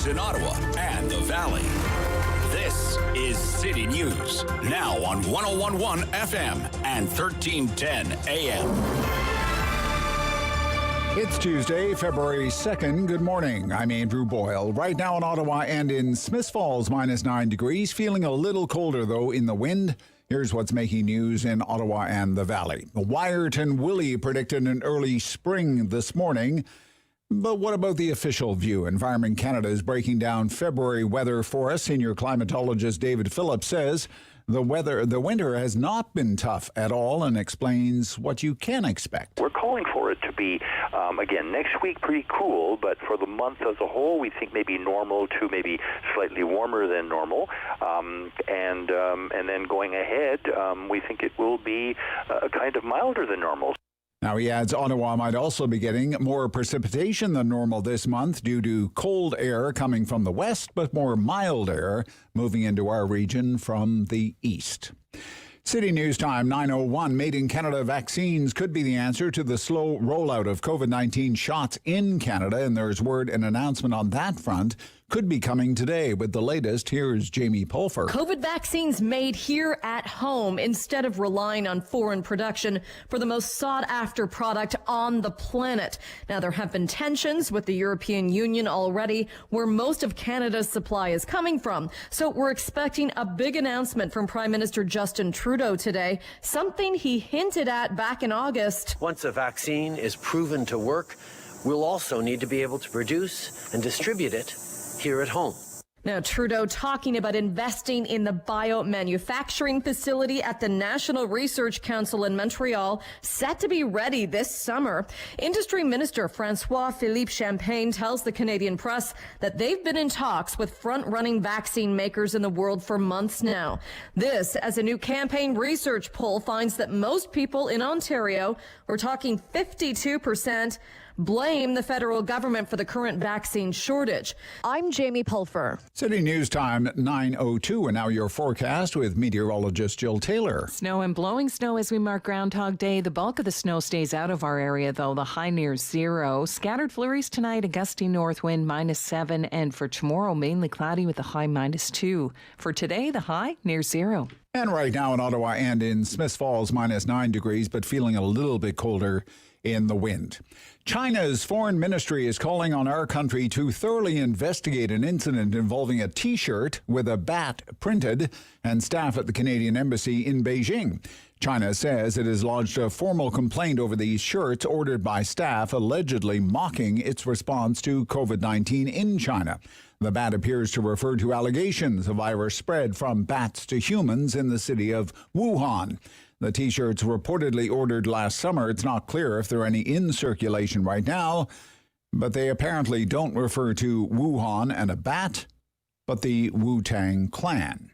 news in Ottawa and the Valley. This is City News, now on 101.1 FM and 1310 AM. It's Tuesday, February 2nd. Good morning. I'm Andrew Boyle. Right now in Ottawa and in Smiths Falls, minus 9 degrees. Feeling a little colder, though, in the wind. Here's what's making news in Ottawa and the Valley. Wyatt and Willie predicted an early spring this morning. But what about the official view? Environment Canada is breaking down February weather for us. Senior climatologist David Phillips says the winter has not been tough at all and explains what you can expect. We're calling for it to be, again, next week pretty cool, but for the month as a whole, we think maybe normal to maybe slightly warmer than normal. And then going ahead, we think it will be kind of milder than normal. Now, he adds Ottawa might also be getting more precipitation than normal this month due to cold air coming from the west, but more mild air moving into our region from the east. City News Time, 9:01. Made in Canada vaccines could be the answer to the slow rollout of COVID-19 shots in Canada, and there's word an announcement on that front could be coming today. With the latest, here's Jamie Pulfer. COVID vaccines made here at home instead of relying on foreign production for the most sought-after product on the planet. Now, there have been tensions with the European Union already, where most of Canada's supply is coming from. So we're expecting a big announcement from Prime Minister Justin Trudeau today, something he hinted at back in August. Once a vaccine is proven to work, we'll also need to be able to produce and distribute it here at home. Now, Trudeau talking about investing in the biomanufacturing facility at the National Research Council in Montreal, set to be ready this summer. Industry Minister François-Philippe Champagne tells the Canadian press that they've been in talks with front-running vaccine makers in the world for months now. This, as a new campaign research poll finds that most people in Ontario, we're talking 52%, blame the federal government for the current vaccine shortage. I'm Jamie Pulfer. City News Time, 9:02, and now your forecast with meteorologist Jill Taylor. Snow and blowing snow as we mark Groundhog Day. The bulk of the snow stays out of our area, though, the high near 0. Scattered flurries tonight, a gusty north wind, -7, and for tomorrow, mainly cloudy with a high -2. For today, the high near 0. And right now in Ottawa and in Smiths Falls, -9 degrees, but feeling a little bit colder in the wind. China's foreign ministry is calling on our country to thoroughly investigate an incident involving a T-shirt with a bat printed and staff at the Canadian Embassy in Beijing. China says it has lodged a formal complaint over these shirts ordered by staff allegedly mocking its response to COVID-19 in China. The bat appears to refer to allegations of virus spread from bats to humans in the city of Wuhan. The T-shirts reportedly ordered last summer. It's not clear if there are any in circulation right now, but they apparently don't refer to Wuhan and a bat, but the Wu-Tang Clan.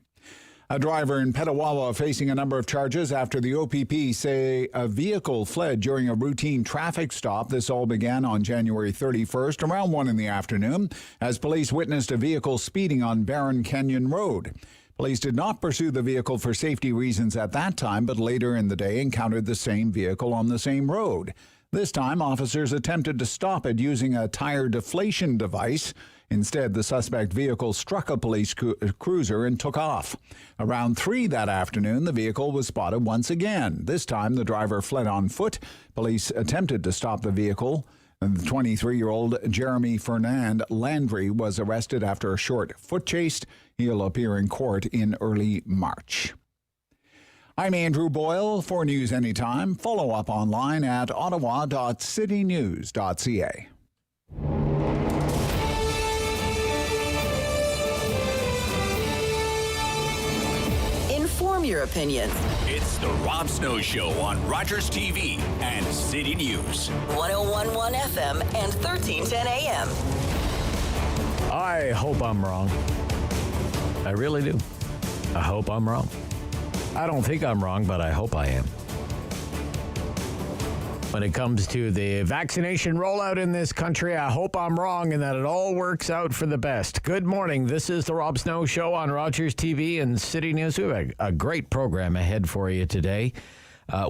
A driver in Petawawa facing a number of charges after the OPP say a vehicle fled during a routine traffic stop. This all began on January 31st, around 1 in the afternoon, as police witnessed a vehicle speeding on Barron Canyon Road. Police did not pursue the vehicle for safety reasons at that time, but later in the day encountered the same vehicle on the same road. This time, officers attempted to stop it using a tire deflation device. Instead, the suspect vehicle struck a police cruiser and took off. Around 3 that afternoon, the vehicle was spotted once again. This time, the driver fled on foot. Police attempted to stop the vehicle. And the 23-year-old Jeremy Fernand Landry was arrested after a short foot chase. He'll appear in court in early March. I'm Andrew Boyle. For News Anytime, follow up online at ottawa.citynews.ca. Inform your opinions. It's the Rob Snow Show on Rogers TV and City News. 101.1 FM and 1310 AM. I hope I'm wrong. I really do. I hope I'm wrong. I don't think I'm wrong, but I hope I am. When it comes to the vaccination rollout in this country, I hope I'm wrong and that it all works out for the best. Good morning. This is the Rob Snow Show on Rogers TV and City News. We have a great program ahead for you today.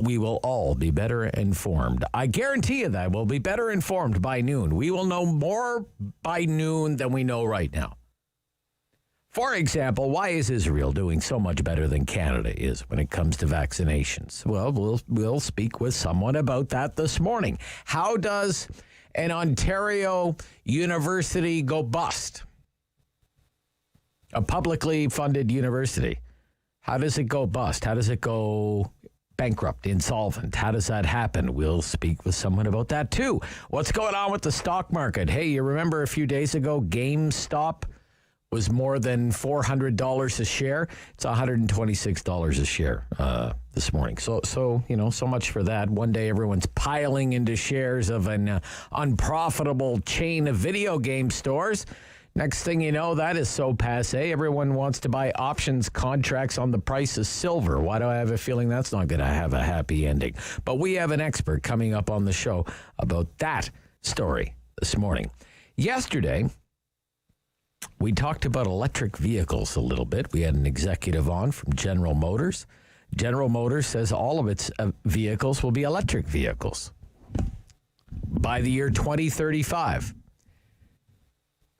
we will all be better informed. I guarantee you that we'll be better informed by noon. We will know more by noon than we know right now. For example, why is Israel doing so much better than Canada is when it comes to vaccinations? Well, we'll speak with someone about that this morning. How does an Ontario university go bust? A publicly funded university. How does it go bust? How does it go bankrupt, insolvent? How does that happen? We'll speak with someone about that too. What's going on with the stock market? Hey, you remember a few days ago, GameStop was more than $400 a share. It's $126 a share this morning. So so much for that. One day everyone's piling into shares of an unprofitable chain of video game stores. Next thing you know, that is so passé. Everyone wants to buy options contracts on the price of silver. Why do I have a feeling that's not going to have a happy ending? But we have an expert coming up on the show about that story this morning. Yesterday, we talked about electric vehicles a little bit. We had an executive on from General Motors. General Motors says all of its vehicles will be electric vehicles by the year 2035.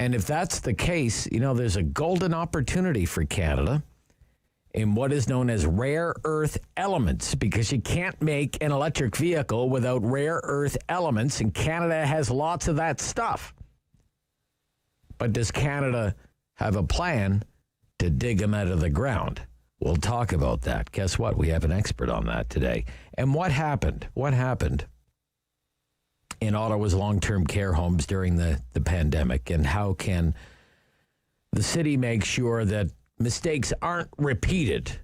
And if that's the case, there's a golden opportunity for Canada in what is known as rare earth elements, because you can't make an electric vehicle without rare earth elements, and Canada has lots of that stuff. But does Canada have a plan to dig them out of the ground? We'll talk about that. Guess what? We have an expert on that today. And what happened? What happened in Ottawa's long-term care homes during the pandemic, and how can the city make sure that mistakes aren't repeated?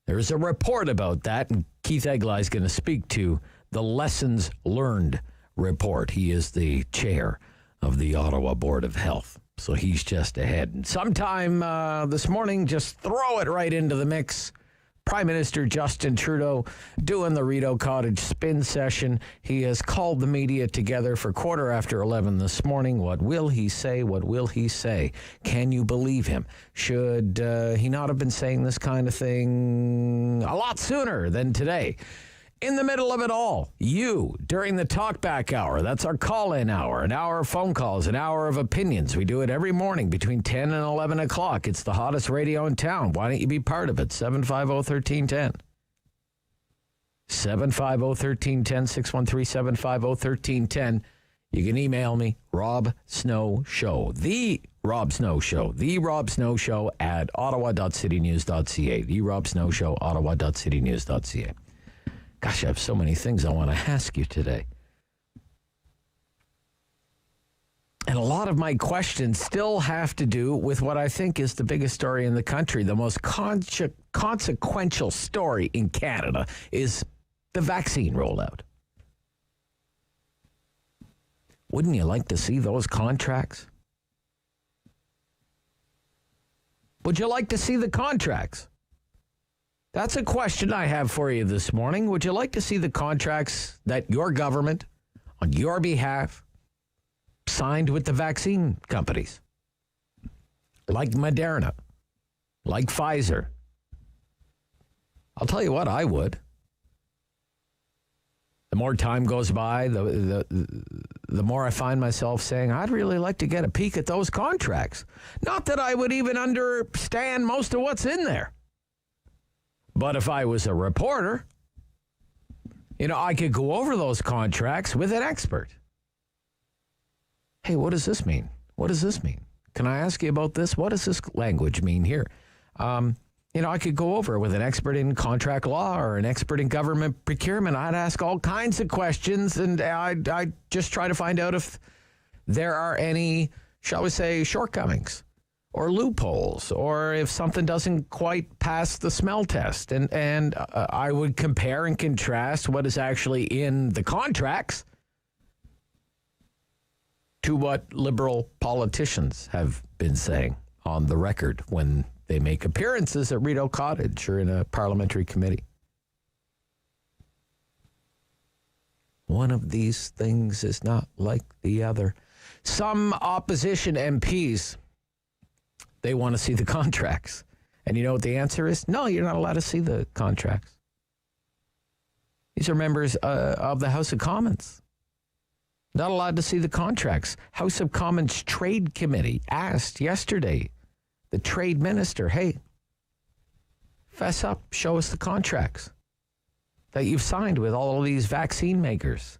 There's a report about that, and Keith Egli is going to speak to the Lessons Learned report. He is the chair of the Ottawa Board of Health, so he's just ahead. And sometime this morning, just throw it right into the mix. Prime Minister Justin Trudeau doing the Rideau Cottage spin session. He has called the media together for 11:15 this morning. What will he say? What will he say? Can you believe him? Should he not have been saying this kind of thing a lot sooner than today? In the middle of it all, you, during the talkback hour, that's our call-in hour, an hour of phone calls, an hour of opinions. We do it every morning between 10 and 11 o'clock. It's the hottest radio in town. Why don't you be part of it? 750-1310. 750-1310, 613-750-1310. You can email me, Rob Snow Show, the Rob Snow Show, the Rob Snow Show at ottawa.citynews.ca, the Rob Snow Show, ottawa.citynews.ca. Gosh, I have so many things I want to ask you today. And a lot of my questions still have to do with what I think is the biggest story in the country. The most consequential story in Canada is the vaccine rollout. Wouldn't you like to see those contracts? Would you like to see the contracts? That's a question I have for you this morning. Would you like to see the contracts that your government, on your behalf, signed with the vaccine companies? Like Moderna, like Pfizer. I'll tell you what, I would. The more time goes by, the more I find myself saying, I'd really like to get a peek at those contracts. Not that I would even understand most of what's in there. But if I was a reporter, I could go over those contracts with an expert. Hey, what does this mean? What does this mean? Can I ask you about this? What does this language mean here? I could go over it with an expert in contract law or an expert in government procurement. I'd ask all kinds of questions, and I'd just try to find out if there are any, shall we say, shortcomings or loopholes, or if something doesn't quite pass the smell test. And I would compare and contrast what is actually in the contracts to what liberal politicians have been saying on the record when they make appearances at Rideau Cottage or in a parliamentary committee. One of these things is not like the other. Some opposition MPs, they want to see the contracts. And you know what the answer is? No, you're not allowed to see the contracts. These are members of the House of Commons. Not allowed to see the contracts. House of Commons Trade Committee asked yesterday the trade minister, hey, fess up, show us the contracts that you've signed with all of these vaccine makers.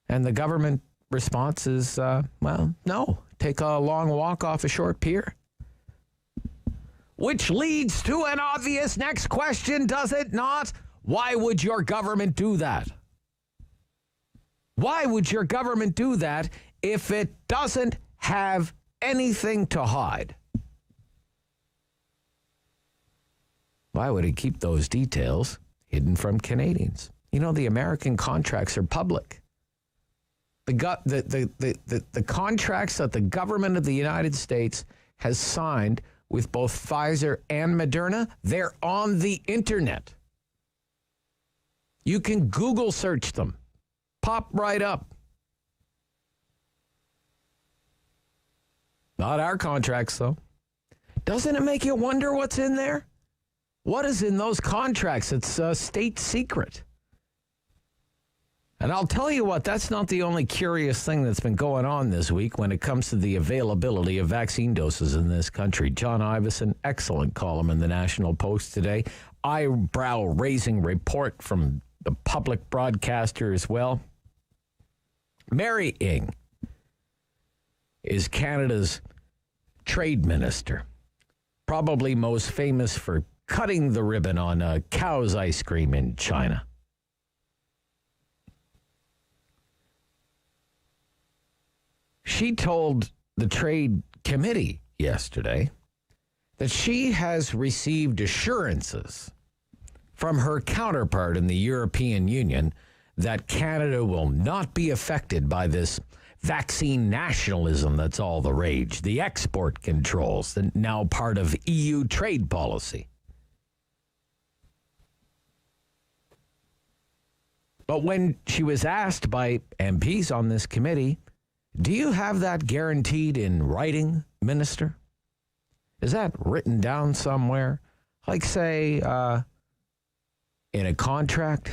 And the government response is, well, no, take a long walk off a short pier. Which leads to an obvious next question, does it not? Why would your government do that? Why would your government do that if it doesn't have anything to hide? Why would it keep those details hidden from Canadians? You know, the American contracts are public. The contracts that the government of the United States has signed with both Pfizer and Moderna, they're on the internet. You can Google search them. Pop right up. Not our contracts, though. Doesn't it make you wonder what's in there? What is in those contracts? It's a state secret. And I'll tell you what, that's not the only curious thing that's been going on this week when it comes to the availability of vaccine doses in this country. John Ivison, excellent column in the National Post today. Eyebrow-raising report from the public broadcaster as well. Mary Ng is Canada's trade minister, probably most famous for cutting the ribbon on a cow's ice cream in China. She told the Trade Committee yesterday that she has received assurances from her counterpart in the European Union that Canada will not be affected by this vaccine nationalism that's all the rage, the export controls, that now part of EU trade policy. But when she was asked by MPs on this committee, do you have that guaranteed in writing, Minister? Is that written down somewhere? Like, say, in a contract?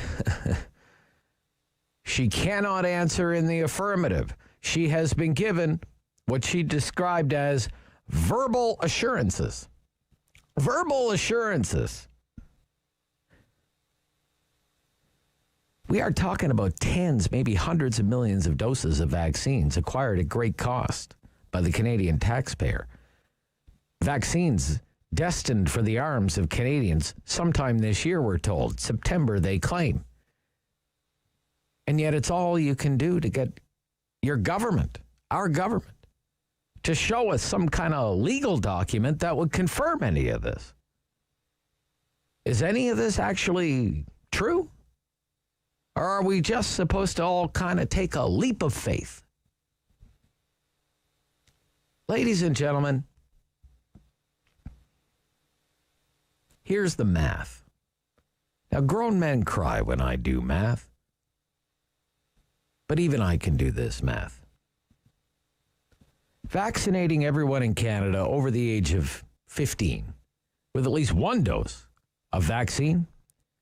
She cannot answer in the affirmative. She has been given what she described as verbal assurances. Verbal assurances. We are talking about tens, maybe hundreds of millions of doses of vaccines acquired at great cost by the Canadian taxpayer. Vaccines destined for the arms of Canadians sometime this year, we're told. September, they claim. And yet it's all you can do to get your government, our government, to show us some kind of legal document that would confirm any of this. Is any of this actually true? Or are we just supposed to all kind of take a leap of faith? Ladies and gentlemen, here's the math. Now, grown men cry when I do math. But even I can do this math. Vaccinating everyone in Canada over the age of 15 with at least one dose of vaccine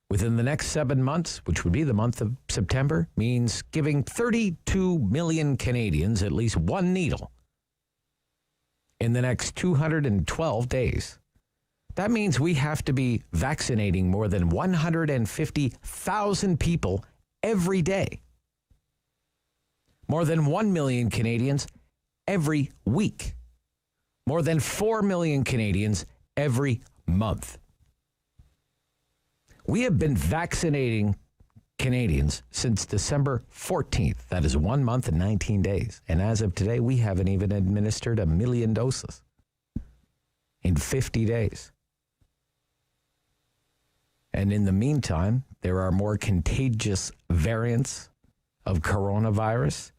within the next 7 months, which would be the month of September, means giving 32 million Canadians at least one needle in the next 212 days. That means we have to be vaccinating more than 150,000 people every day. More than 1 million Canadians every week. More than 4 million Canadians every month. We have been vaccinating Canadians since December 14th. That is 1 month and 19 days. And as of today, we haven't even administered 1 million doses in 50 days. And in the meantime, there are more contagious variants of coronavirus,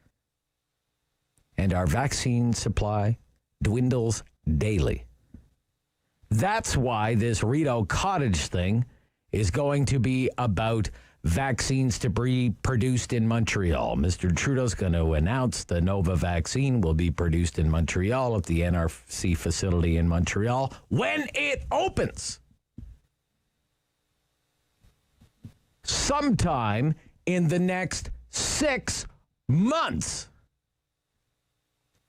and our vaccine supply dwindles daily. That's why this Rideau Cottage thing is going to be about vaccines to be produced in Montreal. Mr. Trudeau's going to announce the Nova vaccine will be produced in Montreal at the NRC facility in Montreal when it opens. Sometime in the next 6 months,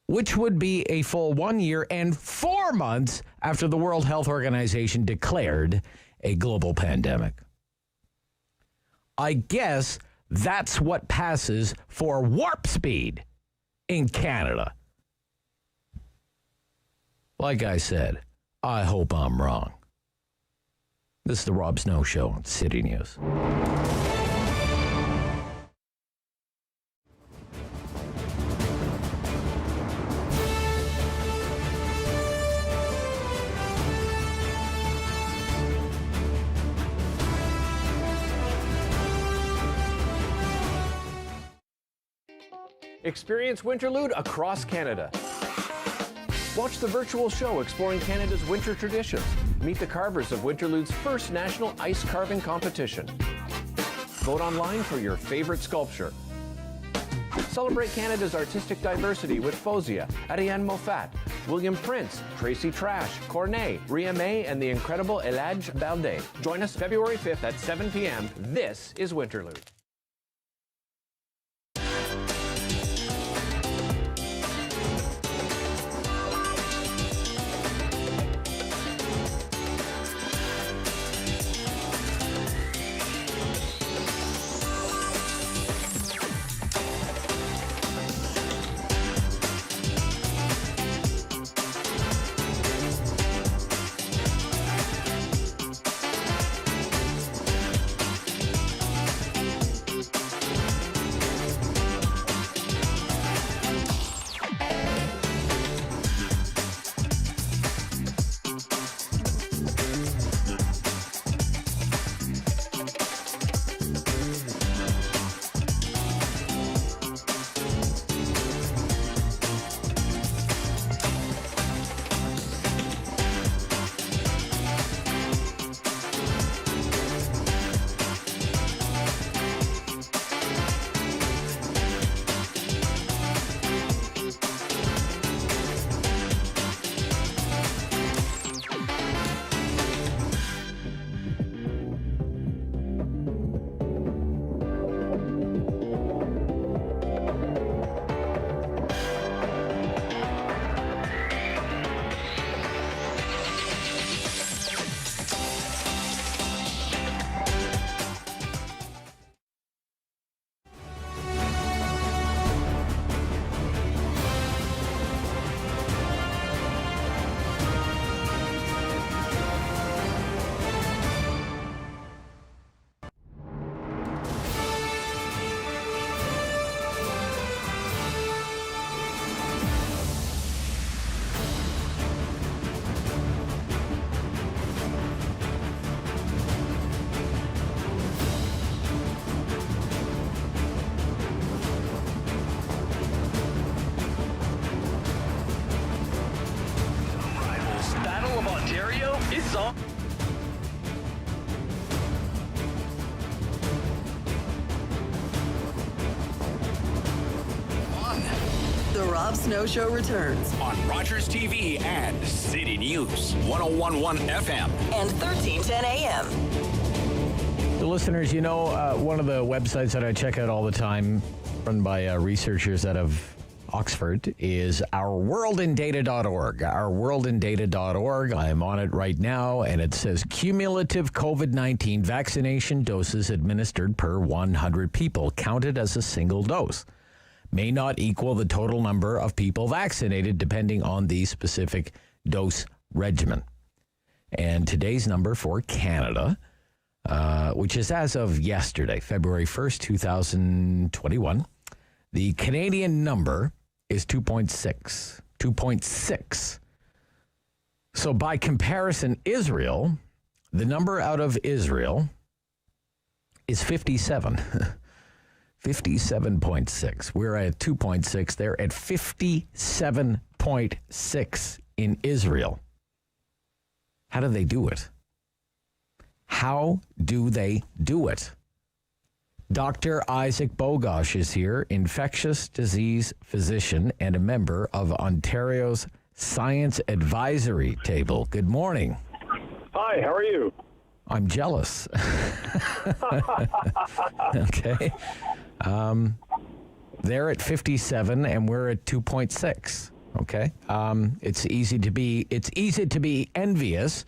which would be a full 1 year and 4 months after the World Health Organization declared a global pandemic. I guess that's what passes for warp speed in Canada. Like I said, I hope I'm wrong. This is the Rob Snow Show on City News. Experience Winterlude across Canada. Watch the virtual show exploring Canada's winter traditions. Meet the carvers of Winterlude's first national ice carving competition. Vote online for your favorite sculpture. Celebrate Canada's artistic diversity with Fosia, Ariane Moffat, William Prince, Tracy Trash, Cornet, Ria May, and the incredible Eladj Balde. Join us February 5th at 7 p.m. This is Winterlude. Rob Snow Show returns on Rogers TV and City News 101.1 FM and 1310 AM. The listeners, you know, one of the websites that I check out all the time, run by researchers out of Oxford, is ourworldindata.org. Ourworldindata.org. I'm on it right now, and it says cumulative COVID-19 vaccination doses administered per 100 people counted as a single dose may not equal the total number of people vaccinated depending on the specific dose regimen. And today's number for Canada, which is as of yesterday, February 1st, 2021, the Canadian number is 2.6. 2.6. So by comparison, Israel, the number out of Israel is 57. 57.6. We're at 2.6. They're at 57.6 in Israel. How do they do it? How do they do it? Dr. Isaac Bogoch is here, infectious disease physician and a member of Ontario's Science Advisory Table. Good morning. Hi, how are you? I'm jealous. Okay. They're at 57 and we're at 2.6. Okay. It's easy to be envious.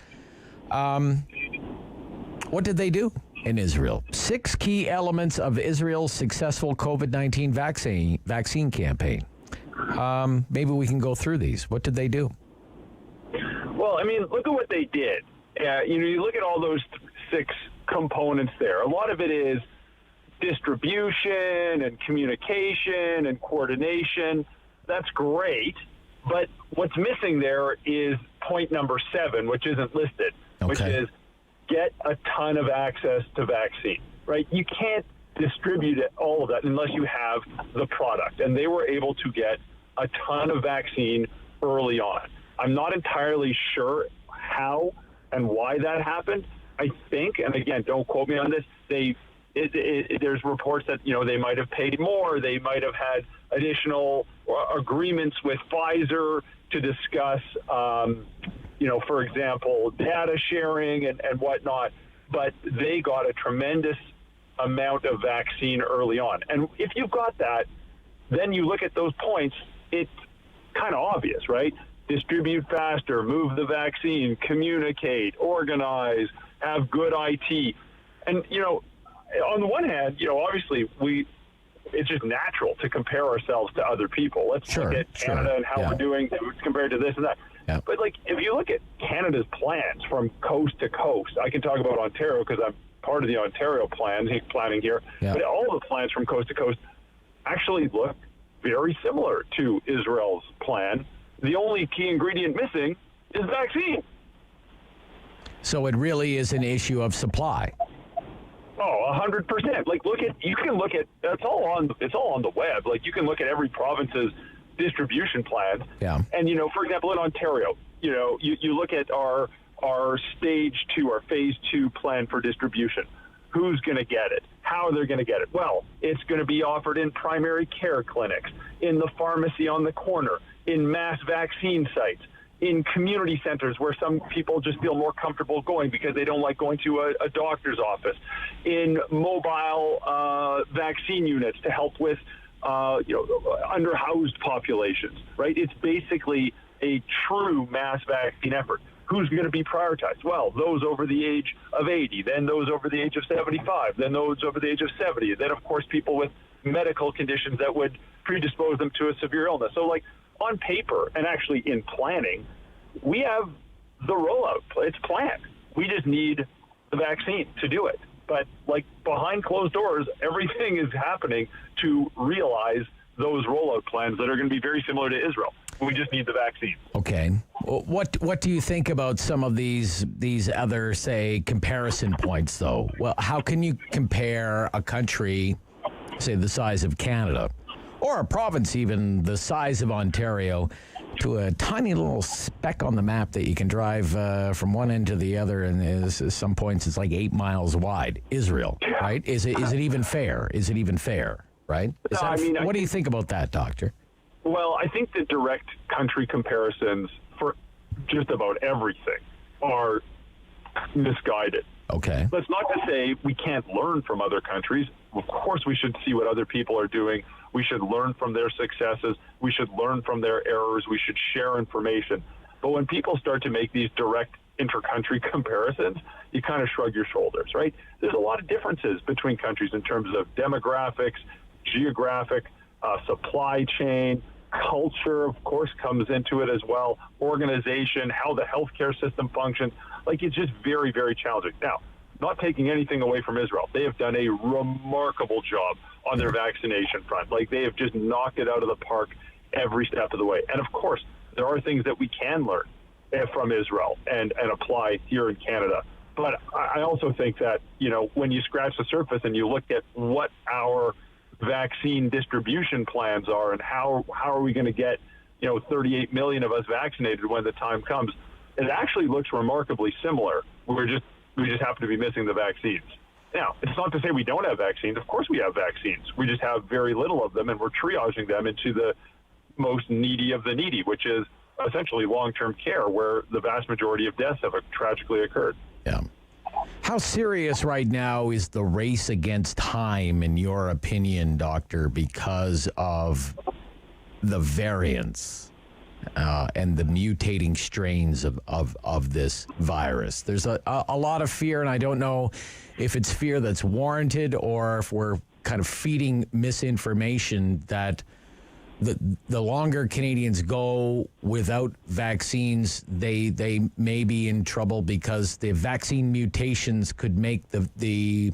What did they do in Israel? 6 key elements of Israel's successful COVID-19 vaccine campaign. Maybe we can go through these. What did they do? Well, I mean, look at what they did. You look at all those 6 components there. A lot of it is distribution and communication and coordination. That's great. But what's missing there is point number 7, which isn't listed, which is get a ton of access to vaccine, right? You can't distribute all of that unless you have the product. And they were able to get a ton of vaccine early on. I'm not entirely sure how and why that happened. I think, and again, don't quote me on this, there's reports that, they might have paid more. They might have had additional agreements with Pfizer to discuss, for example, data sharing and whatnot. But they got a tremendous amount of vaccine early on. And if you've got that, then you look at those points, it's kind of obvious, right? Distribute faster, move the vaccine, communicate, organize, have good IT. And, on the one hand, obviously it's just natural to compare ourselves to other people. Let's look at Canada and how we're doing compared to this and that. Yeah. But if you look at Canada's plans from coast to coast, I can talk about Ontario because I'm part of the Ontario planning here. Yeah. But all the plans from coast to coast actually look very similar to Israel's plan. The only key ingredient missing is vaccine. So it really is an issue of supply. Oh, 100%. You can look at, it's all on the web. You can look at every province's distribution plan. Yeah. And, for example, in Ontario, you look at our stage 2, our phase 2 plan for distribution. Who's going to get it? How they're going to get it? Well, it's going to be offered in primary care clinics, in the pharmacy on the corner, in mass vaccine sites, in community centers where some people just feel more comfortable going because they don't like going to a doctor's office, in mobile vaccine units to help with underhoused populations, right? It's basically a true mass vaccine effort. Who's going to be prioritized? Well, those over the age of 80, then those over the age of 75, then those over the age of 70, then, of course, people with medical conditions that would predispose them to a severe illness. So, on paper and actually in planning, we have the rollout. It's planned. We just need the vaccine to do it. But behind closed doors, everything is happening to realize those rollout plans that are going to be very similar to Israel. We just need the vaccine. Okay. What do you think about some of these other, say, comparison points, though? Well, how can you compare a country, say, the size of Canada, or a province even the size of Ontario, to a tiny little speck on the map that you can drive from one end to the other, and at some points it's 8 miles wide? Israel, right? Is it even fair? Is it even fair, right? What do you think about that, Doctor? Well, I think the direct country comparisons for just about everything are misguided. Okay. That's not to say we can't learn from other countries. Of course, we should see what other people are doing. We should learn from their successes. We should learn from their errors. We should share information. But when people start to make these direct inter-country comparisons, you kind of shrug your shoulders, right? There's a lot of differences between countries in terms of demographics, geographic, supply chain, culture, of course, comes into it as well, organization, how the healthcare system functions. It's just very, very challenging. Now, not taking anything away from Israel. They have done a remarkable job on their vaccination front. They have just knocked it out of the park every step of the way. And of course, there are things that we can learn from Israel and apply here in Canada. But I also think that, when you scratch the surface and you look at what our vaccine distribution plans are and how are we going to get, 38 million of us vaccinated when the time comes, it actually looks remarkably similar. We just happen to be missing the vaccines. Now, it's not to say we don't have vaccines. Of course we have vaccines. We just have very little of them, and we're triaging them into the most needy of the needy, which is essentially long-term care, where the vast majority of deaths have tragically occurred. Yeah. How serious right now is the race against time, in your opinion, Doctor, because of the variants and the mutating strains of this virus? There's a lot of fear, and I don't know if it's fear that's warranted or if we're kind of feeding misinformation that the longer Canadians go without vaccines, they may be in trouble because the vaccine mutations could make the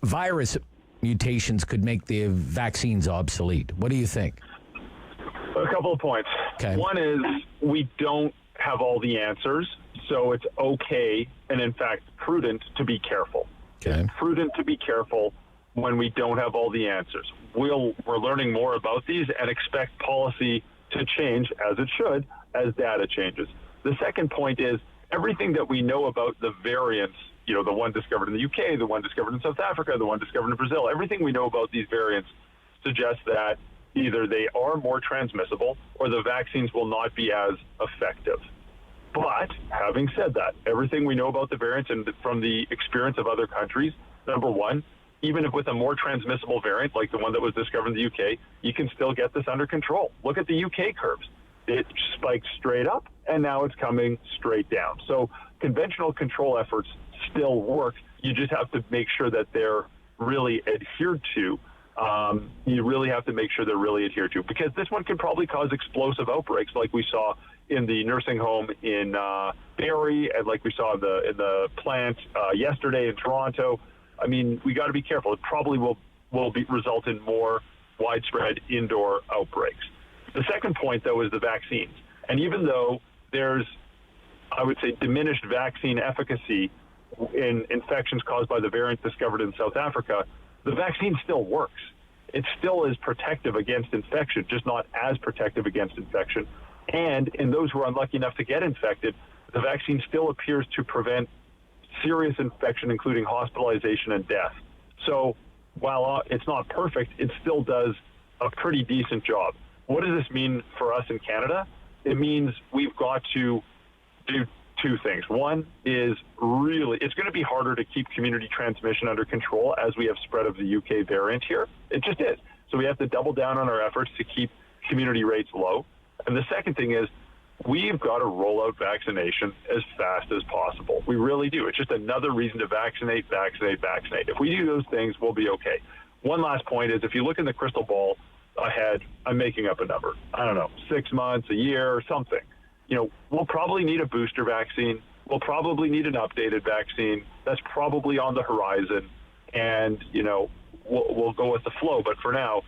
virus mutations could make the vaccines obsolete. What do you think? A couple of points. Okay. One is we don't have all the answers, so it's okay and, in fact, prudent to be careful. Okay. It's prudent to be careful when we don't have all the answers. We're learning more about these and expect policy to change, as it should, as data changes. The second point is everything that we know about the variants, you know, the one discovered in the UK, the one discovered in South Africa, the one discovered in Brazil, everything we know about these variants suggests that either they are more transmissible or the vaccines will not be as effective. But having said that, everything we know about the variants and from the experience of other countries, number one, even if with a more transmissible variant like the one that was discovered in the UK, you can still get this under control. Look at the UK curves. It spiked straight up, and now it's coming straight down. So conventional control efforts still work. You just have to make sure that they're really adhered to. You really have to make sure they're really adhered to, because this one can probably cause explosive outbreaks like we saw in the nursing home in Barrie and like we saw in the plant yesterday in Toronto. I mean, we got to be careful. It probably will result in more widespread indoor outbreaks. The second point, though, is the vaccines. And even though there's, I would say, diminished vaccine efficacy in infections caused by the variant discovered in South Africa, the vaccine still works. It still is protective against infection, just not as protective against infection. And in those who are unlucky enough to get infected, the vaccine still appears to prevent serious infection, including hospitalization and death. So while it's not perfect, it still does a pretty decent job. What does this mean for us in Canada? It means we've got to do two things. One is it's going to be harder to keep community transmission under control as we have spread of the UK variant here. It just is. So we have to double down on our efforts to keep community rates low. And the second thing is we've got to roll out vaccination as fast as possible. We really do. It's just another reason to vaccinate. If we do those things, we'll be okay. One last point is if you look in the crystal ball ahead, I'm making up a number. I don't know, 6 months, a year, or something. You know, we'll probably need a booster vaccine. We'll probably need an updated vaccine. That's probably on the horizon. And, you know, we'll go with the flow. But for now,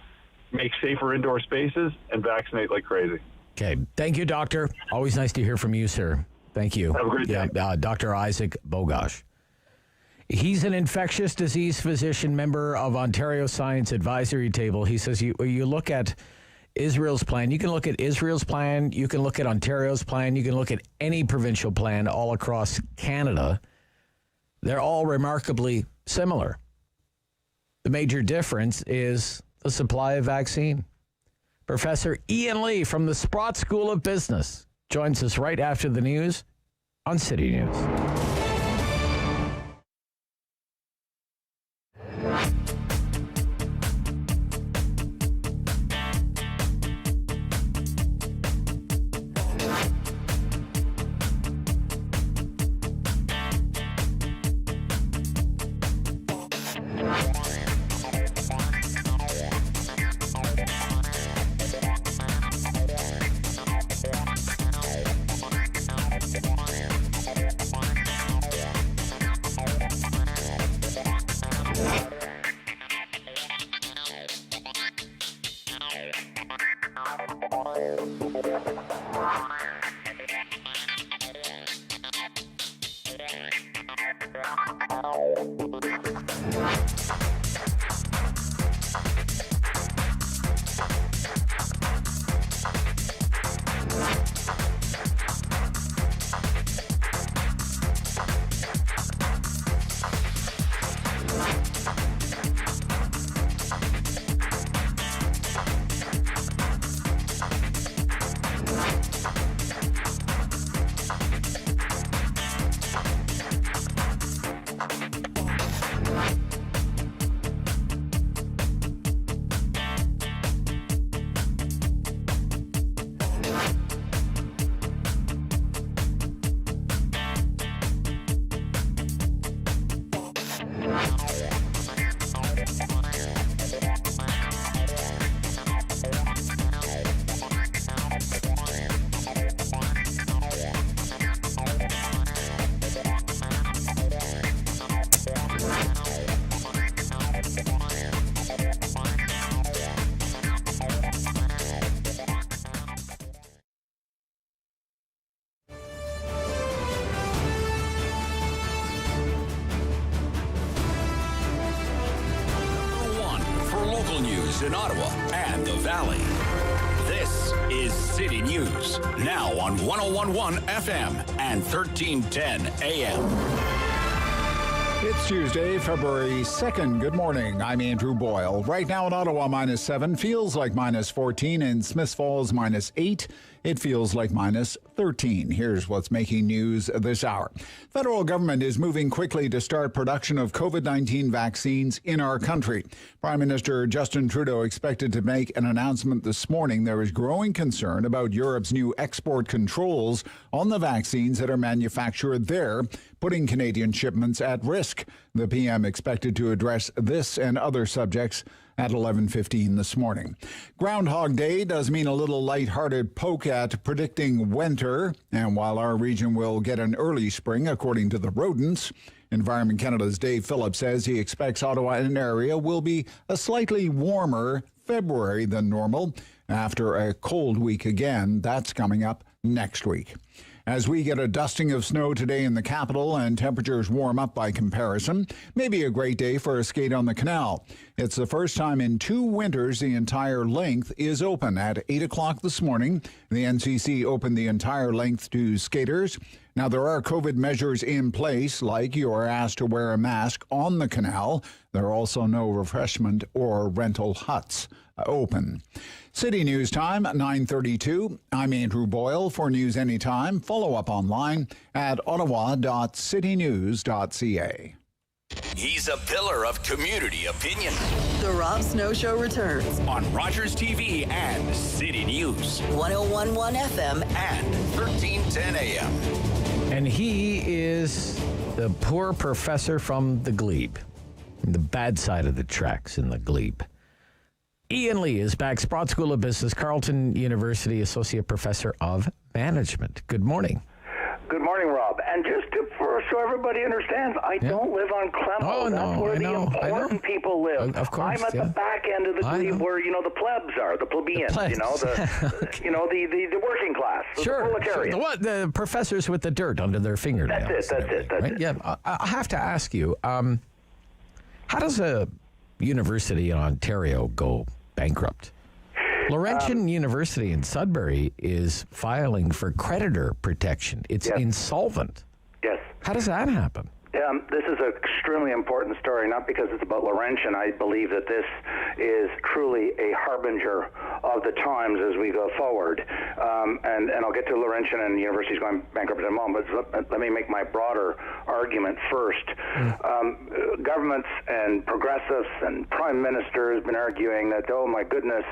make safer indoor spaces and vaccinate like crazy. Okay. Thank you, Doctor. Always nice to hear from you, sir. Thank you. Have a great day. Dr. Isaac Bogoch. He's an infectious disease physician, member of Ontario Science Advisory Table. He says you look at Israel's plan. You can look at Israel's plan. You can look at Ontario's plan. You can look at any provincial plan all across Canada. They're all remarkably similar. The major difference is the supply of vaccine. Professor Ian Lee from the Sprott School of Business joins us right after the news on City News. in Ottawa and the Valley. This is City News, now on 101.1 FM and 1310 AM. It's Tuesday, February 2nd. Good morning. I'm Andrew Boyle. Right now in Ottawa, -7. Feels like -14. In Smiths Falls, -8. It feels like -13. Here's what's making news this hour. Federal government is moving quickly to start production of COVID-19 vaccines in our country. Prime Minister Justin Trudeau expected to make an announcement this morning. There is growing concern about Europe's new export controls on the vaccines that are manufactured there, putting Canadian shipments at risk. The PM expected to address this and other subjects at 11:15 this morning. Groundhog Day does mean a little lighthearted poke at predicting winter, and while our region will get an early spring, according to the rodents, Environment Canada's Dave Phillips says he expects Ottawa and area will be a slightly warmer February than normal after a cold week again. That's coming up next week. As we get a dusting of snow today in the capital and temperatures warm up by comparison, maybe a great day for a skate on the canal. It's the first time in 2 winters the entire length is open. At 8 o'clock this morning, the NCC opened the entire length to skaters. Now, there are COVID measures in place, like you are asked to wear a mask on the canal. There are also no refreshment or rental huts open. City News Time, 9:32. I'm Andrew Boyle. For news anytime, follow up online at ottawa.citynews.ca. He's a pillar of community opinion. The Rob Snow Show returns On Rogers TV and City News. 101.1 FM and 1310 AM. And he is the poor professor from the glebe, the bad side of the tracks in the glebe. Ian Lee is back, Sprott School of Business, Carleton University Associate Professor of Management. Good morning. Good morning, Rob. And just so everybody understands, I don't live on Clemmo. Oh, no, That's where the important people live. Of course, I'm at the back end of the glebe where, the plebs are, the plebeians, okay. the working class, the proletariat. The professors with the dirt under their fingernails. That's it. Yeah, I have to ask you, how does a university in Ontario go bankrupt? Laurentian University in Sudbury is filing for creditor protection. It's insolvent. Yes. How does that happen? This is an extremely important story, not because it's about Laurentian. I believe that this is truly a harbinger of the times as we go forward. And I'll get to Laurentian and universities going bankrupt in a moment, but let me make my broader argument first. Governments and progressives and prime ministers have been arguing that, oh my goodness,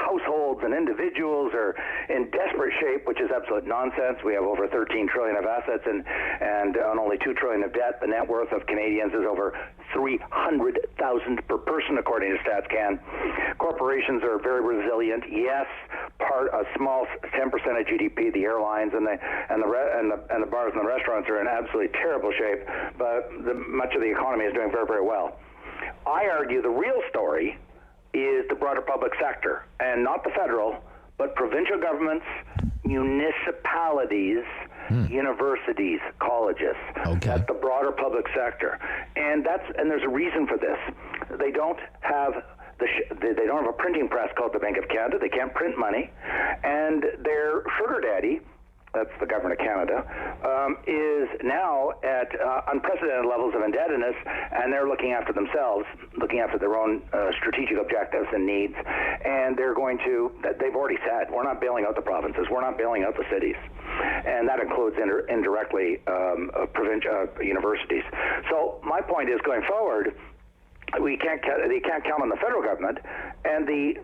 households and individuals are in desperate shape, which is absolute nonsense. We have over 13 trillion of assets and on only 2 trillion of debt. The net worth of Canadians is over 300,000 per person, according to StatsCan. Corporations are very resilient. Yes, a small 10% of GDP. The airlines and the bars and the restaurants are in absolutely terrible shape, but much of the economy is doing very, very well. I argue the real story is the broader public sector, and not the federal, but provincial governments, municipalities, universities, colleges. Okay. That's the broader public sector, and there's a reason for this. They don't have they don't have a printing press called the Bank of Canada. They can't print money, and their sugar daddy, that's the government of Canada, is now at unprecedented levels of indebtedness, and they're looking after themselves, looking after their own strategic objectives and needs, and they've already said, we're not bailing out the provinces, we're not bailing out the cities, and that includes indirectly provincial universities. So my point is, going forward, they can't count on the federal government, and the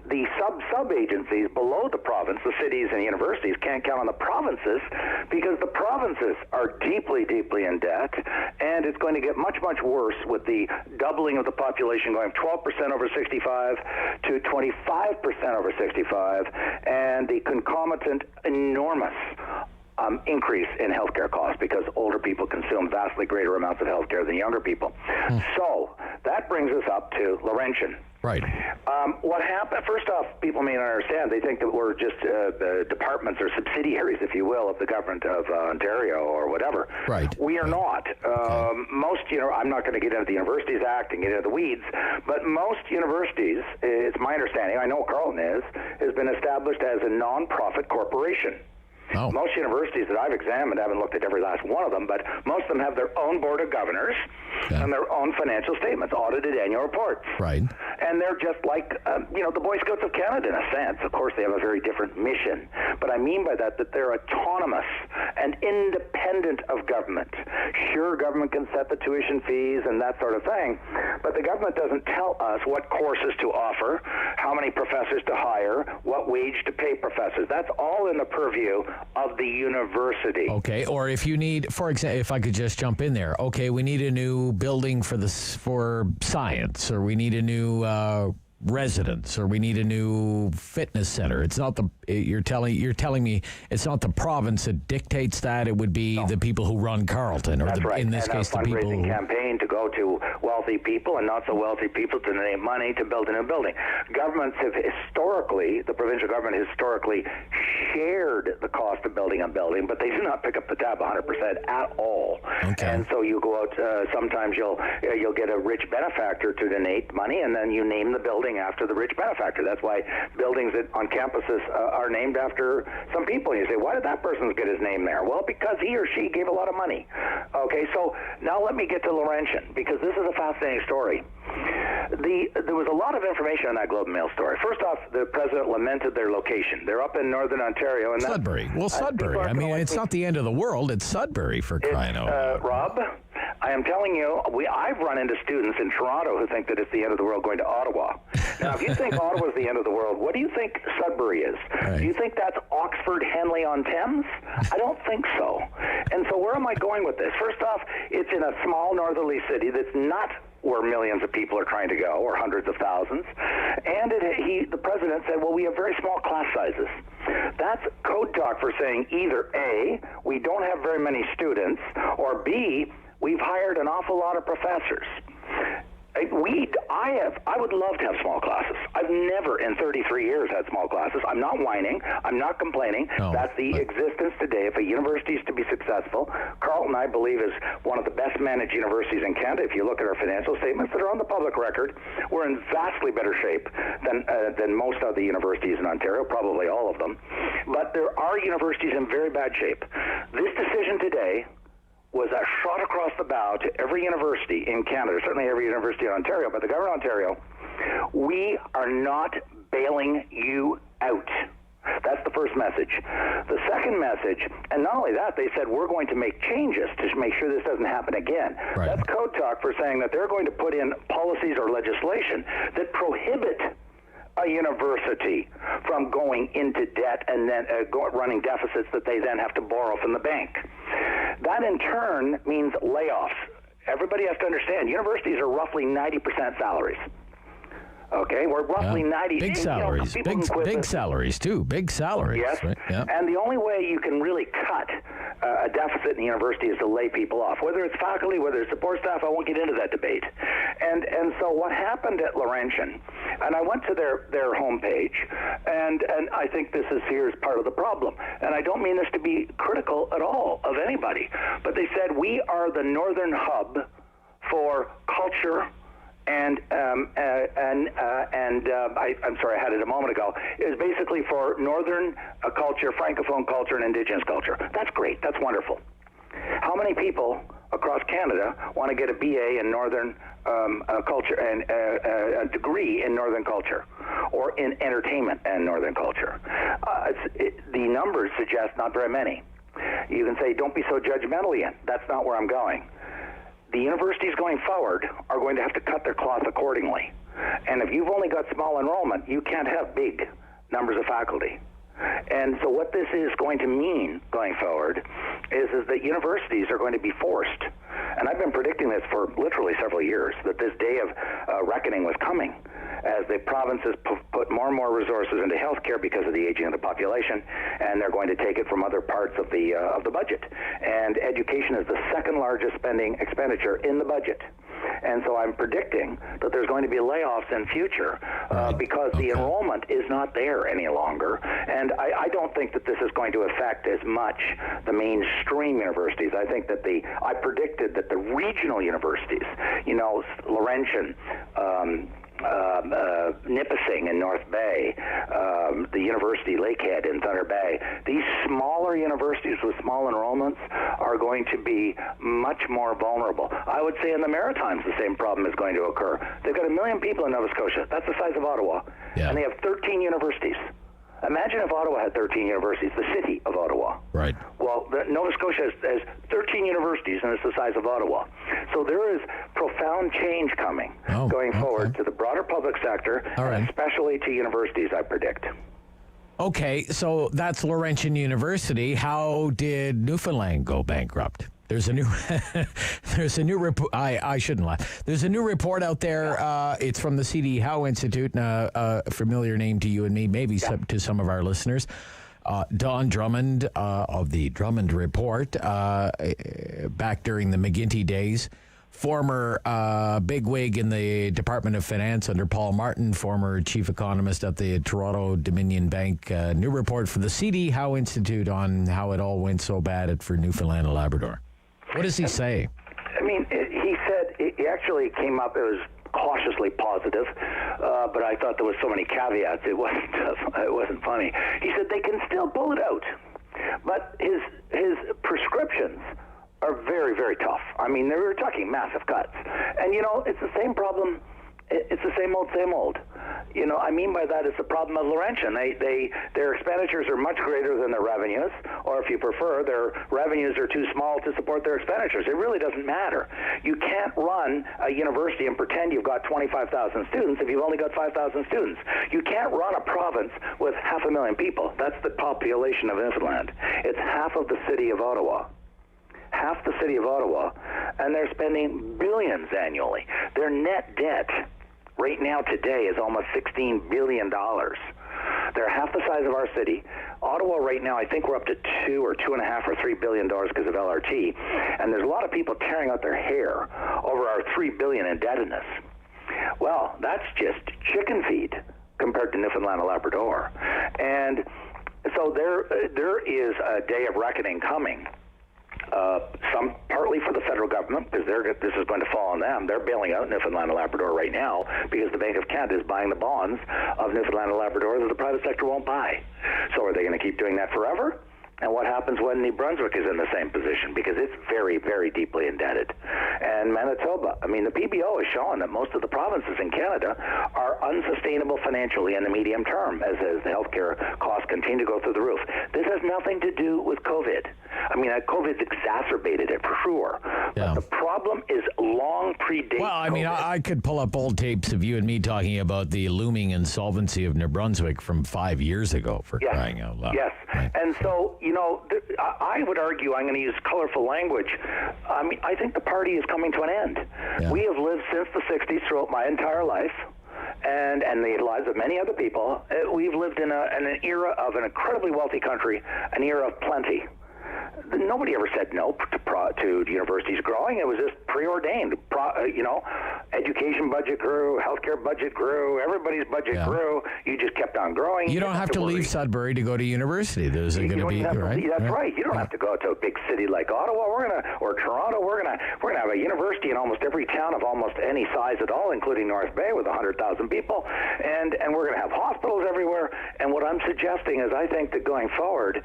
sub agencies below the province, the cities and universities, can't count on the provinces, because the provinces are deeply, deeply in debt, and it's going to get much, much worse with the doubling of the population, going 12% over 65 to 25% over 65, and the concomitant enormous increase in healthcare costs, because older people consume vastly greater amounts of healthcare than younger people. So that brings us up to Laurentian. Right. What happened, first off, people may not understand, they think that we're just the departments or subsidiaries, if you will, of the government of Ontario or whatever. Right. We are not. Most, I'm not going to get into the Universities Act and get into the weeds, but most universities, it's my understanding, I know Carleton has been established as a non-profit corporation. Oh. Most universities that I've examined, I haven't looked at every last one of them, but most of them have their own board of governors and their own financial statements, audited annual reports. Right. And they're just like, the Boy Scouts of Canada in a sense. Of course, they have a very different mission. But I mean by that they're autonomous and independent of government. Sure, government can set the tuition fees and that sort of thing, but the government doesn't tell us what courses to offer, how many professors to hire, what wage to pay professors. That's all in the purview of the university. Okay, or if you need, for example, if I could just jump in there, okay, we need a new building for science, or we need a new residence, or we need a new fitness center. It's not you're telling me it's not the province that dictates that. It would be the people who run Carleton, or in this case, the people who campaign to go to wealthy people and not so wealthy people to donate money to build a new building. Governments have historically, the provincial government historically shared the cost of building a building, but they do not pick up the tab 100% at all. Okay. And so you go out. Sometimes you'll get a rich benefactor to donate money, and then you name the building after the rich benefactor. That's why buildings on campuses are named after some people. And you say, why did that person get his name there? Well, because he or she gave a lot of money. Okay, so now let me get to Laurentian, because this is a fascinating story. There was a lot of information on that Globe and Mail story. First off, the president lamented their location. They're up in northern Ontario. And Sudbury. Well, Sudbury. I mean, it's not the end of the world. It's Sudbury, for crying out loud. Rob, I am telling you, I've run into students in Toronto who think that it's the end of the world going to Ottawa. Now, if you think Ottawa's the end of the world, what do you think Sudbury is? Right. Do you think that's Oxford, Henley-on-Thames? I don't think so. And so where am I going with this? First off, it's in a small northerly city that's not where millions of people are trying to go, or hundreds of thousands. And the president said, well, we have very small class sizes. That's code talk for saying either A, we don't have very many students, or B, we've hired an awful lot of professors. I would love to have small classes. I've never in 33 years had small classes. I'm not whining. I'm not complaining. That's the existence today. If a university is to be successful, Carleton, I believe, is one of the best managed universities in Canada. If you look at our financial statements that are on the public record, we're in vastly better shape than most of the universities in Ontario, probably all of them. But there are universities in very bad shape. This decision today was a shot across the bow to every university in Canada, certainly every university in Ontario, but the government of Ontario. We are not bailing you out. That's the first message. The second message, and not only that, they said we're going to make changes to make sure this doesn't happen again. Right. That's code talk for saying that they're going to put in policies or legislation that prohibit a university from going into debt and then running deficits that they then have to borrow from the bank. That in turn means layoffs. Everybody has to understand, universities are roughly 90% salaries. Okay, we're roughly 90. Big salaries, big salaries too. Big salaries. Yes, right? Yeah. And the only way you can really cut a deficit in the university is to lay people off. Whether it's faculty, whether it's support staff, I won't get into that debate. And so what happened at Laurentian, and I went to their homepage, and I think here's part of the problem. And I don't mean this to be critical at all of anybody, but they said we are the northern hub for culture. I'm sorry, I had it a moment ago. It was basically for Northern culture, Francophone culture, and Indigenous culture. That's great. That's wonderful. How many people across Canada want to get a BA in Northern culture and a degree in Northern culture or in entertainment and Northern culture? The numbers suggest not very many. You can say, don't be so judgmental, Ian. That's not where I'm going. The universities going forward are going to have to cut their cloth accordingly. And if you've only got small enrollment, you can't have big numbers of faculty. And so what this is going to mean going forward is that universities are going to be forced, and I've been predicting this for literally several years, that this day of reckoning was coming as the provinces put more and more resources into healthcare because of the aging of the population, and they're going to take it from other parts of the budget. And education is the second largest expenditure in the budget. And so I'm predicting that there's going to be layoffs in future because the enrollment is not there any longer. And I don't think that this is going to affect as much the mainstream universities. I think that I predicted that the regional universities, Laurentian, Nipissing in North Bay, the University Lakehead in Thunder Bay, these smaller universities with small enrollments are going to be much more vulnerable. I would say in the Maritimes the same problem is going to occur. They've got 1 million people in Nova Scotia. That's the size of Ottawa. Yeah. And they have 13 universities. Imagine if Ottawa had 13 universities, the city of Ottawa. Right. Well, Nova Scotia has 13 universities, and it's the size of Ottawa. So there is profound change coming going forward to the broader public sector, and especially to universities, I predict. Okay, so that's Laurentian University. How did Newfoundland go bankrupt? There's a new report. I shouldn't laugh. There's a new report out there. It's from the C.D. Howe Institute, a familiar name to you and me, maybe to some of our listeners. Don Drummond of the Drummond Report, back during the McGuinty days, former bigwig in the Department of Finance under Paul Martin, former chief economist at the Toronto Dominion Bank. New report from the C.D. Howe Institute on how it all went so bad for Newfoundland and Labrador. What does he say? I mean, he said he actually came up, it was cautiously positive, but I thought there was so many caveats, it wasn't funny. He said they can still pull it out, but his prescriptions are very, very tough. I mean, they were talking massive cuts. And, it's the same problem. It's the same old. I mean by that, it's the problem of Laurentian. Their expenditures are much greater than their revenues, or if you prefer, their revenues are too small to support their expenditures. It really doesn't matter. You can't run a university and pretend you've got 25,000 students if you've only got 5,000 students. You can't run a province with 500,000 people. That's the population of Newfoundland. It's half of the city of Ottawa. Half the city of Ottawa, and they're spending billions annually. Their net debt right now today is almost $16 billion. They're half the size of our city. Ottawa right now, I think we're up to $2 or $2.5 or $3 billion because of LRT, and there's a lot of people tearing out their hair over our $3 billion indebtedness. Well, that's just chicken feed compared to Newfoundland and Labrador, and so there is a day of reckoning coming. Some partly for the federal government, because this is going to fall on them. They're bailing out Newfoundland and Labrador right now because the Bank of Canada is buying the bonds of Newfoundland and Labrador that the private sector won't buy. So are they going to keep doing that forever? And what happens when New Brunswick is in the same position? Because it's very, very deeply indebted. And Manitoba, I mean, the PBO has shown that most of the provinces in Canada are unsustainable financially in the medium term as the healthcare costs continue to go through the roof. This has nothing to do with COVID. I mean, COVID's exacerbated it for sure. But the problem is long predates. Well, I mean, I could pull up old tapes of you and me talking about the looming insolvency of New Brunswick from 5 years ago, for crying out loud. Yes. Right. And so, I would argue, I'm going to use colorful language. I mean, I think the party is coming to an end. Yeah. We have lived since the 60s throughout my entire life. And the lives of many other people. We've lived in an era of an incredibly wealthy country, an era of plenty. Nobody ever said no to universities growing. It was just preordained. Education budget grew, healthcare budget grew, everybody's budget grew. You just kept on growing. You don't have to leave Sudbury to go to university. There's going to be right. That's right. You don't have to go to a big city like Ottawa. Or Toronto. We're gonna have a university in almost every town of almost any size at all, including North Bay with 100,000 people, and we're going to have hospitals everywhere. And what I'm suggesting is, I think that going forward,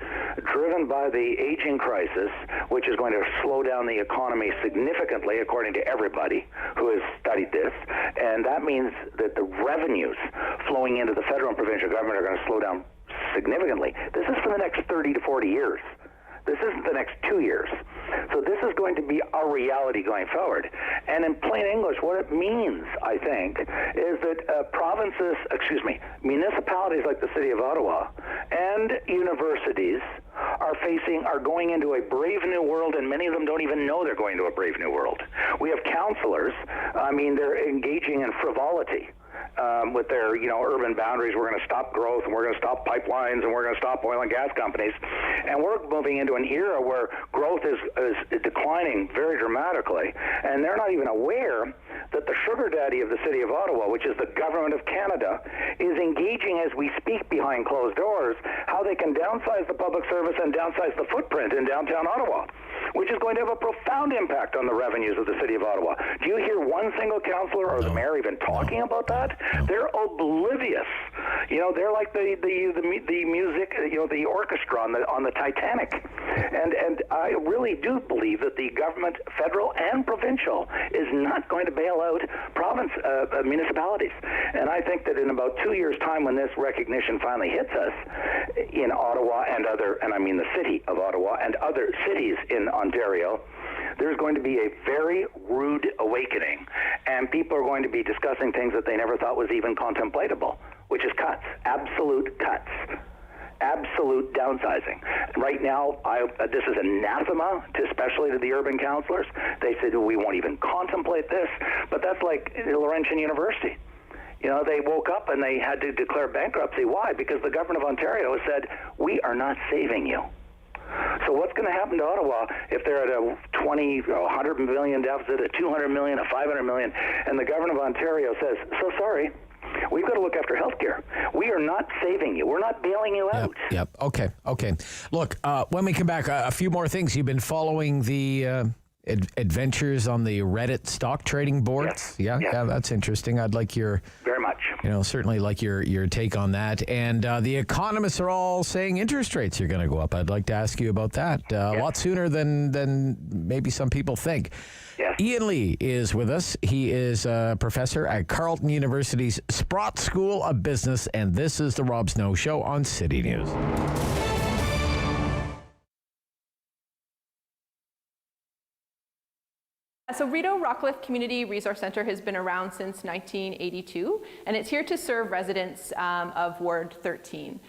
driven by the aging crisis, which is going to slow down the economy significantly, according to everybody who has studied this, and that means that the revenues flowing into the federal and provincial government are going to slow down significantly. This is for the next 30 to 40 years. This isn't the next 2 years. So this is going to be our reality going forward. And in plain English, what it means, I think, is that municipalities like the city of Ottawa and universities are going into a brave new world, and many of them don't even know they're going to a brave new world. We have counselors, they're engaging in frivolity. with their, urban boundaries. We're going to stop growth, and we're going to stop pipelines, and we're going to stop oil and gas companies. And we're moving into an era where growth is declining very dramatically. And they're not even aware that the sugar daddy of the City of Ottawa, which is the government of Canada, is engaging as we speak behind closed doors how they can downsize the public service and downsize the footprint in downtown Ottawa, which is going to have a profound impact on the revenues of the City of Ottawa. Do you hear one single councillor or the mayor even talking about that? They're oblivious. They're like the music, the orchestra on the Titanic. And I really do believe that the government, federal and provincial, is not going to bail out municipalities. And I think that in about 2 years' time, when this recognition finally hits us in Ottawa and the City of Ottawa and other cities in Ontario, there's going to be a very rude awakening, and people are going to be discussing things that they never thought was even contemplatable, which is cuts, absolute cuts, absolute downsizing. Right now, this is anathema, especially to the urban councillors. They said, we won't even contemplate this, but that's like Laurentian University. They woke up and they had to declare bankruptcy. Why? Because the government of Ontario has said, we are not saving you. So what's going to happen to Ottawa if they're at a 100 million deficit, a 200 million, a 500 million, and the government of Ontario says, so sorry, we've got to look after healthcare. We are not saving you. We're not bailing you out. Yep. Okay. Look, when we come back, a few more things. You've been following the adventures on the Reddit stock trading boards. Yes. Yeah, that's interesting. I'd like your... Very much. Certainly like your take on that. And the economists are all saying interest rates are going to go up. I'd like to ask you about that a lot sooner than maybe some people think. Yes. Ian Lee is with us. He is a professor at Carleton University's Sprott School of Business, and this is the Rob Snow Show on City News. So Rideau Rockcliffe Community Resource Centre has been around since 1982, and it's here to serve residents of Ward 13.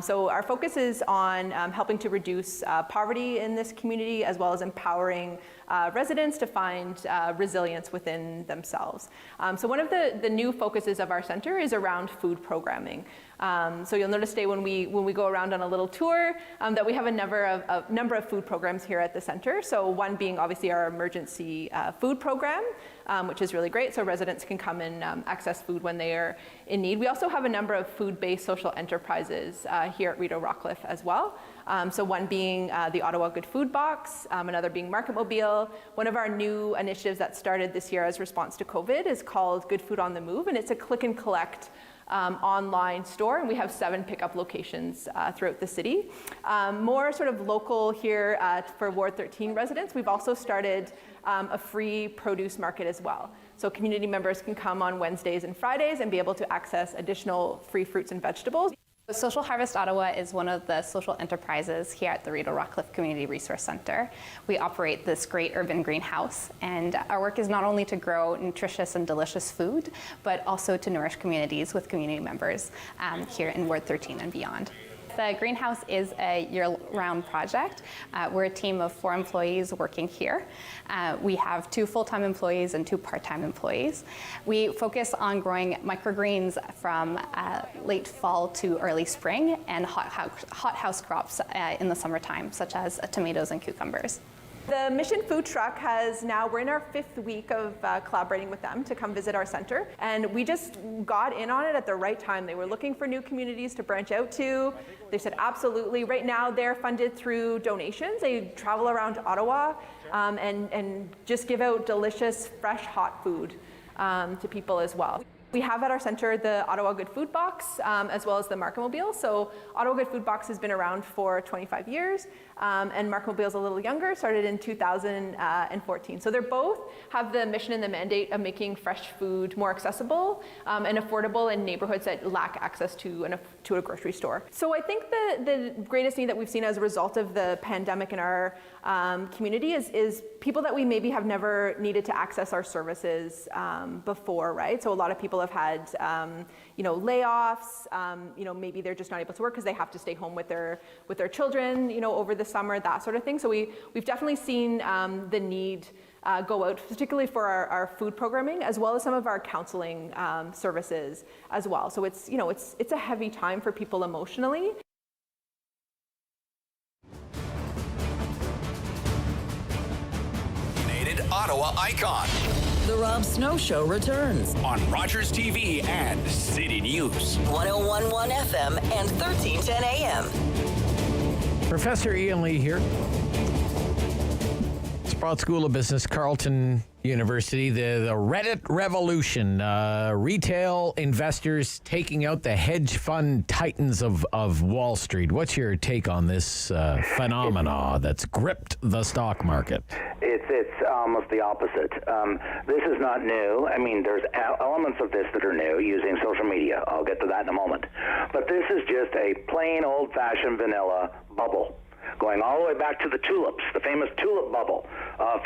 So our focus is on helping to reduce poverty in this community, as well as empowering residents to find resilience within themselves. So one of the new focuses of our centre is around food programming. So you'll notice today when we go around on a little tour that we have a number of food programs here at the centre. So one being obviously our emergency food program, which is really great. So residents can come and access food when they are in need. We also have a number of food-based social enterprises here at Rideau Rockcliffe as well. So one being the Ottawa Good Food Box, another being Market Mobile. One of our new initiatives that started this year as response to COVID is called Good Food on the Move, and it's a click and collect online store, and we have 7 pickup locations throughout the city. More sort of local here for Ward 13 residents, we've also started a free produce market as well. So community members can come on Wednesdays and Fridays and be able to access additional free fruits and vegetables. Social Harvest Ottawa is one of the social enterprises here at the Rideau Rockcliffe Community Resource Centre. We operate this great urban greenhouse, and our work is not only to grow nutritious and delicious food, but also to nourish communities with community members here in Ward 13 and beyond. The greenhouse is a year-round project. We're a team of 4 employees working here. We have 2 full-time employees and 2 part-time employees. We focus on growing microgreens from late fall to early spring, and hothouse crops in the summertime, such as tomatoes and cucumbers. The Mission Food Truck we're in our 5th week of collaborating with them to come visit our center, and we just got in on it at the right time. They were looking for new communities to branch out to. They said absolutely. Right now they're funded through donations. They travel around Ottawa and just give out delicious, fresh, hot food to people as well. We have at our center the Ottawa Good Food Box, as well as the Market Mobile. So Ottawa Good Food Box has been around for 25 years, and Market Mobile is a little younger, started in 2014. So they both have the mission and the mandate of making fresh food more accessible and affordable in neighborhoods that lack access to a grocery store. So I think the greatest need that we've seen as a result of the pandemic in our community is people that we maybe have never needed to access our services before, right? So a lot of people have had, layoffs. Maybe they're just not able to work because they have to stay home with their children, over the summer, that sort of thing. So we've definitely seen the need go out, particularly for our food programming, as well as some of our counseling services as well. So it's a heavy time for people emotionally. Ottawa icon. The Rob Snow Show returns on Rogers TV and City News. 101.1 FM and 1310 AM. Professor Ian Lee here. Sprott School of Business, Carleton University. The Reddit revolution. Retail investors taking out the hedge fund titans of Wall Street. What's your take on this phenomena that's gripped the stock market? It's almost the opposite. This is not new. I mean, there's elements of this that are new using social media. I'll get to that in a moment. But this is just a plain old-fashioned vanilla bubble, going all the way back to the tulips, the famous tulip bubble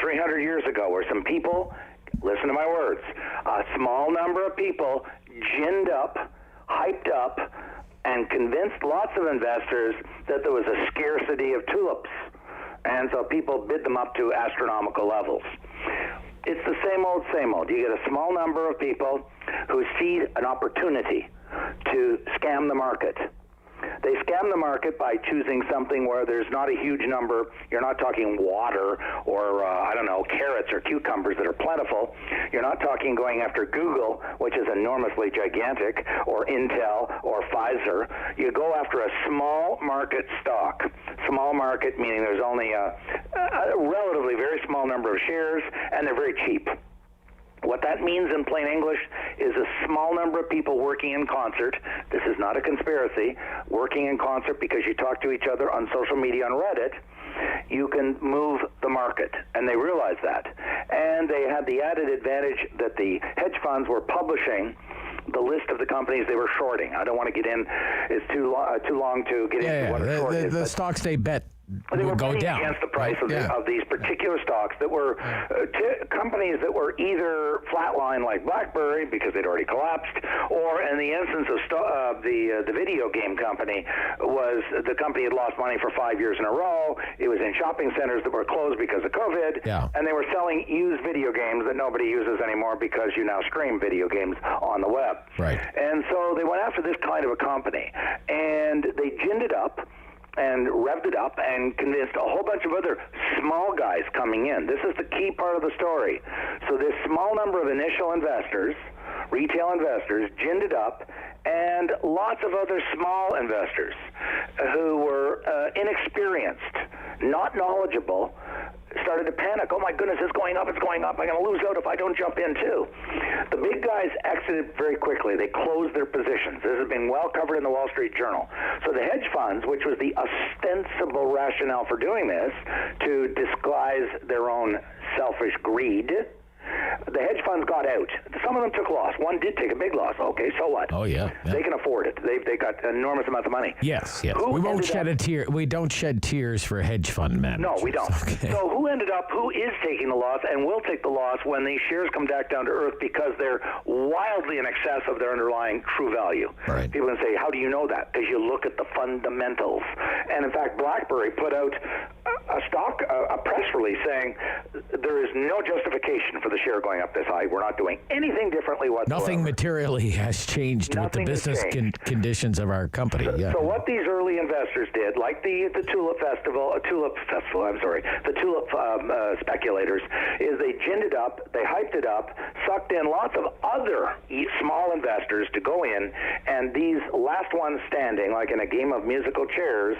300 years ago, where some people, listen to my words, a small number of people ginned up, hyped up, and convinced lots of investors that there was a scarcity of tulips. And so people bid them up to astronomical levels. It's the same old, same old. You get a small number of people who see an opportunity to scam the market. They scam the market by choosing something where there's not a huge number. You're not talking water or, carrots or cucumbers that are plentiful. You're not talking going after Google, which is enormously gigantic, or Intel or Pfizer. You go after a small market stock. Small market meaning there's only a relatively very small number of shares, and they're very cheap. What that means in plain English is a small number of people working in concert. This is not a conspiracy. Working in concert because you talk to each other on social media on Reddit, you can move the market. And they realized that. And they had the added advantage that the hedge funds were publishing the list of the companies they were shorting. I don't want to get in. It's too long to get into what a short is. The stocks they bet they were go betting down against the price of these particular stocks that were companies that were either flatline like BlackBerry because they'd already collapsed, or in the instance of the video game company, was the company had lost money for 5 years in a row. It was in shopping centers that were closed because of COVID, and they were selling used video games that nobody uses anymore because you now stream video games on the web. Right. And so they went after this kind of a company, and they ginned it up and revved it up and convinced a whole bunch of other small guys coming in. This is the key part of the story. So this small number of initial investors, retail investors, ginned it up, and lots of other small investors who were inexperienced, not knowledgeable, started to panic. Oh my goodness, it's going up, I'm going to lose out if I don't jump in too. The big guys exited very quickly. They closed their positions. This has been well covered in the Wall Street Journal. So the hedge funds, which was the ostensible rationale for doing this, to disguise their own selfish greed, the hedge funds got out. Some of them took loss. One did take a big loss. Okay, so what? Oh, yeah. They can afford it. They got an enormous amount of money. Yes. We won't shed a tear. We don't shed tears for hedge fund managers. No, we don't. Okay. So who is taking the loss and will take the loss when these shares come back down to earth because they're wildly in excess of their underlying true value? Right. People can say, how do you know that? Because you look at the fundamentals. And in fact, BlackBerry put out a press release saying there is no justification for the share going up this high. We're not doing anything differently whatsoever. Nothing materially has changed with the business conditions of our company. So what these early investors did, like the tulip speculators, is they ginned it up, they hyped it up, sucked in lots of other small investors to go in, and these last ones standing, like in a game of musical chairs,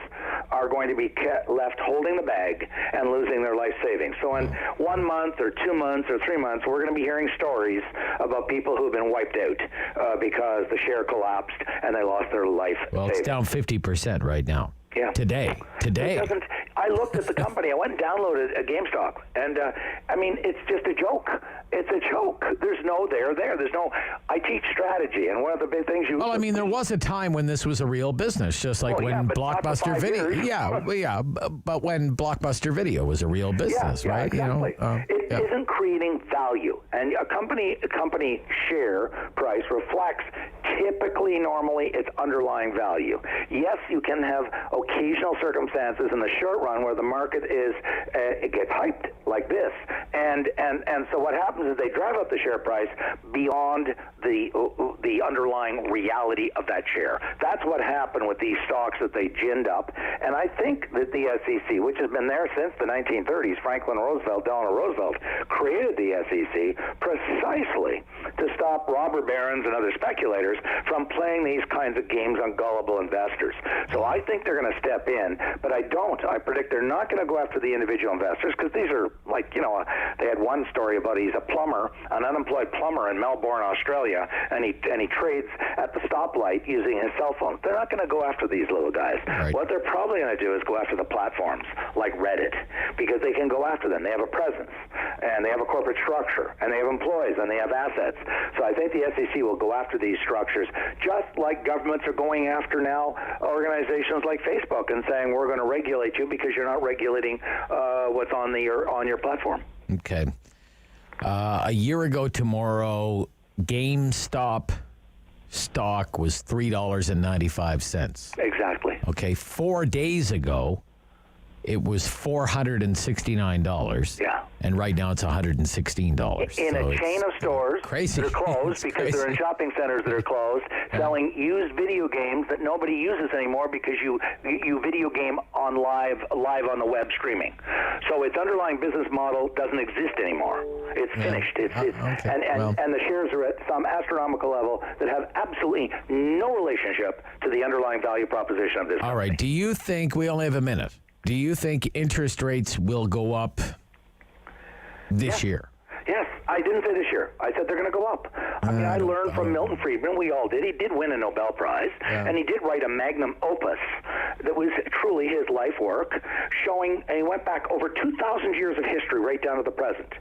are going to be left holding the bag and losing their life savings. So in 1 month or 2 months or 3 months, we're going to be hearing stories about people who've been wiped out because the share collapsed and they lost their life savings. It's down 50% right now. Yeah. Today. I I looked at the company. I went and downloaded a GameStop, and I mean, it's just a joke. It's a joke. There's no there. There's no. I teach strategy, and one of the big things you. Well, I mean, there was a time when this was a real business, just like when Blockbuster Video. Yeah, but when Blockbuster Video was a real business, right? Exactly. It isn't creating value, and a company share price reflects typically, normally, its underlying value. Yes, you can have occasional circumstances in the short run where the market is it gets hyped like this, and so what happens is they drive up the share price beyond the underlying reality of that share. That's what happened with these stocks that they ginned up, and I think that the SEC, which has been there since the 1930s, Franklin Roosevelt, Delano Roosevelt, created the SEC precisely to stop robber barons and other speculators from playing these kinds of games on gullible investors. So I think they're going to step in, but I predict they're not going to go after the individual investors, because these are like, they had one story about he's a plumber, an unemployed plumber in Melbourne, Australia, and he trades at the stoplight using his cell phone. They're not going to go after these little guys. Right. What they're probably going to do is go after the platforms like Reddit, because they can go after them. They have a presence, and they have a corporate structure, and they have employees, and they have assets. So I think the SEC will go after these structures, just like governments are going after now organizations like Facebook and saying, we're going to regulate you because you're not regulating what's on your platform. Okay. A year ago tomorrow, GameStop stock was $3.95. Exactly. Okay. 4 days ago, it was $469. Yeah. And right now it's $116. In a chain of stores that are closed because they're in shopping centers that are closed, selling used video games that nobody uses anymore because you video game on live on the web streaming. So its underlying business model doesn't exist anymore. It's finished. And the shares are at some astronomical level that have absolutely no relationship to the underlying value proposition of this company. All right. Do you think, we only have a minute, do you think interest rates will go up this year? Yes, I didn't say this year. I said they're going to go up. I mean, I learned from Milton Friedman. We all did. He did win a Nobel Prize, and he did write a magnum opus that was truly his life work, showing, and he went back over 2,000 years of history right down to the present.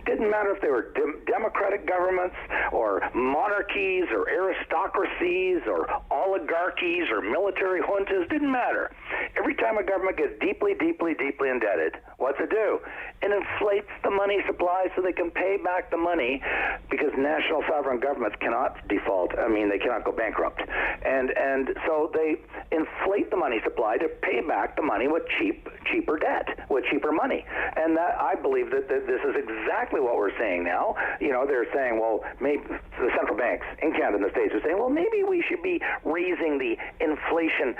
Didn't matter if they were democratic governments or monarchies or aristocracies or oligarchies or military juntas. Didn't matter. Every time a government gets deeply, deeply, deeply indebted, what's it do? It inflates the money supply so they can pay back the money, because national sovereign governments cannot default. I mean, they cannot go bankrupt. And so they inflate the money supply to pay back the money with cheaper debt, with cheaper money. And that, I believe that this is exactly what we're seeing now. They're saying, well, maybe the central banks in Canada and the States are saying, well, maybe we should be raising the inflation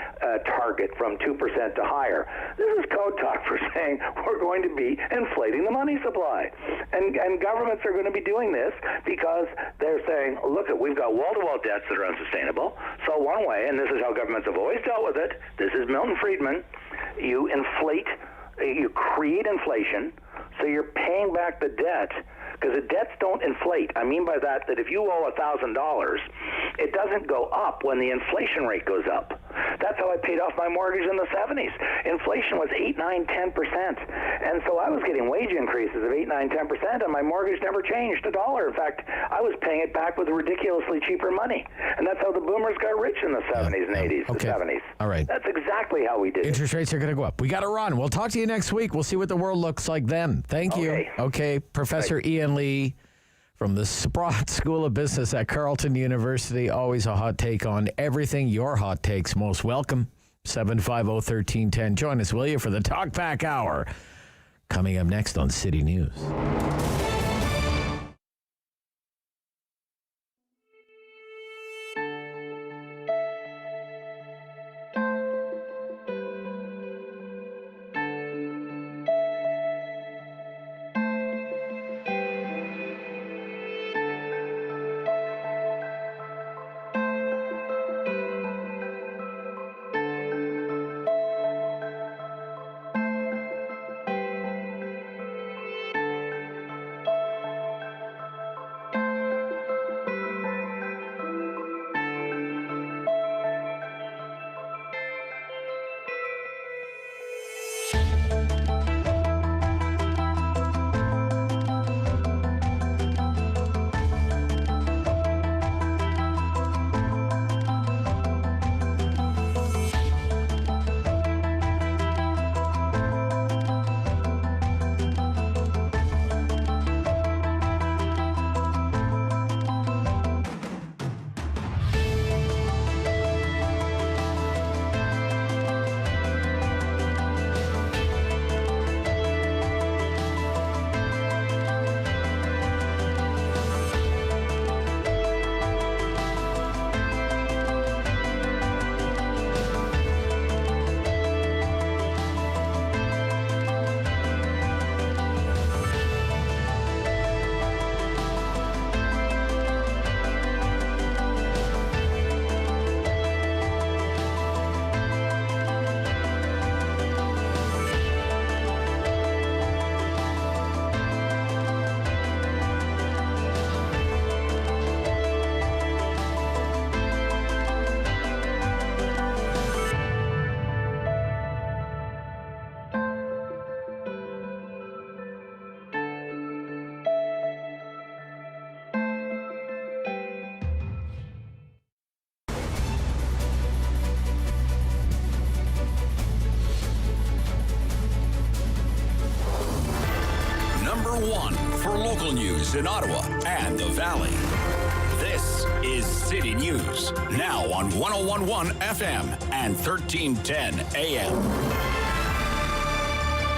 target from 2% to higher. This is code talk for saying we're going to be inflating the money supply. And governments are going to be doing this because they're saying, look, we've got wall-to-wall debts that are unsustainable. So one way, and this is how governments have always dealt with it, this is Milton Friedman, you create inflation, so you're paying back the debt, because the debts don't inflate. I mean by that if you owe $1,000, it doesn't go up when the inflation rate goes up. That's how I paid off my mortgage in the 70s. Inflation was 8, 9, 10%. And so I was getting wage increases of 8, 9, 10%, and my mortgage never changed $1. In fact, I was paying it back with ridiculously cheaper money. And that's how the boomers got rich in the 70s and 80s, the 70s. All right. That's exactly how we did it. Interest rates are going to go up. We got to run. We'll talk to you next week. We'll see what the world looks like then. Thank you. Okay. Professor Ian Lee from the Sprott School of Business at Carleton University. Always a hot take on everything. Your hot takes most welcome. 750-1310. Join us, will you, for the Talk Back Hour. Coming up next on City News. local news in Ottawa and the Valley. This is City News, now on 101.1 FM and 1310 AM.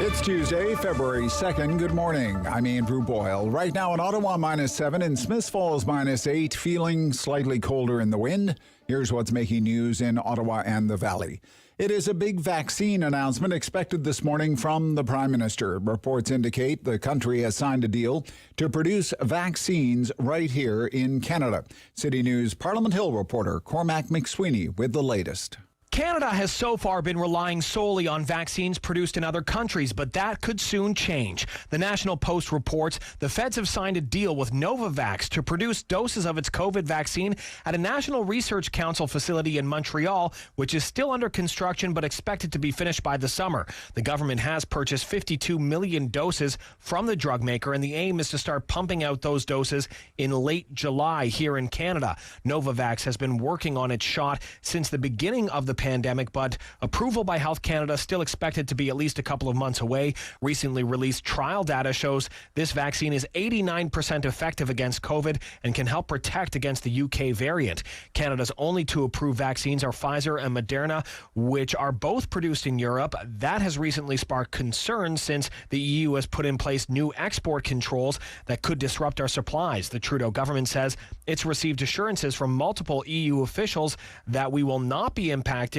It's Tuesday, February 2nd. Good morning. I'm Andrew Boyle. Right now in Ottawa, -7. In Smiths Falls, -8. Feeling slightly colder in the wind. Here's what's making news in Ottawa and the Valley. It is a big vaccine announcement expected this morning from the Prime Minister. Reports indicate the country has signed a deal to produce vaccines right here in Canada. City News Parliament Hill reporter Cormac McSweeney with the latest. Canada has so far been relying solely on vaccines produced in other countries, but that could soon change. The National Post reports the feds have signed a deal with Novavax to produce doses of its COVID vaccine at a National Research Council facility in Montreal, which is still under construction but expected to be finished by the summer. The government has purchased 52 million doses from the drug maker, and the aim is to start pumping out those doses in late July here in Canada. Novavax has been working on its shot since the beginning of the pandemic, but approval by Health Canada still expected to be at least a couple of months away. Recently released trial data shows this vaccine is 89% effective against COVID and can help protect against the UK variant. Canada's only two approved vaccines are Pfizer and Moderna, which are both produced in Europe. That has recently sparked concern since the EU has put in place new export controls that could disrupt our supplies. The Trudeau government says it's received assurances from multiple EU officials that we will not be impacted,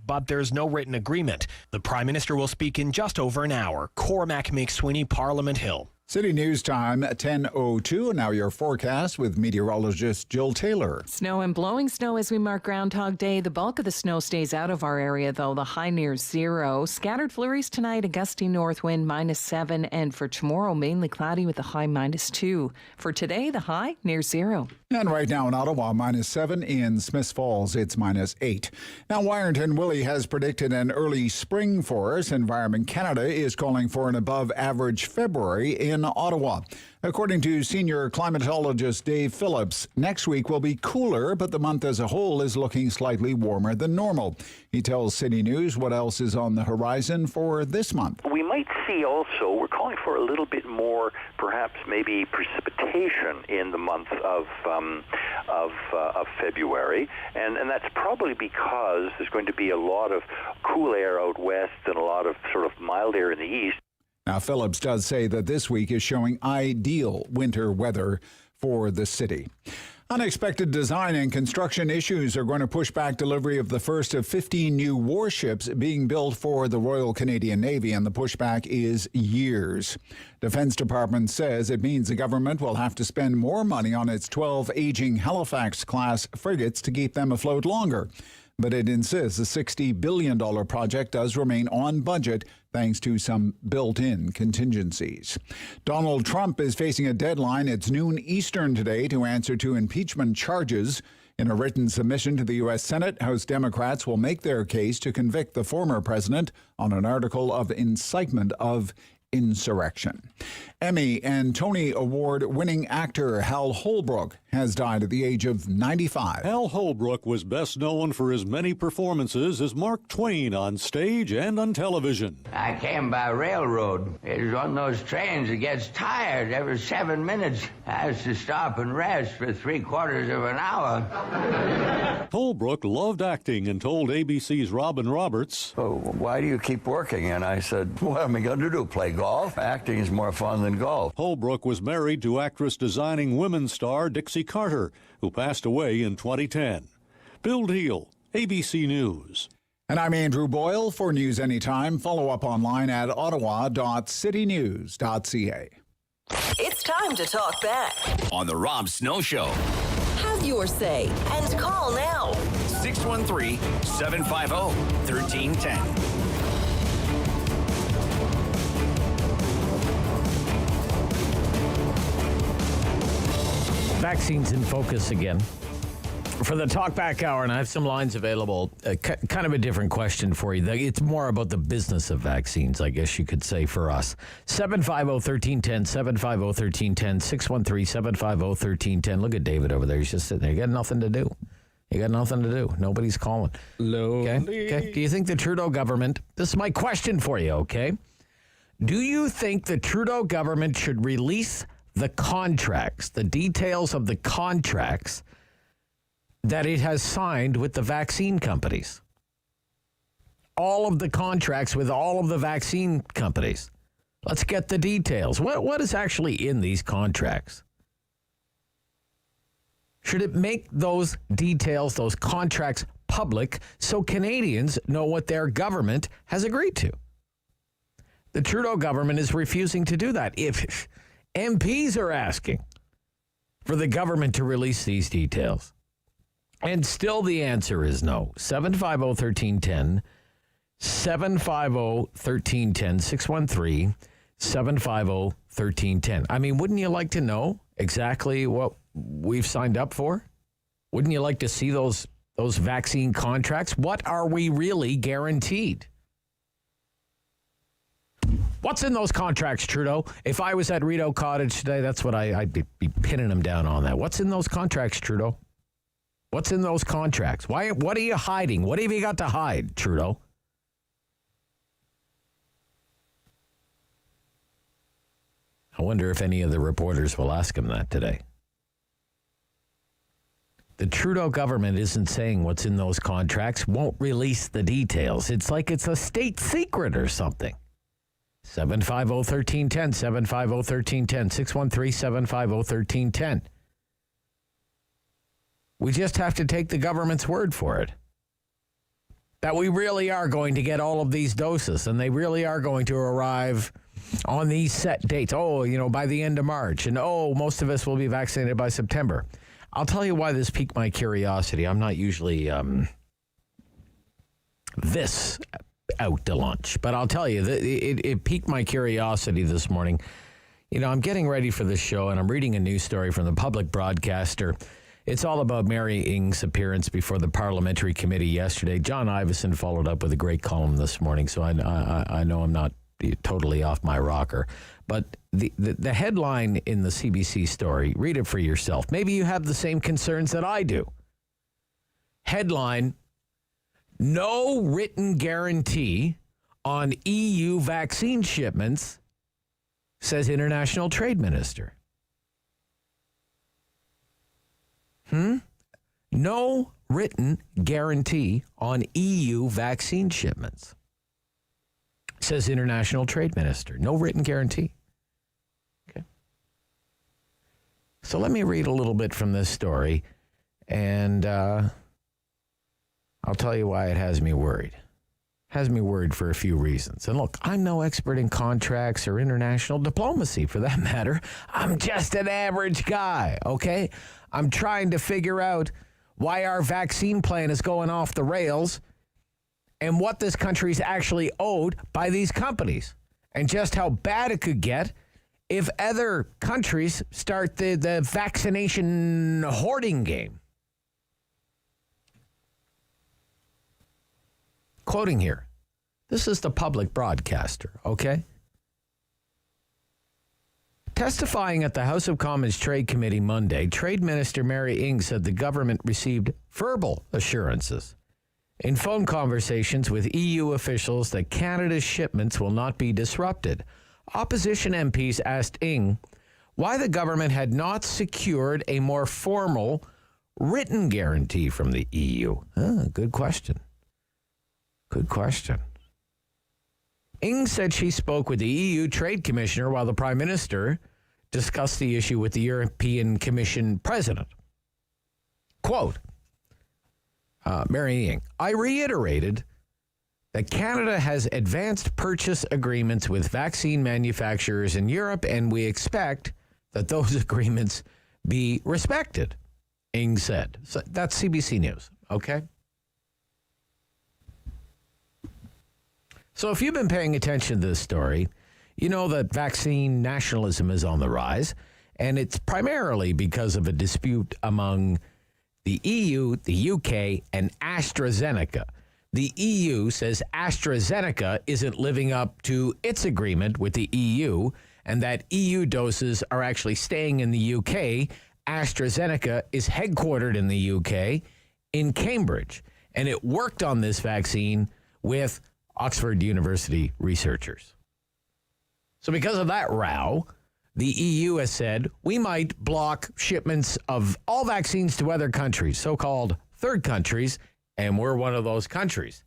but there's no written agreement. The Prime Minister will speak in just over an hour. Cormac McSweeney, Parliament Hill. City News Time, 10:02. And now your forecast with meteorologist Jill Taylor. Snow and blowing snow as we mark Groundhog Day. The bulk of the snow stays out of our area, though. The high near 0. Scattered flurries tonight, a gusty north wind, -7. And for tomorrow, mainly cloudy with a high -2. For today, the high near 0. And right now in Ottawa, -7. In Smiths Falls, it's -8. Now, Wiarton Willie has predicted an early spring for us. Environment Canada is calling for an above-average February in Ottawa. According to senior climatologist Dave Phillips, next week will be cooler, but the month as a whole is looking slightly warmer than normal. He tells City News what else is on the horizon for this month. We might see also, we're calling for a little bit more, perhaps maybe precipitation in the month of February, and that's probably because there's going to be a lot of cool air out west and a lot of sort of mild air in the east. Now, Phillips does say that this week is showing ideal winter weather for the city. Unexpected design and construction issues are going to push back delivery of the first of 15 new warships being built for the Royal Canadian Navy, and the pushback is years. Defense Department says it means the government will have to spend more money on its 12 aging Halifax-class frigates to keep them afloat longer. But it insists the $60 billion project does remain on budget thanks to some built-in contingencies. Donald Trump is facing a deadline. It's noon Eastern today to answer to impeachment charges. In a written submission to the U.S. Senate, House Democrats will make their case to convict the former president on an article of incitement of insurrection. Emmy and Tony Award-winning actor Hal Holbrook has died at the age of 95. Hal Holbrook was best known for his many performances as Mark Twain on stage and on television. I came by railroad. It was one of those trains that gets tired every 7 minutes. I has to stop and rest for 3/4 of an hour. Holbrook loved acting and told ABC's Robin Roberts, "Oh, why do you keep working?" And I said, "What am I going to do, play golf? Acting is more fun than golf." Holbrook was married to actress designing women's star Dixie Carter, who passed away in 2010. Bill Deal, ABC News. And I'm Andrew Boyle. For News Anytime, follow up online at ottawa.citynews.ca. It's time to talk back On the Rob Snow Show. Have your say and call now. 613-750-1310. Vaccines in focus again. For the Talkback Hour, and I have some lines available, kind of a different question for you. It's more about the business of vaccines, I guess you could say, for us. 750-1310, 750-1310, 613-750-1310. Look at David over there. He's just sitting there. You got nothing to do. Nobody's calling. Okay? Do you think the Trudeau government, this is my question for you, okay? Do you think the Trudeau government should release the contracts, the details of the contracts that it has signed with the vaccine companies. All of the contracts with all of the vaccine companies. Let's get the details. What is actually in these contracts? Should it make those details, those contracts, public so Canadians know what their government has agreed to? The Trudeau government is refusing to do that. If MPs are asking for the government to release these details, and still the answer is no. 750-1310, 750-1310, 613-750-1310. I mean, wouldn't you like to know exactly what we've signed up for? Wouldn't you like to see those vaccine contracts? What are we really guaranteed? What's in those contracts, Trudeau? If I was at Rideau Cottage today, that's what I'd be pinning him down on that. What's in those contracts, Trudeau? What's in those contracts? What are you hiding? What have you got to hide, Trudeau? I wonder if any of the reporters will ask him that today. The Trudeau government isn't saying what's in those contracts, won't release the details. It's like it's a state secret or something. 750-1310, 750-1310, 613-750-1310. We just have to take the government's word for it. That we really are going to get all of these doses, and they really are going to arrive on these set dates. Oh, by the end of March. And most of us will be vaccinated by September. I'll tell you why this piqued my curiosity. I'm not usually this out to lunch, but I'll tell you, it piqued my curiosity this morning. I'm getting ready for this show, and I'm reading a news story from the public broadcaster. It's all about Mary Ng's appearance before the parliamentary committee yesterday. John Ivison followed up with a great column this morning, so I know I'm not totally off my rocker. But the headline in the CBC story, read it for yourself. Maybe you have the same concerns that I do. Headline, no written guarantee on EU vaccine shipments, says International Trade Minister. No written guarantee on EU vaccine shipments, says International Trade Minister. No written guarantee. Okay. So let me read a little bit from this story, and I'll tell you why it has me worried. Has me worried for a few reasons. And look, I'm no expert in contracts or international diplomacy, for that matter. I'm just an average guy, okay? I'm trying to figure out why our vaccine plan is going off the rails and what this country's actually owed by these companies, and just how bad it could get if other countries start the vaccination hoarding game. Quoting here, this is the public broadcaster, okay? Testifying at the House of Commons Trade Committee Monday, Trade Minister Mary Ng said the government received verbal assurances in phone conversations with EU officials that Canada's shipments will not be disrupted. Opposition MPs asked Ng why the government had not secured a more formal written guarantee from the EU. Good question. Good question. Ng said she spoke with the EU Trade Commissioner while the Prime Minister discussed the issue with the European Commission President. Quote, Mary Ng, I reiterated that Canada has advanced purchase agreements with vaccine manufacturers in Europe, and we expect that those agreements be respected, Ng said. So that's CBC News, okay? So if you've been paying attention to this story, you know that vaccine nationalism is on the rise, and it's primarily because of a dispute among the EU, the UK, and AstraZeneca. The EU says AstraZeneca isn't living up to its agreement with the EU, and that EU doses are actually staying in the UK. AstraZeneca is headquartered in the UK, in Cambridge, and it worked on this vaccine with Oxford University researchers. So because of that row, the EU has said we might block shipments of all vaccines to other countries, so-called third countries, and we're one of those countries.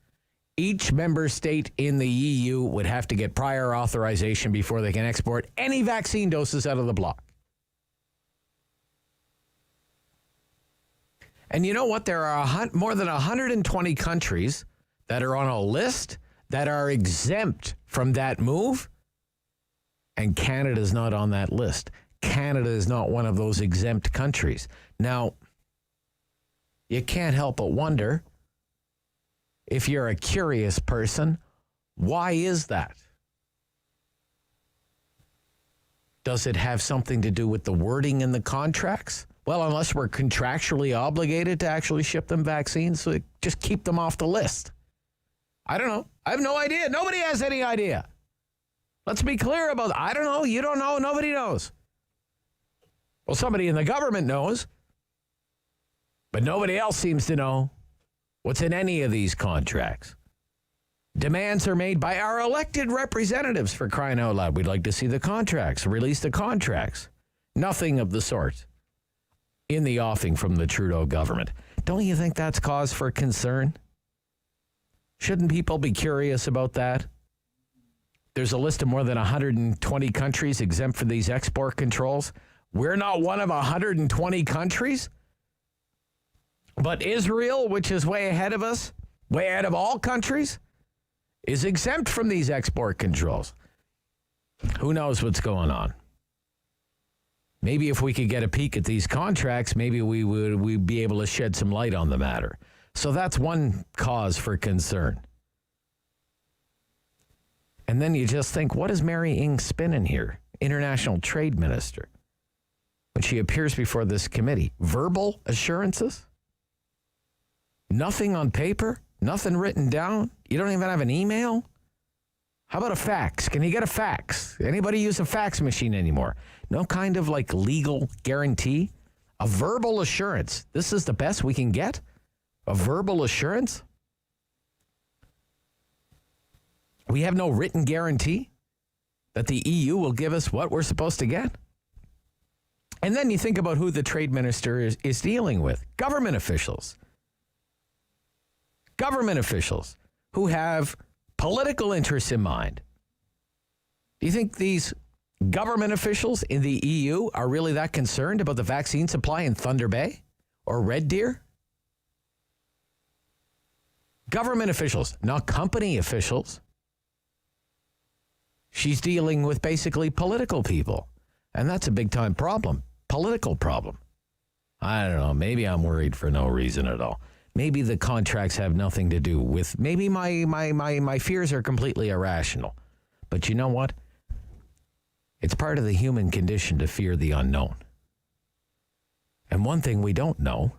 Each member state in the EU would have to get prior authorization before they can export any vaccine doses out of the bloc. And you know what? There are more than 120 countries that are on a list that are exempt from that move. And Canada's not on that list. Canada is not one of those exempt countries. Now, you can't help but wonder, if you're a curious person, why is that? Does it have something to do with the wording in the contracts? Well, unless we're contractually obligated to actually ship them vaccines, so just keep them off the list. I don't know. I have no idea. Nobody has any idea. Let's be clear about that. I don't know. You don't know. Nobody knows. Well, somebody in the government knows, but nobody else seems to know what's in any of these contracts. Demands are made by our elected representatives, for crying out loud. We'd like to see the contracts, release the contracts. Nothing of the sort in the offing from the Trudeau government. Don't you think that's cause for concern? Shouldn't people be curious about that? There's a list of more than 120 countries exempt from these export controls. We're not one of 120 countries. But Israel, which is way ahead of us, way ahead of all countries, is exempt from these export controls. Who knows what's going on? Maybe if we could get a peek at these contracts, maybe we'd be able to shed some light on the matter. So that's one cause for concern. And then you just think, what is Mary Ng spinning here? International Trade Minister. When she appears before this committee, verbal assurances? Nothing on paper? Nothing written down? You don't even have an email? How about a fax? Can you get a fax? Anybody use a fax machine anymore? No kind of like legal guarantee? A verbal assurance. This is the best we can get? A verbal assurance? We have no written guarantee that the EU will give us what we're supposed to get? And then you think about who the trade minister is dealing with. Government officials. Government officials who have political interests in mind. Do you think these government officials in the EU are really that concerned about the vaccine supply in Thunder Bay or Red Deer? Government officials, not company officials. She's dealing with basically political people. And that's a big-time problem. Political problem. I don't know. Maybe I'm worried for no reason at all. Maybe the contracts have nothing to do with... Maybe my fears are completely irrational. But you know what? It's part of the human condition to fear the unknown. And one thing we don't know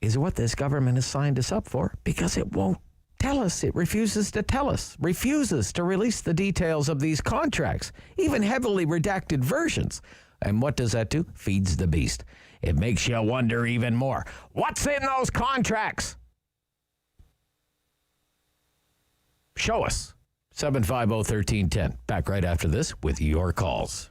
is what this government has signed us up for, because it won't tell us. It refuses to tell us, refuses to release the details of these contracts, even heavily redacted versions. And what does that do? Feeds the beast. It makes you wonder even more. What's in those contracts? Show us. 750-1310. Back right after this with your calls.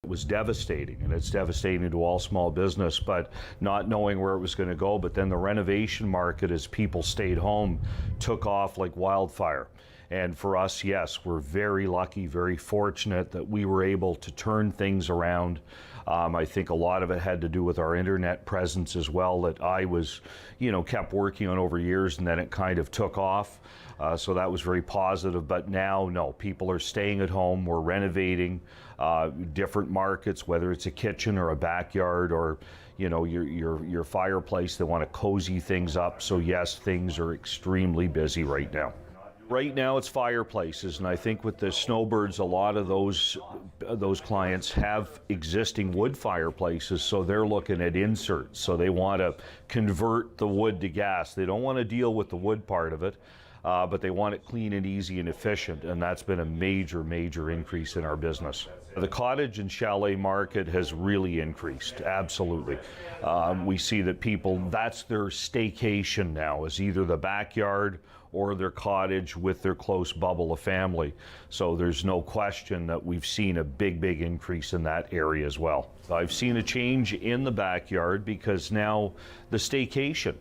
It was devastating, and it's devastating to all small business, but not knowing where it was going to go. But then the renovation market, as people stayed home, took off like wildfire. And for us, yes, we're very lucky, very fortunate that we were able to turn things around. I think a lot of it had to do with our internet presence as well, that I was, kept working on over years, and then it kind of took off. So that was very positive. But now, no, people are staying at home. We're renovating different markets, whether it's a kitchen or a backyard or, your fireplace. They want to cozy things up. So yes, things are extremely busy right now. Right now it's fireplaces, and I think with the snowbirds, a lot of those clients have existing wood fireplaces, so they're looking at inserts. So they want to convert the wood to gas. They don't want to deal with the wood part of it, but they want it clean and easy and efficient, and that's been a major, major increase in our business. The cottage and chalet market has really increased, absolutely. We see that people, that's their staycation now, is either the backyard or their cottage with their close bubble of family. So there's no question that we've seen a big increase in that area as well. I've seen a change in the backyard because now the staycation,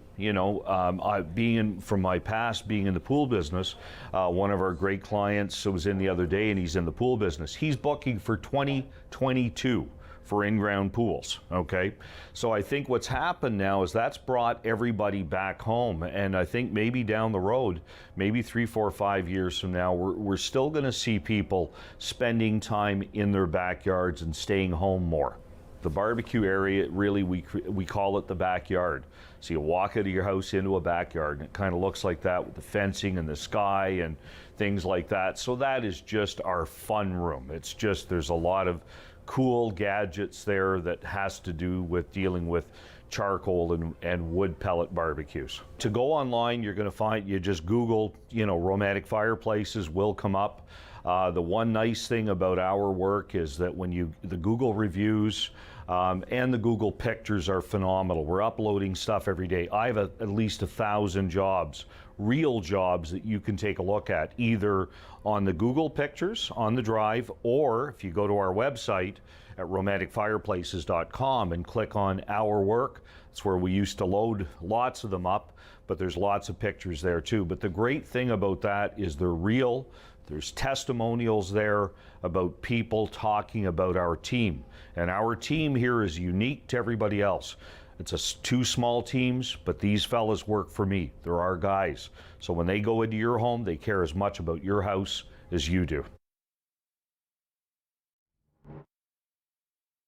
from my past being in the pool business, one of our great clients was in the other day and he's in the pool business. He's booking for 2022 for in-ground pools, okay? So I think what's happened now is that's brought everybody back home, and I think maybe down the road, maybe 3, 4, 5 years from now, we're still gonna see people spending time in their backyards and staying home more. The barbecue area, really, we call it the backyard. So you walk out of your house into a backyard, and it kind of looks like that with the fencing and the sky and things like that. So that is just our fun room. It's just, there's a lot of cool gadgets there that has to do with dealing with charcoal and wood pellet barbecues. To go online, you're going to find, you just Google, romantic fireplaces will come up. The one nice thing about our work is that when the Google reviews and the Google pictures are phenomenal. We're uploading stuff every day. I have at least 1,000 jobs, real jobs that you can take a look at, either on the Google pictures on the drive, or if you go to our website at romanticfireplaces.com and click on Our Work, that's where we used to load lots of them up, but there's lots of pictures there too. But the great thing about that is they're real. There's testimonials there about people talking about our team. And our team here is unique to everybody else. It's two small teams, but these fellas work for me. They're our guys. So when they go into your home, they care as much about your house as you do.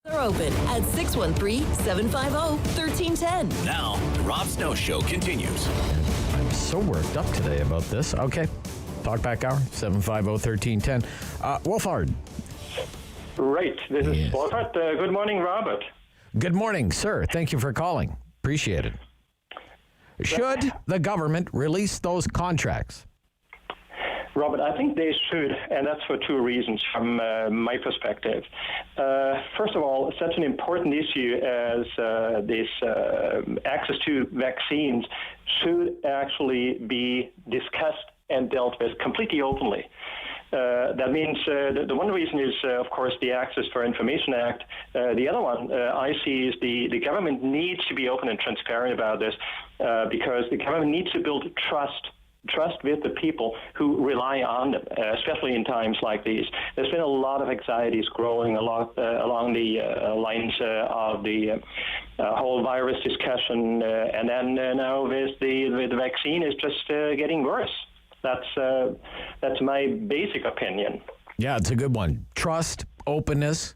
They're open at 613-750-1310. Now, the Rob Snow Show continues. I'm so worked up today about this. Okay. Talkback hour, 750-1310. Wolfhard. Right. This is Wolfhard. Good morning, Robert. Good morning, sir. Thank you for calling. Appreciate it. Should the government release those contracts? Robert, I think they should, and that's for two reasons from my perspective. First of all, such an important issue as this access to vaccines should actually be discussed and dealt with completely openly. That means the one reason is, of course, the Access for Information Act. The other one I see is the government needs to be open and transparent about this because the government needs to build trust with the people who rely on them, especially in times like these. There's been a lot of anxieties growing along the lines of the whole virus discussion, and then now with the vaccine is just getting worse. That's my basic opinion. Yeah, it's a good one. Trust, openness,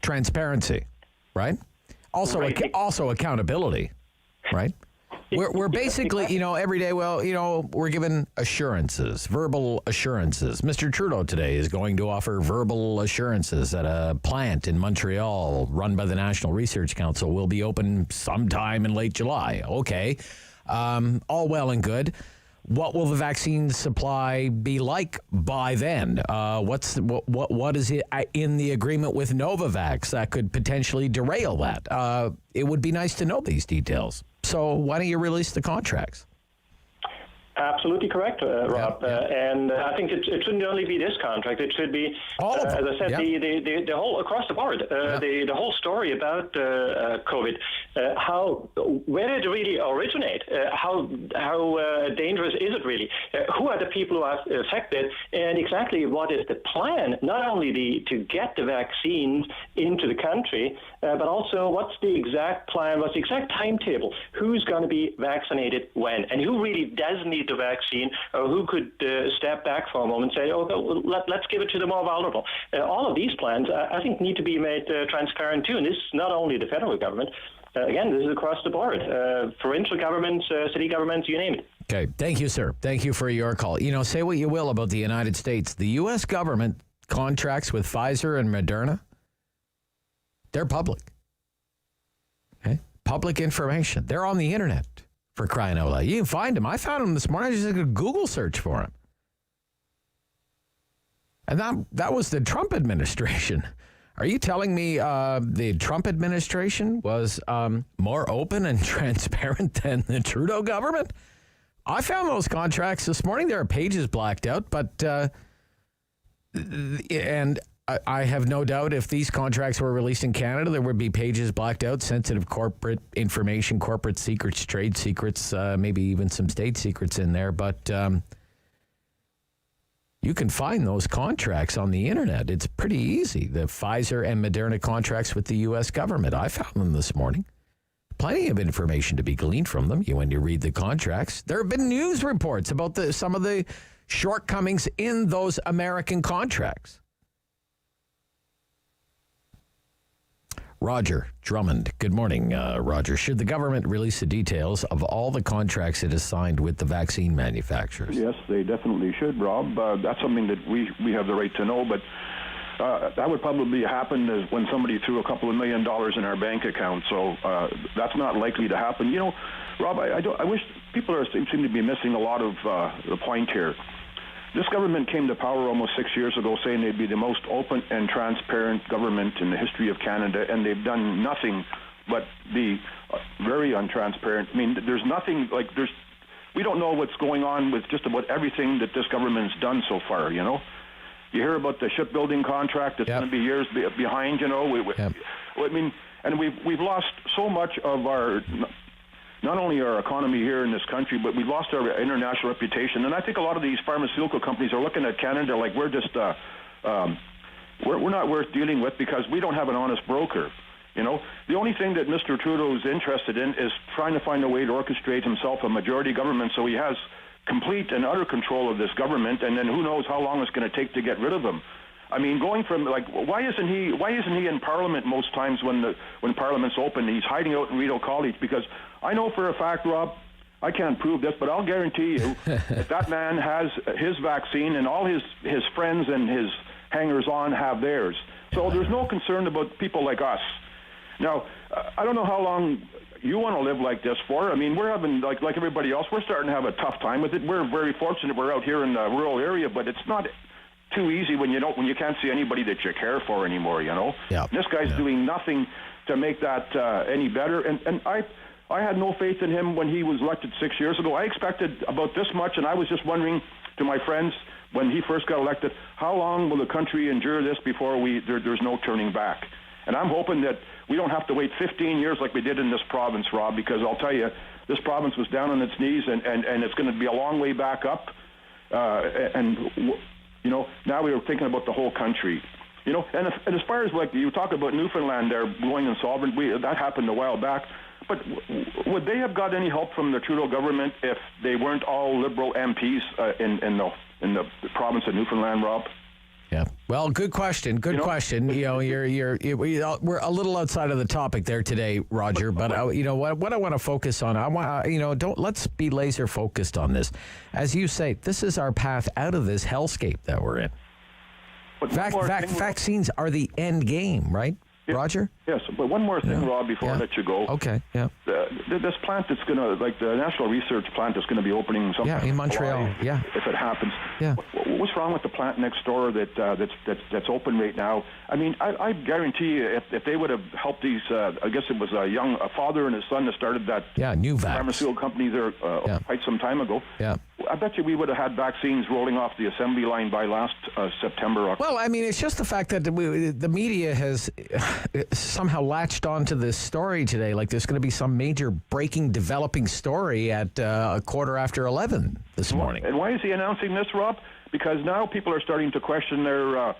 transparency, right? Also, right. Also accountability, right? We're basically, every day, we're given assurances, verbal assurances. Mr. Trudeau today is going to offer verbal assurances at a plant in Montreal run by the National Research Council will be open sometime in late July. Okay, all well and good. What will the vaccine supply be like by then? What is it in the agreement with Novavax that could potentially derail that? It would be nice to know these details. So why don't you release the contracts? Absolutely correct, Rob. And I think it shouldn't only be this contract. It should be, as I said, the whole across the board. The whole story about COVID. Where did it really originate? How dangerous is it really? Who are the people who are affected? And exactly what is the plan? Not only to get the vaccines into the country, but also what's the exact plan? What's the exact timetable? Who's going to be vaccinated when? And who really does need the vaccine, or who could step back for a moment and say, let's give it to the more vulnerable. All of these plans, I think, need to be made transparent too. And this is not only the federal government. Again, this is across the board. Provincial governments, city governments, you name it. Okay. Thank you, sir. Thank you for your call. Say what you will about the United States. The U.S. government contracts with Pfizer and Moderna, they're public. Okay? Public information. They're on the internet, for crying out loud. You can find them. I found them this morning. I just did a Google search for them. And that was the Trump administration. Are you telling me the Trump administration was more open and transparent than the Trudeau government? I found those contracts this morning. There are pages blacked out, but and I have no doubt if these contracts were released in Canada, there would be pages blacked out, sensitive corporate information, corporate secrets, trade secrets, maybe even some state secrets in there. But you can find those contracts on the internet. It's pretty easy. The Pfizer and Moderna contracts with the U.S. government. I found them this morning. Plenty of information to be gleaned from them when you read the contracts. There have been news reports about some of the shortcomings in those American contracts. Roger Drummond. Good morning, Roger. Should the government release the details of all the contracts it has signed with the vaccine manufacturers? Yes, they definitely should, Rob. That's something that we have the right to know, but that would probably happen as when somebody threw a couple of $1 million in our bank account, so that's not likely to happen. You know, Rob, I wish people seem to be missing a lot of the point here. This government came to power almost 6 years ago saying they'd be the most open and transparent government in the history of Canada, and they've done nothing but be very untransparent. I mean, there's nothing, we don't know what's going on with just about everything that this government's done so far, you know? You hear about the shipbuilding contract that's going to be years behind, you know? I mean, and we've lost so much of our... not only our economy here in this country, but we've lost our international reputation. And I think a lot of these pharmaceutical companies are looking at Canada like we're just, we're not worth dealing with because we don't have an honest broker. You know, the only thing that Mr. Trudeau's interested in is trying to find a way to orchestrate himself a majority government so he has complete and utter control of this government, and then who knows how long it's going to take to get rid of him. I mean, going from why isn't he in Parliament most times when Parliament's open? He's hiding out in Rideau College because I know for a fact, Rob, I can't prove this, but I'll guarantee you that man has his vaccine and all his friends and his hangers-on have theirs. So there's no concern about people like us. Now, I don't know how long you want to live like this for. I mean, we're having, like everybody else, we're starting to have a tough time with it. We're very fortunate we're out here in the rural area, but it's not too easy when you can't see anybody that you care for anymore, you know? Yeah. This guy's doing nothing to make that any better. And I had no faith in him when he was elected 6 years ago. I expected about this much, and I was just wondering to my friends when he first got elected, how long will the country endure this before there's no turning back? And I'm hoping that we don't have to wait 15 years like we did in this province, Rob, because I'll tell you, this province was down on its knees, and it's going to be a long way back up. You know, now we were thinking about the whole country. You know, and as far as you talk about Newfoundland, they're going insolvent. That happened a while back. But would they have got any help from the Trudeau government if they weren't all Liberal MPs in the province of Newfoundland, Rob? Yeah. Well, good question. Good question. You know, we're a little outside of the topic there today, Roger. But you know what I want to focus on. Let's be laser focused on this. As you say, this is our path out of this hellscape that we're in. Vaccines are the end game, right? Roger? Yes, but one more thing, Rob, before I let you go. Okay, yeah. This plant that's going to, the National Research Plant is going to be opening sometime in Montreal, if it happens. Yeah. What's wrong with the plant next door that's open right now? I mean, I guarantee you if they would have helped these, I guess it was a father and his son that started that pharmaceutical company there quite some time ago. Yeah. I bet you we would have had vaccines rolling off the assembly line by last September. Well, I mean, it's just the fact that the media has somehow latched onto this story today, like there's going to be some major breaking, developing story at 11:15 this morning. And why is he announcing this, Rob? Because now people are starting to question their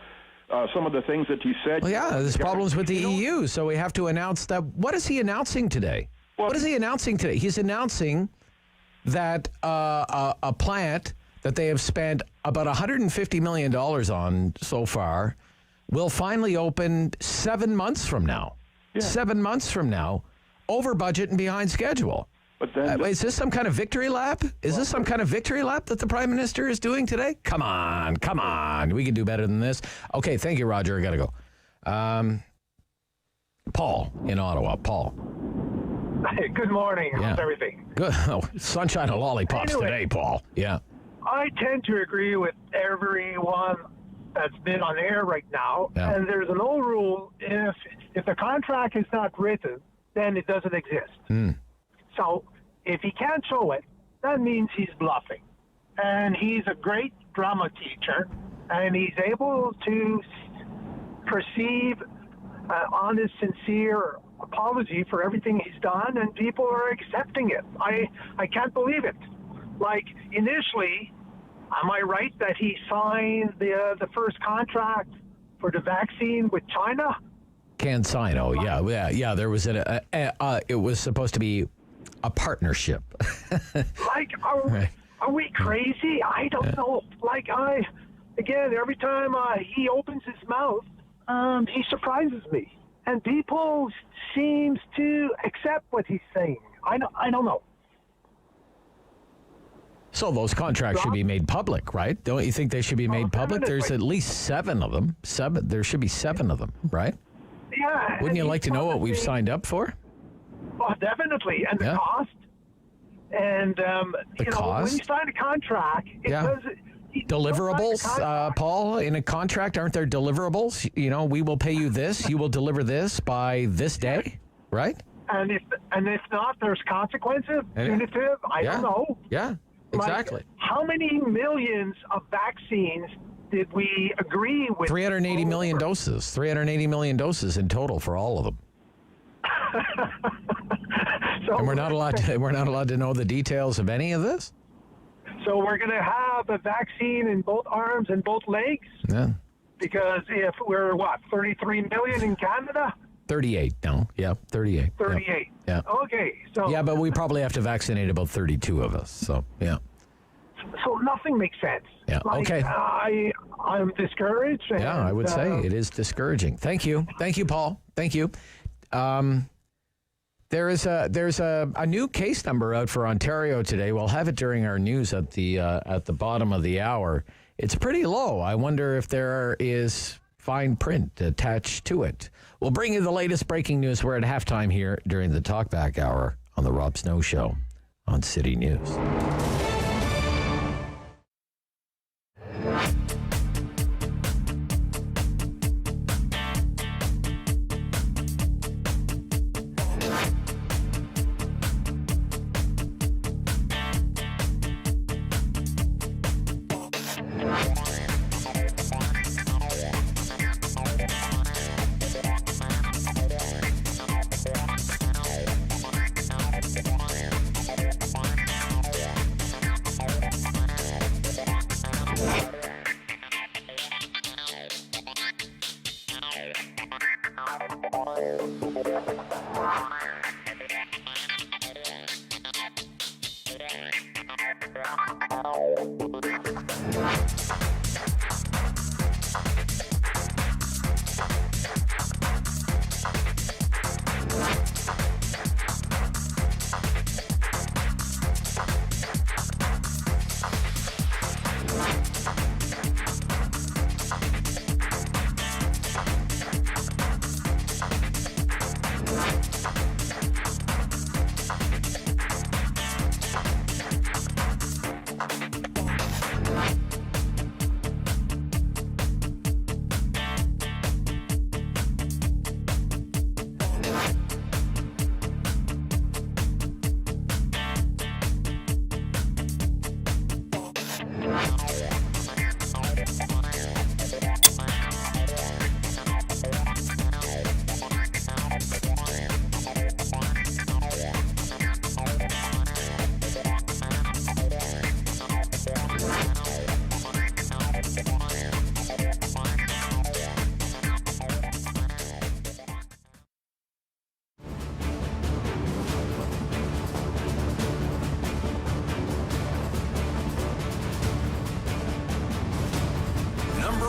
some of the things that he said. Well, yeah, there's problems with the EU, so we have to announce that. What is he announcing today? What is he announcing today? He's announcing that a plant that they have spent about $150 million on so far will finally open 7 months from now. Yeah. 7 months from now, over budget and behind schedule. But then, is this some kind of victory lap? Is this some kind of victory lap that the Prime Minister is doing today? Come on. We can do better than this. Okay, thank you, Roger. I got to go. Paul in Ottawa. Paul. Hey, good morning. How's everything? Good. Oh, sunshine and lollipops today, Paul. Yeah. I tend to agree with everyone that's been on air right now. Yeah. And there's an old rule: if the contract is not written, then it doesn't exist. So if he can't show it, that means he's bluffing. And he's a great drama teacher, and he's able to perceive honest, sincere apology for everything he's done, and people are accepting it. I can't believe it. Like, initially, am I right that he signed the first contract for the vaccine with China? CanSino, yeah. There was it was supposed to be a partnership. Like, are we crazy? I don't know. Like, every time he opens his mouth, he surprises me, and people seems to accept what he's saying. I don't know. So those contracts should be made public, right? Don't you think they should be made public? Definitely. There's at least 7 of them. There should be 7 of them, right? Yeah. Wouldn't you like to know what we've signed up for? Oh, definitely, and the cost. And cost? when you sign a contract, it does. Deliverables, Paul, in a contract, aren't there deliverables? You know, we will pay you this, you will deliver this by this day, right? And if not, there's consequences, punitive. I don't know. Yeah, exactly. Like, how many millions of vaccines did we agree with? 380 million doses. 380 million doses in total for all of them. And we're not allowed to know the details of any of this? So we're going to have a vaccine in both arms and both legs? Yeah. Because if we're, 33 million in Canada? 38 now. Yeah, 38. 38. Yeah. Okay. So. Yeah, but we probably have to vaccinate about 32 of us. So, yeah. So nothing makes sense. Yeah. Like, okay. I'm discouraged. Yeah, I would say it is discouraging. Thank you. Thank you, Paul. Thank you. There's a new case number out for Ontario today. We'll have it during our news at the bottom of the hour. It's pretty low. I wonder if there is fine print attached to it. We'll bring you the latest breaking news. We're at halftime here during the Talkback Hour on the Rob Snow Show on City News.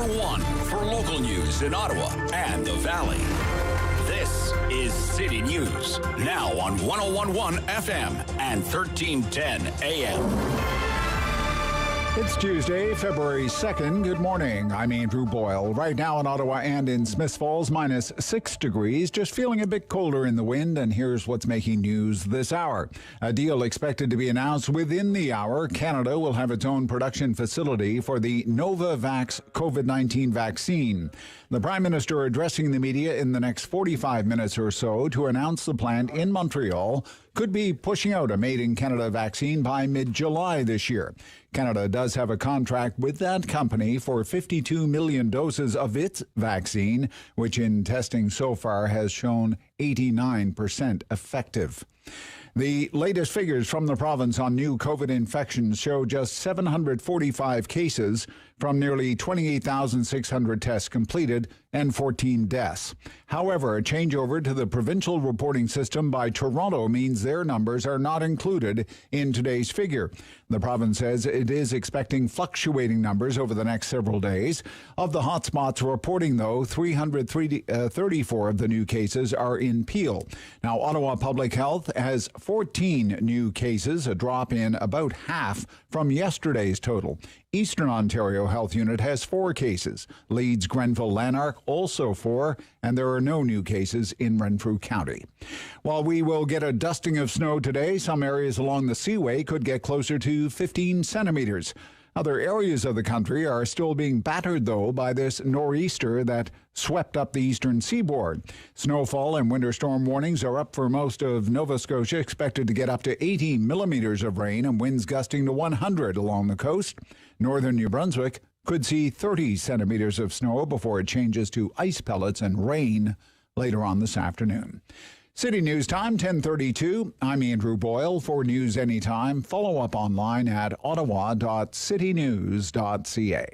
One for local news in Ottawa and the Valley. This is City News, now on 101.1 FM and 1310 AM. It's Tuesday, February 2nd. Good morning. I'm Andrew Boyle. Right now in Ottawa and in Smiths Falls, minus 6 degrees. Just feeling a bit colder in the wind, and here's what's making news this hour. A deal expected to be announced within the hour. Canada will have its own production facility for the Novavax COVID-19 vaccine. The Prime Minister addressing the media in the next 45 minutes or so to announce the plant in Montreal could be pushing out a made-in-Canada vaccine by mid-July this year. Canada does have a contract with that company for 52 million doses of its vaccine, which in testing so far has shown 89% effective. The latest figures from the province on new COVID infections show just 745 cases from nearly 28,600 tests completed and 14 deaths. However, a changeover to the provincial reporting system by Toronto means their numbers are not included in today's figure. The province says it is expecting fluctuating numbers over the next several days. Of the hotspots reporting, though, 334 of the new cases are in Pyle. Now, Ottawa Public Health has 14 new cases, a drop in about half from yesterday's total. Eastern Ontario Health Unit has 4 cases. Leeds, Grenville, Lanark also 4, and there are no new cases in Renfrew County. While we will get a dusting of snow today, some areas along the Seaway could get closer to 15 centimeters. Other areas of the country are still being battered, though, by this nor'easter that swept up the eastern seaboard. Snowfall and winter storm warnings are up for most of Nova Scotia, expected to get up to 80 millimeters of rain and winds gusting to 100 along the coast. Northern New Brunswick could see 30 centimeters of snow before it changes to ice pellets and rain later on this afternoon. City News Time, 10:32. I'm Andrew Boyle. For news anytime, follow up online at ottawa.citynews.ca.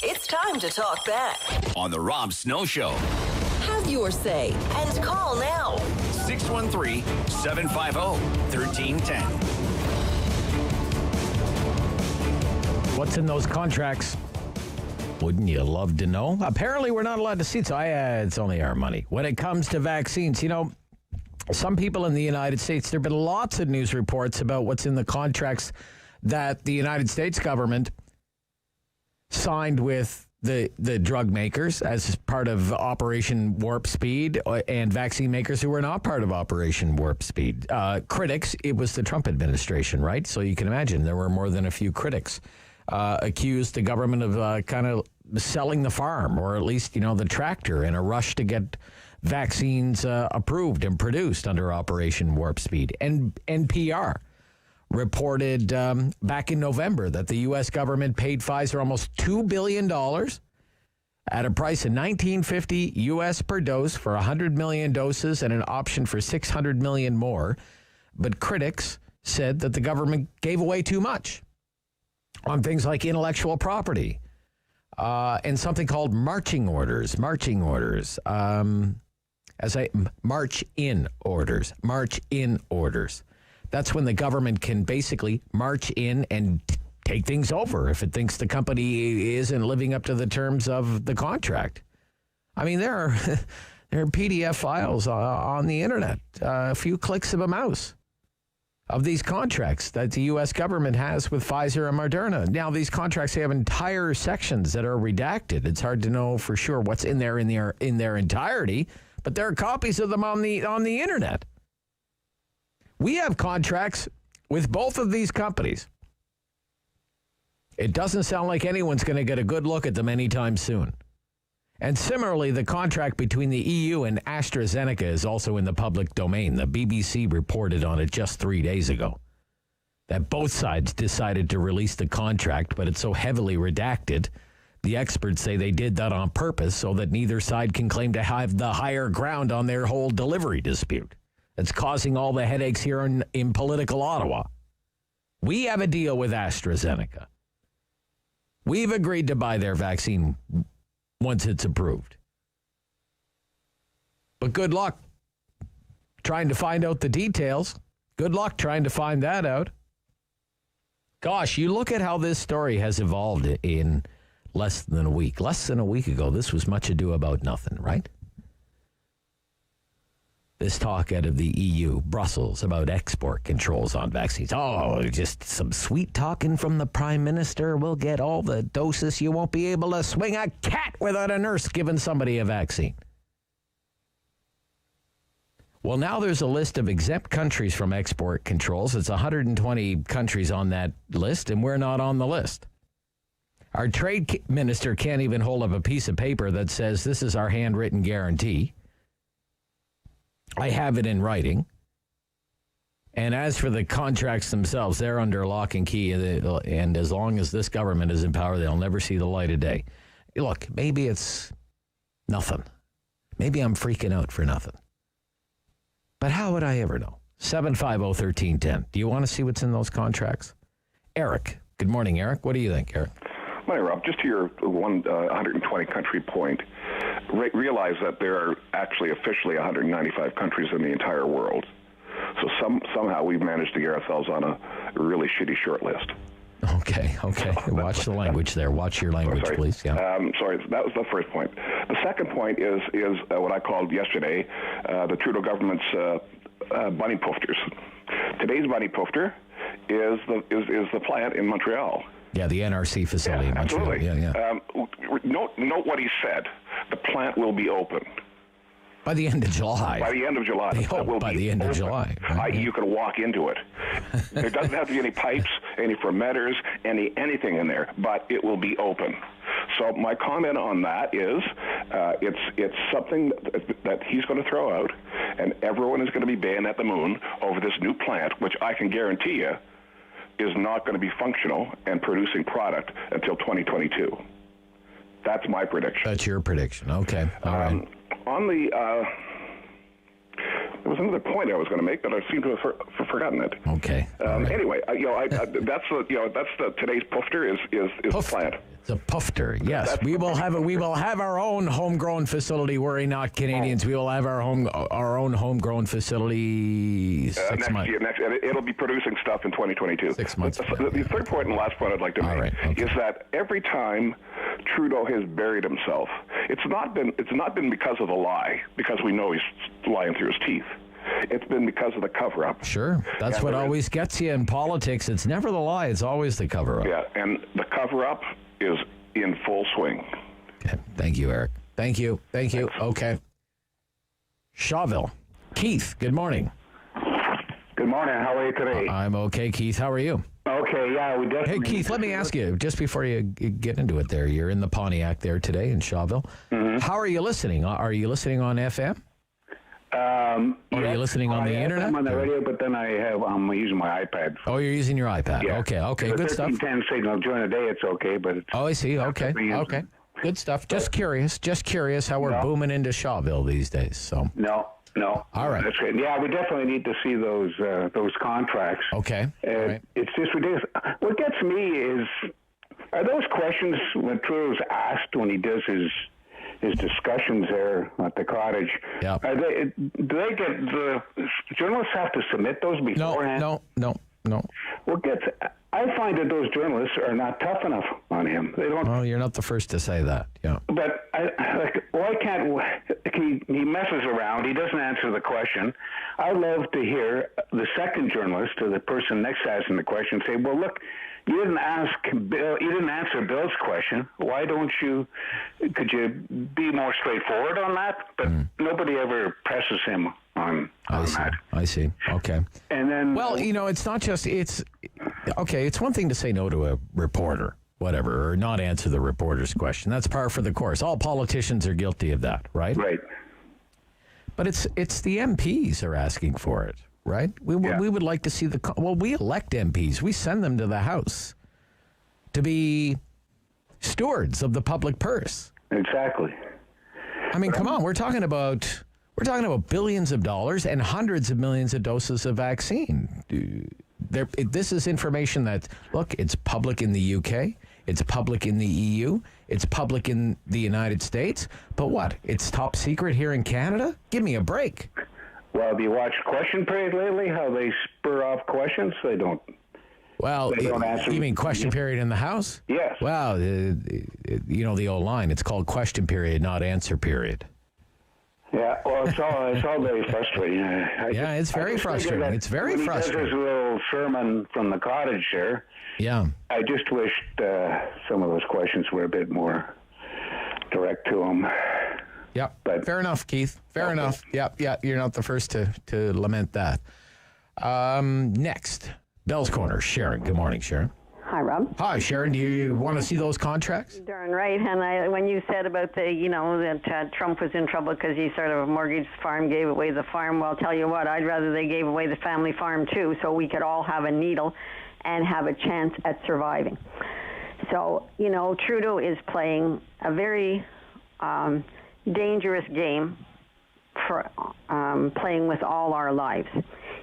It's time to talk back on the Rob Snow Show. Have your say and call now. 613-750-1310. What's in those contracts? Wouldn't you love to know? Apparently, we're not allowed to see it, so it's only our money. When it comes to vaccines, some people in the United States, there have been lots of news reports about what's in the contracts that the United States government signed with the drug makers as part of Operation Warp Speed and vaccine makers who were not part of Operation Warp Speed. Critics, it was the Trump administration, right? So you can imagine there were more than a few critics accused the government of kind of selling the farm, or at least, the tractor, in a rush to get vaccines approved and produced under Operation Warp Speed. And NPR reported back in November that the U.S. government paid Pfizer almost $2 billion at a price of $19.50 U.S. per dose for 100 million doses and an option for 600 million more. But critics said that the government gave away too much on things like intellectual property and something called marching orders. March in orders. That's when the government can basically march in and take things over if it thinks the company isn't living up to the terms of the contract. I mean, there are PDF files on the internet, a few clicks of a mouse, of these contracts that the U.S. government has with Pfizer and Moderna. Now, these contracts have entire sections that are redacted. It's hard to know for sure what's in there in their entirety, but there are copies of them on the internet. We have contracts with both of these companies. It doesn't sound like anyone's going to get a good look at them anytime soon. And similarly, the contract between the EU and AstraZeneca is also in the public domain. The BBC reported on it just 3 days ago, that both sides decided to release the contract, but it's so heavily redacted, the experts say they did that on purpose so that neither side can claim to have the higher ground on their whole delivery dispute. It's causing all the headaches here in political Ottawa. We have a deal with AstraZeneca. We've agreed to buy their vaccine once it's approved. But good luck trying to find out the details. Good luck trying to find that out. Gosh, you look at how this story has evolved in less than a week. Less than a week ago, this was much ado about nothing, right? This talk out of the EU, Brussels, about export controls on vaccines. Oh, just some sweet talking from the Prime Minister. We'll get all the doses. You won't be able to swing a cat without a nurse giving somebody a vaccine. Well, now there's a list of exempt countries from export controls. It's 120 countries on that list, and we're not on the list. Our trade minister can't even hold up a piece of paper that says this is our handwritten guarantee. I have it in writing. And as for the contracts themselves, they're under lock and key. And as long as this government is in power, they'll never see the light of day. Look, maybe it's nothing. Maybe I'm freaking out for nothing. But how would I ever know? 750-1310. Do you want to see what's in those contracts? Eric. Good morning, Eric. What do you think, Eric? Morning, Rob. Just to your 120 country point, realize that there are actually officially 195 countries in the entire world. So somehow we've managed to get ourselves on a really shitty short list. Okay. Watch the language there. Watch your language, please. Yeah. Sorry, that was the first point. The second point is what I called yesterday the Trudeau government's bunny pofters. Today's bunny pofter is the plant in Montreal. Yeah, the NRC facility in Montreal. Absolutely. Yeah. Note what he said. The plant will be open. By the end of July. By the end of July. They hope by the end of July. Right? You can walk into it. There doesn't have to be any pipes, any fermenters, anything in there, but it will be open. So my comment on that is it's something that he's going to throw out, and everyone is going to be baying at the moon over this new plant, which I can guarantee you is not going to be functional and producing product until 2022. That's my prediction. That's your prediction. Okay. All right. On the, there was another point I was going to make, but I seem to have forgotten it. Okay. Right. Anyway, that's today's pufter is the plant. It's a pufter. Yes, we will have it. We will have our own homegrown facility. Worry not, Canadians. We will have our own homegrown facility 6 months. It'll be producing stuff in 2022. 6 months. The third point and last point I'd like to make is that every time Trudeau has buried himself, it's not been because of the lie, because we know he's lying through his teeth. It's been because of the cover-up. Sure. That's what always gets you in politics. It's never the lie. It's always the cover-up. Yeah, and the cover-up is in full swing. Okay. Thank you, Eric. Thank you. Thanks. Okay. Shawville. Keith, good morning. Good morning. How are you today? I'm okay, Keith. How are you? Okay, yeah, we definitely... Hey, Keith, let me ask you, just before you get into it there, you're in the Pontiac there today in Shawville. Mm-hmm. How are you listening? Are you listening on FM? Or are you listening on the internet? I'm on the radio, but then I'm using my iPad. Oh, you're using your iPad. Yeah. Okay, good stuff. 1310 signal during the day, it's okay, but it's... Oh, I see. Okay. Good stuff. Just curious how we're booming into Shawville these days. So No. All right. That's great. Yeah, we definitely need to see those contracts. Okay. All right. It's just ridiculous. What gets me is, are those questions when Trudeau's asked when he does his discussions there at the cottage? Yeah. Do they get the journalists have to submit those beforehand? No. I find that those journalists are not tough enough on him. They don't. Well, you're not the first to say that. Yeah. But why can't he messes around? He doesn't answer the question. I love to hear the second journalist or the person next to asking the question say, "Well, look, you didn't answer Bill's question. Why don't you? Could you be more straightforward on that?" But nobody ever presses him on that. I see. Okay. And then, well, it's not just it's one thing to say no to a reporter, whatever, or not answer the reporter's question. That's par for the course. All politicians are guilty of that, right? Right. But it's the MPs are asking for it, right? We would like to see we elect MPs. We send them to the House to be stewards of the public purse. Exactly. I mean, come on, we're talking about billions of dollars and hundreds of millions of doses of vaccine. This is information that, look, it's public in the UK, it's public in the EU, it's public in the United States, but what? It's top secret here in Canada? Give me a break. Well, have you watched Question Period lately? How they spur off questions? They don't. Well, they don't answer. You mean Question Period in the House? Yes. Well, the old line, it's called Question Period, not Answer Period. Yeah, well, it's all very frustrating. It's very frustrating. It's very frustrating. He does his little sermon from the cottage there. Yeah. I just wished some of those questions were a bit more direct to him. Yeah, fair enough, Keith. Fair enough. Yeah, you're not the first to lament that. Next, Bell's Corner, Sharon. Good morning, Sharon. Hi, Hi, Rob. Hi, Sharon. Do you want to see those contracts? Darn right. And when you said about that Trump was in trouble because he sort of mortgaged the farm, gave away the farm, well, I'll tell you what, I'd rather they gave away the family farm too, so we could all have a needle and have a chance at surviving. So, Trudeau is playing a very dangerous game for playing with all our lives.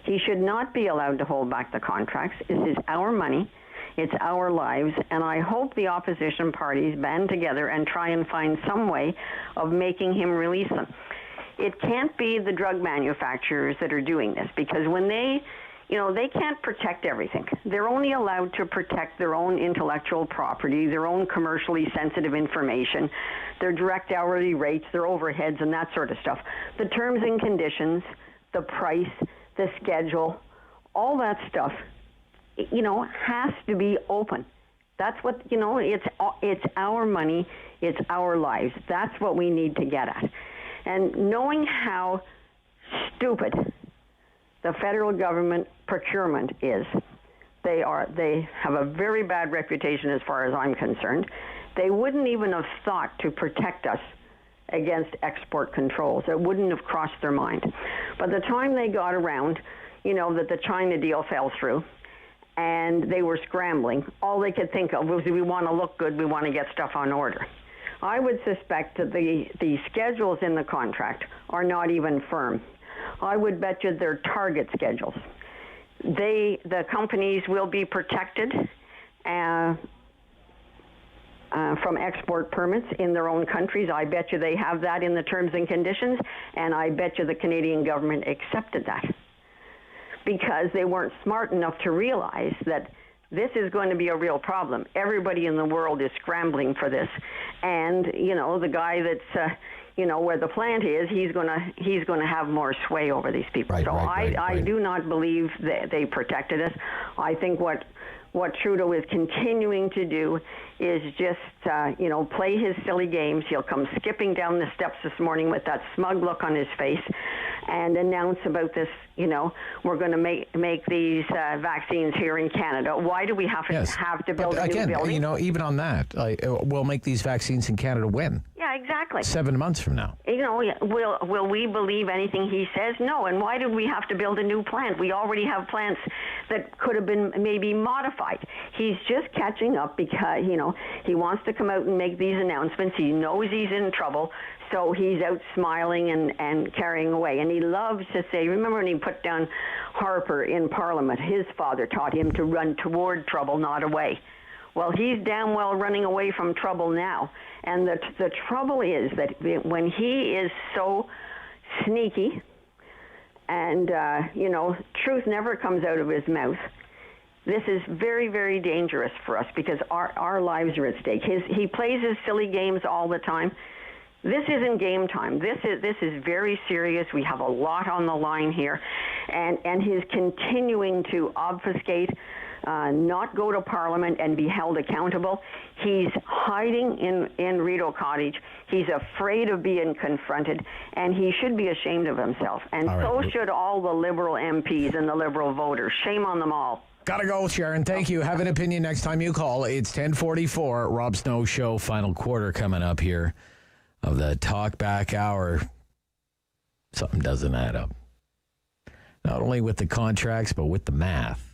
He should not be allowed to hold back the contracts. This is our money. It's our lives, and I hope the opposition parties band together and try and find some way of making him release them. It can't be the drug manufacturers that are doing this, because when they can't protect everything. They're only allowed to protect their own intellectual property, their own commercially sensitive information, their direct hourly rates, their overheads, and that sort of stuff. The terms and conditions, the price, the schedule, all that stuff, has to be open. That's what, it's our money, it's our lives. That's what we need to get at. And knowing how stupid the federal government procurement is, they have a very bad reputation as far as I'm concerned. They wouldn't even have thought to protect us against export controls. It wouldn't have crossed their mind. By the time they got around, that the China deal fell through, and they were scrambling, all they could think of was, we want to look good, we want to get stuff on order. I would suspect that the schedules in the contract are not even firm. I would bet you they're target schedules. The companies will be protected from export permits in their own countries. I bet you they have that in the terms and conditions, and I bet you the Canadian government accepted that, because they weren't smart enough to realize that this is going to be a real problem. Everybody in the world is scrambling for this, and the guy that's where the plant is, he's going to have more sway over these people. I do not believe that they protected us. I think what Trudeau is continuing to do is just, play his silly games. He'll come skipping down the steps this morning with that smug look on his face and announce about this, we're going to make these vaccines here in Canada. Why do we have to build a new building? Even on that, we'll make these vaccines in Canada when? Yeah, exactly. 7 months from now. Will we believe anything he says? No. And why did we have to build a new plant? We already have plants that could have been maybe modified. He's just catching up because, he wants to come out and make these announcements. He knows he's in trouble, so he's out smiling and carrying away. And he loves to say, remember when he put down Harper in Parliament, his father taught him to run toward trouble, not away. Well, he's damn well running away from trouble now. And the trouble is that when he is so sneaky and, truth never comes out of his mouth, this is very, very dangerous for us because our lives are at stake. He plays his silly games all the time. This isn't game time. This is very serious. We have a lot on the line here. And he's continuing to obfuscate, not go to Parliament and be held accountable. He's hiding in Rideau Cottage. He's afraid of being confronted, and he should be ashamed of himself. And should all the Liberal MPs and the Liberal voters. Shame on them all. Gotta go, Sharon. Thank you. Have an opinion next time you call. It's 10:44. Rob Snow Show, final quarter coming up here of the Talk Back Hour. Something doesn't add up. Not only with the contracts, but with the math.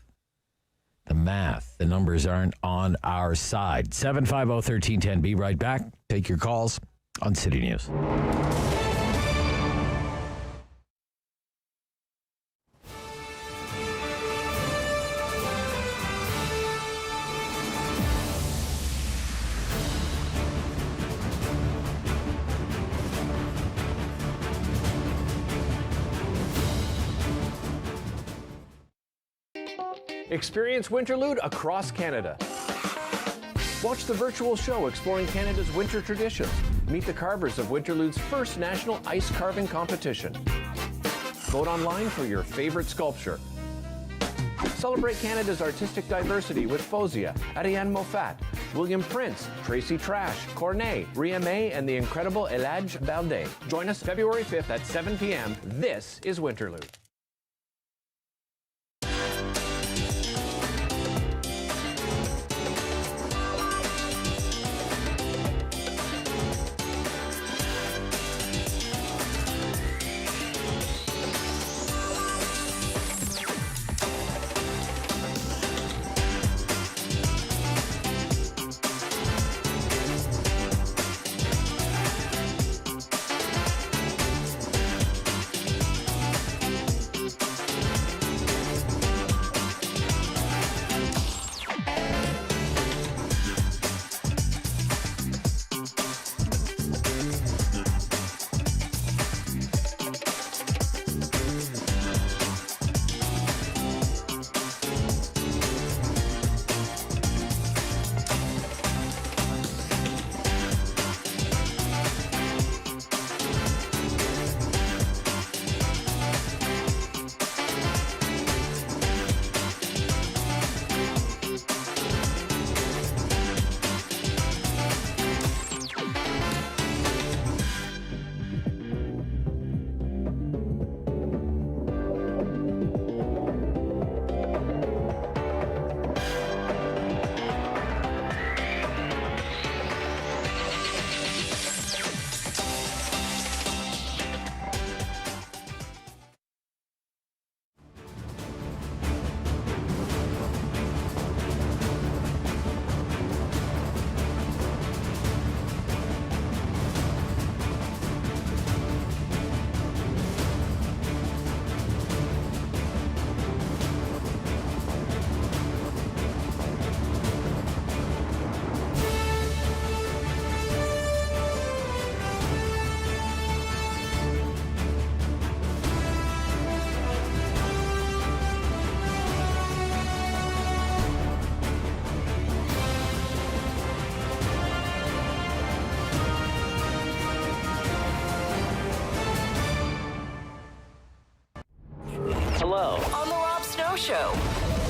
The numbers aren't on our side. 750-1310. Be right back. Take your calls on City News. Experience Winterlude across Canada. Watch the virtual show exploring Canada's winter traditions. Meet the carvers of Winterlude's first national ice carving competition. Vote online for your favorite sculpture. Celebrate Canada's artistic diversity with Fozia, Ariane Moffat, William Prince, Tracy Trash, Cornet, Ria May, and the incredible Elijah Balde. Join us February 5th at 7 p.m. This is Winterlude.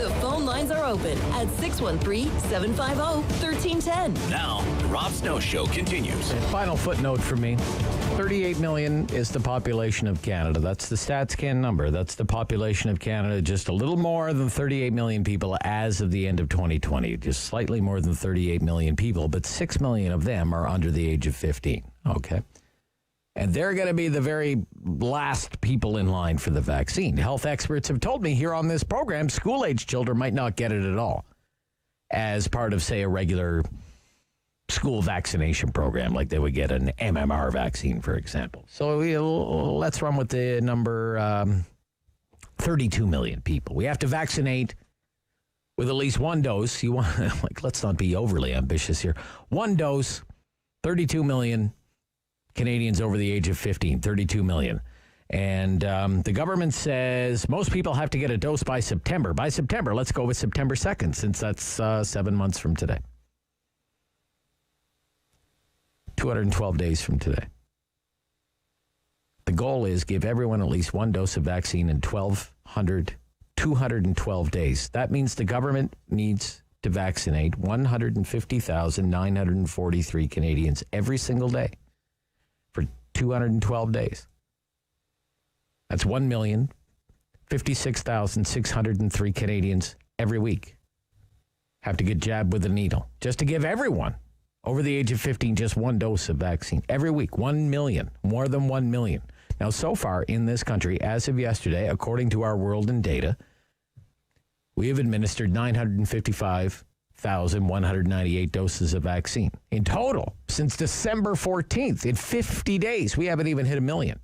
The phone lines are open at 613-750-1310. Now, the Rob Snow Show continues. Final footnote for me. 38 million is the population of Canada. That's the StatsCan number. That's the population of Canada. Just a little more than 38 million people as of the end of 2020. Just slightly more than 38 million people, but 6 million of them are under the age of 15. Okay. And they're going to be the very last people in line for the vaccine. Health experts have told me here on this program, school-age children might not get it at all as part of, say, a regular school vaccination program, like they would get an MMR vaccine, for example. So let's run with the number 32 million people. We have to vaccinate with at least one dose. You want, let's not be overly ambitious here. One dose, 32 million Canadians over the age of 15, 32 million. And the government says most people have to get a dose by September. By September, let's go with September 2nd, since that's 7 months from today. 212 days from today. The goal is give everyone at least one dose of vaccine in 212 days. That means the government needs to vaccinate 150,943 Canadians every single day for 212 days. That's 1,056,603 Canadians every week have to get jabbed with a needle just to give everyone over the age of 15 just one dose of vaccine every week. 1 million, more than 1 million. Now, so far in this country, as of yesterday, according to our World in Data, we have administered 955,198 doses of vaccine. In total, since December 14th, in 50 days, we haven't even hit 1 million.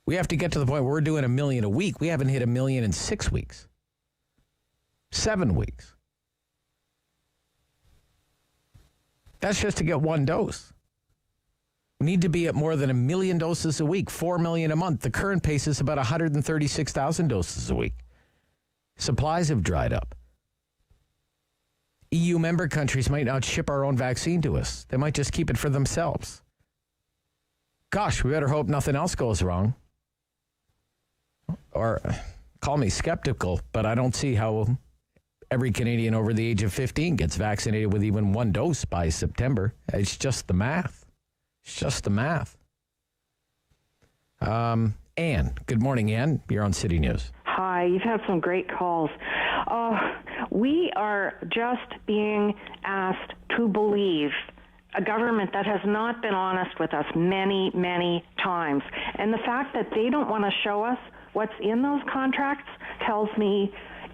We have to get to the point where we're doing 1 million a week. We haven't hit 1 million in 6 weeks. 7 weeks. That's just to get one dose. We need to be at more than 1 million doses a week, 4 million a month. The current pace is about 136,000 doses a week. Supplies have dried up. EU member countries might not ship our own vaccine to us. They might just keep it for themselves. Gosh, we better hope nothing else goes wrong. Or call me skeptical, but I don't see how every Canadian over the age of 15 gets vaccinated with even one dose by September. It's just the math. It's just the math. Anne, good morning, Anne. You're on City News. Hi, you've had some great calls. We are just being asked to believe a government that has not been honest with us many, many times. And the fact that they don't want to show us what's in those contracts tells me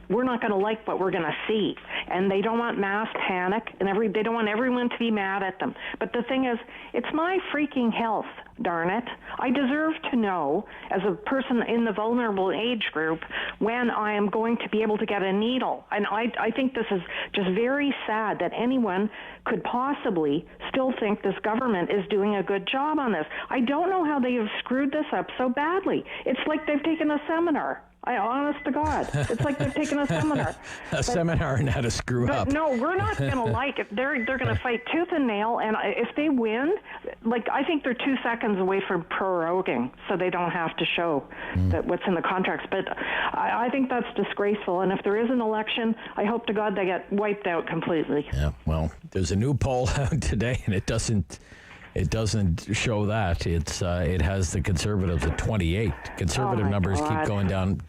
we're not going to like what we're going to see. And they don't want mass panic, and they don't want everyone to be mad at them. But the thing is, it's my freaking health, darn it. I deserve to know, as a person in the vulnerable age group, when I am going to be able to get a needle. And I think this is just very sad that anyone could possibly still think this government is doing a good job on this. I don't know how they have screwed this up so badly. It's like they've taken a seminar. Honest to God, it's like they've taken a seminar. Seminar on how to screw up. No, we're not going to like it. They're going to fight tooth and nail, and if they win, I think they're 2 seconds away from proroguing, so they don't have to show that what's in the contracts. But I think that's disgraceful, and if there is an election, I hope to God they get wiped out completely. Yeah, well, there's a new poll out today, and it doesn't show that. It has the Conservatives at 28. Conservative numbers keep going down,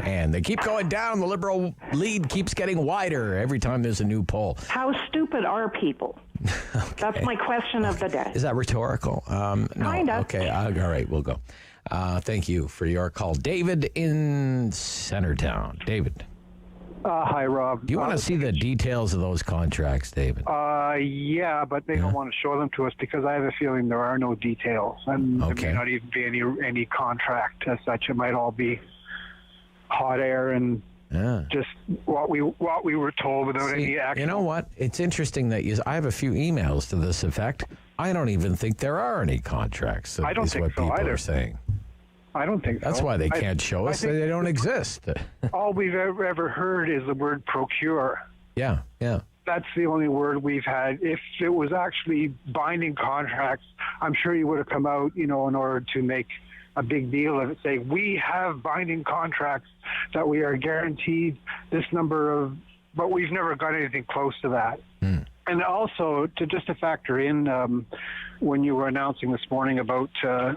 and they keep going down. The Liberal lead keeps getting wider every time there's a new poll. How stupid are people? Okay. That's my question of the day. Is that rhetorical? No. Kind of. Okay, all right, we'll go. Thank you for your call. David in Centertown. David. Hi, Rob. Do you want to see the details of those contracts, David? Yeah, but they don't want to show them to us because I have a feeling there are no details, and there may not even be any contract as such. It might all be hot air and just what we were told without any action. You know what? It's interesting that I have a few emails to this effect. I don't even think there are any contracts. I don't think what so people either. are saying. I don't think That's so. why they can't show us. They don't exist. All we've ever heard is the word procure. Yeah. That's the only word we've had. If it was actually binding contracts, I'm sure you would have come out, in order to make a big deal of it, saying we have binding contracts that we are guaranteed this number of, but we've never got anything close to that. And also, to factor in, when you were announcing this morning about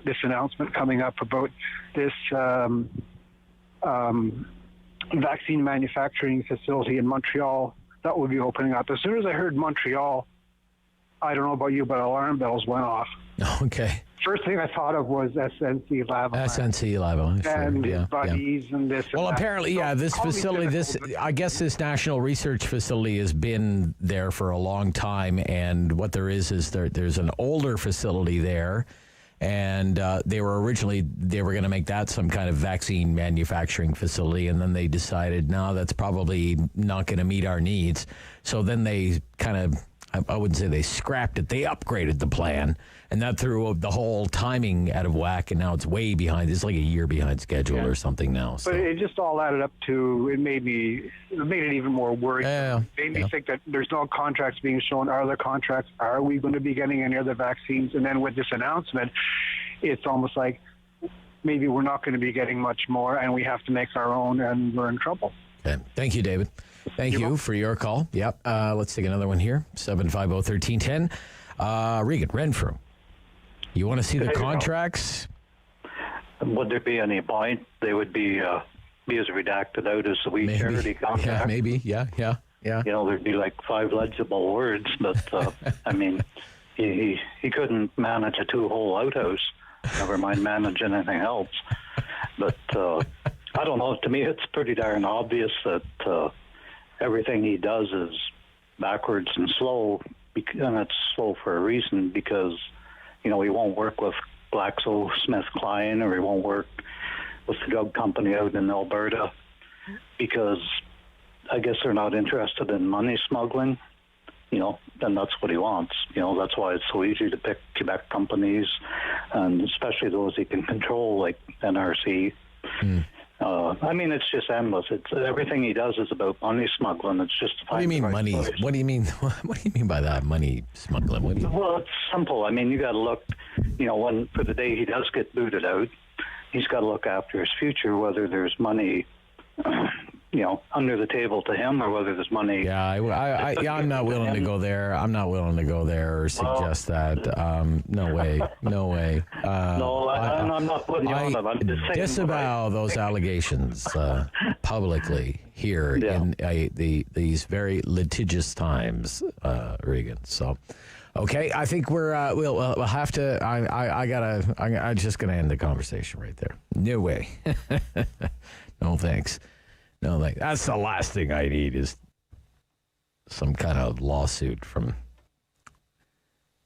this announcement coming up about this vaccine manufacturing facility in Montreal that will be opening up. As soon as I heard Montreal, I don't know about you, but alarm bells went off. Okay. First thing I thought of was SNC Lavalin. SNC Lavalin, sure. And buddies and this. Well, and apparently, this facility, I guess this national research facility has been there for a long time. And what there is there's an older facility there. And they were going to make that some kind of vaccine manufacturing facility. And then they decided, no, that's probably not going to meet our needs. So then they kind of, I wouldn't say they scrapped it. They upgraded the plan, and that threw the whole timing out of whack, and now it's way behind. It's like a year behind schedule or something now. So. But it just all added up to, it made it even more worried. It made me think that there's no contracts being shown. Are there contracts? Are we going to be getting any other vaccines? And then with this announcement, it's almost like maybe we're not going to be getting much more, and we have to make our own, and we're in trouble. Okay. Thank you, David. Thank you for your call. Yep. Let's take another one here. 750-1310. Regan, Renfrew. You want to see the contracts? Would there be any point? They would be as redacted out as the wee charity contract. Yeah, maybe. Yeah. You know, there'd be like 5 legible words, but I mean, he couldn't manage a 2-hole outhouse. Never mind manage anything else. But I don't know. To me, it's pretty darn obvious that everything he does is backwards and slow, and it's slow for a reason, because, you know, he won't work with GlaxoSmithKline, or he won't work with the drug company out in Alberta, because I guess they're not interested in money smuggling. You know, then that's what he wants. You know, that's why it's so easy to pick Quebec companies, and especially those he can control, like NRC. I mean, it's just endless. It's everything he does is about money smuggling. It's just what do you mean money? What do you mean? What do you mean by that, money smuggling? Well, it's simple. I mean, you got to look. You know, when for the day he does get booted out, he's got to look after his future. Whether there's money, you know, under the table to him, or whether there's money. Yeah, I'm not willing to go there. I'm not willing to go there or suggest that. No way. I'm not putting you on them. I'm just saying. Disavow those allegations publicly here in these very litigious times, Regan. So, okay, I think we'll have to. I'm just gonna end the conversation right there. No way. No thanks. No, that's the last thing I need is some kind of lawsuit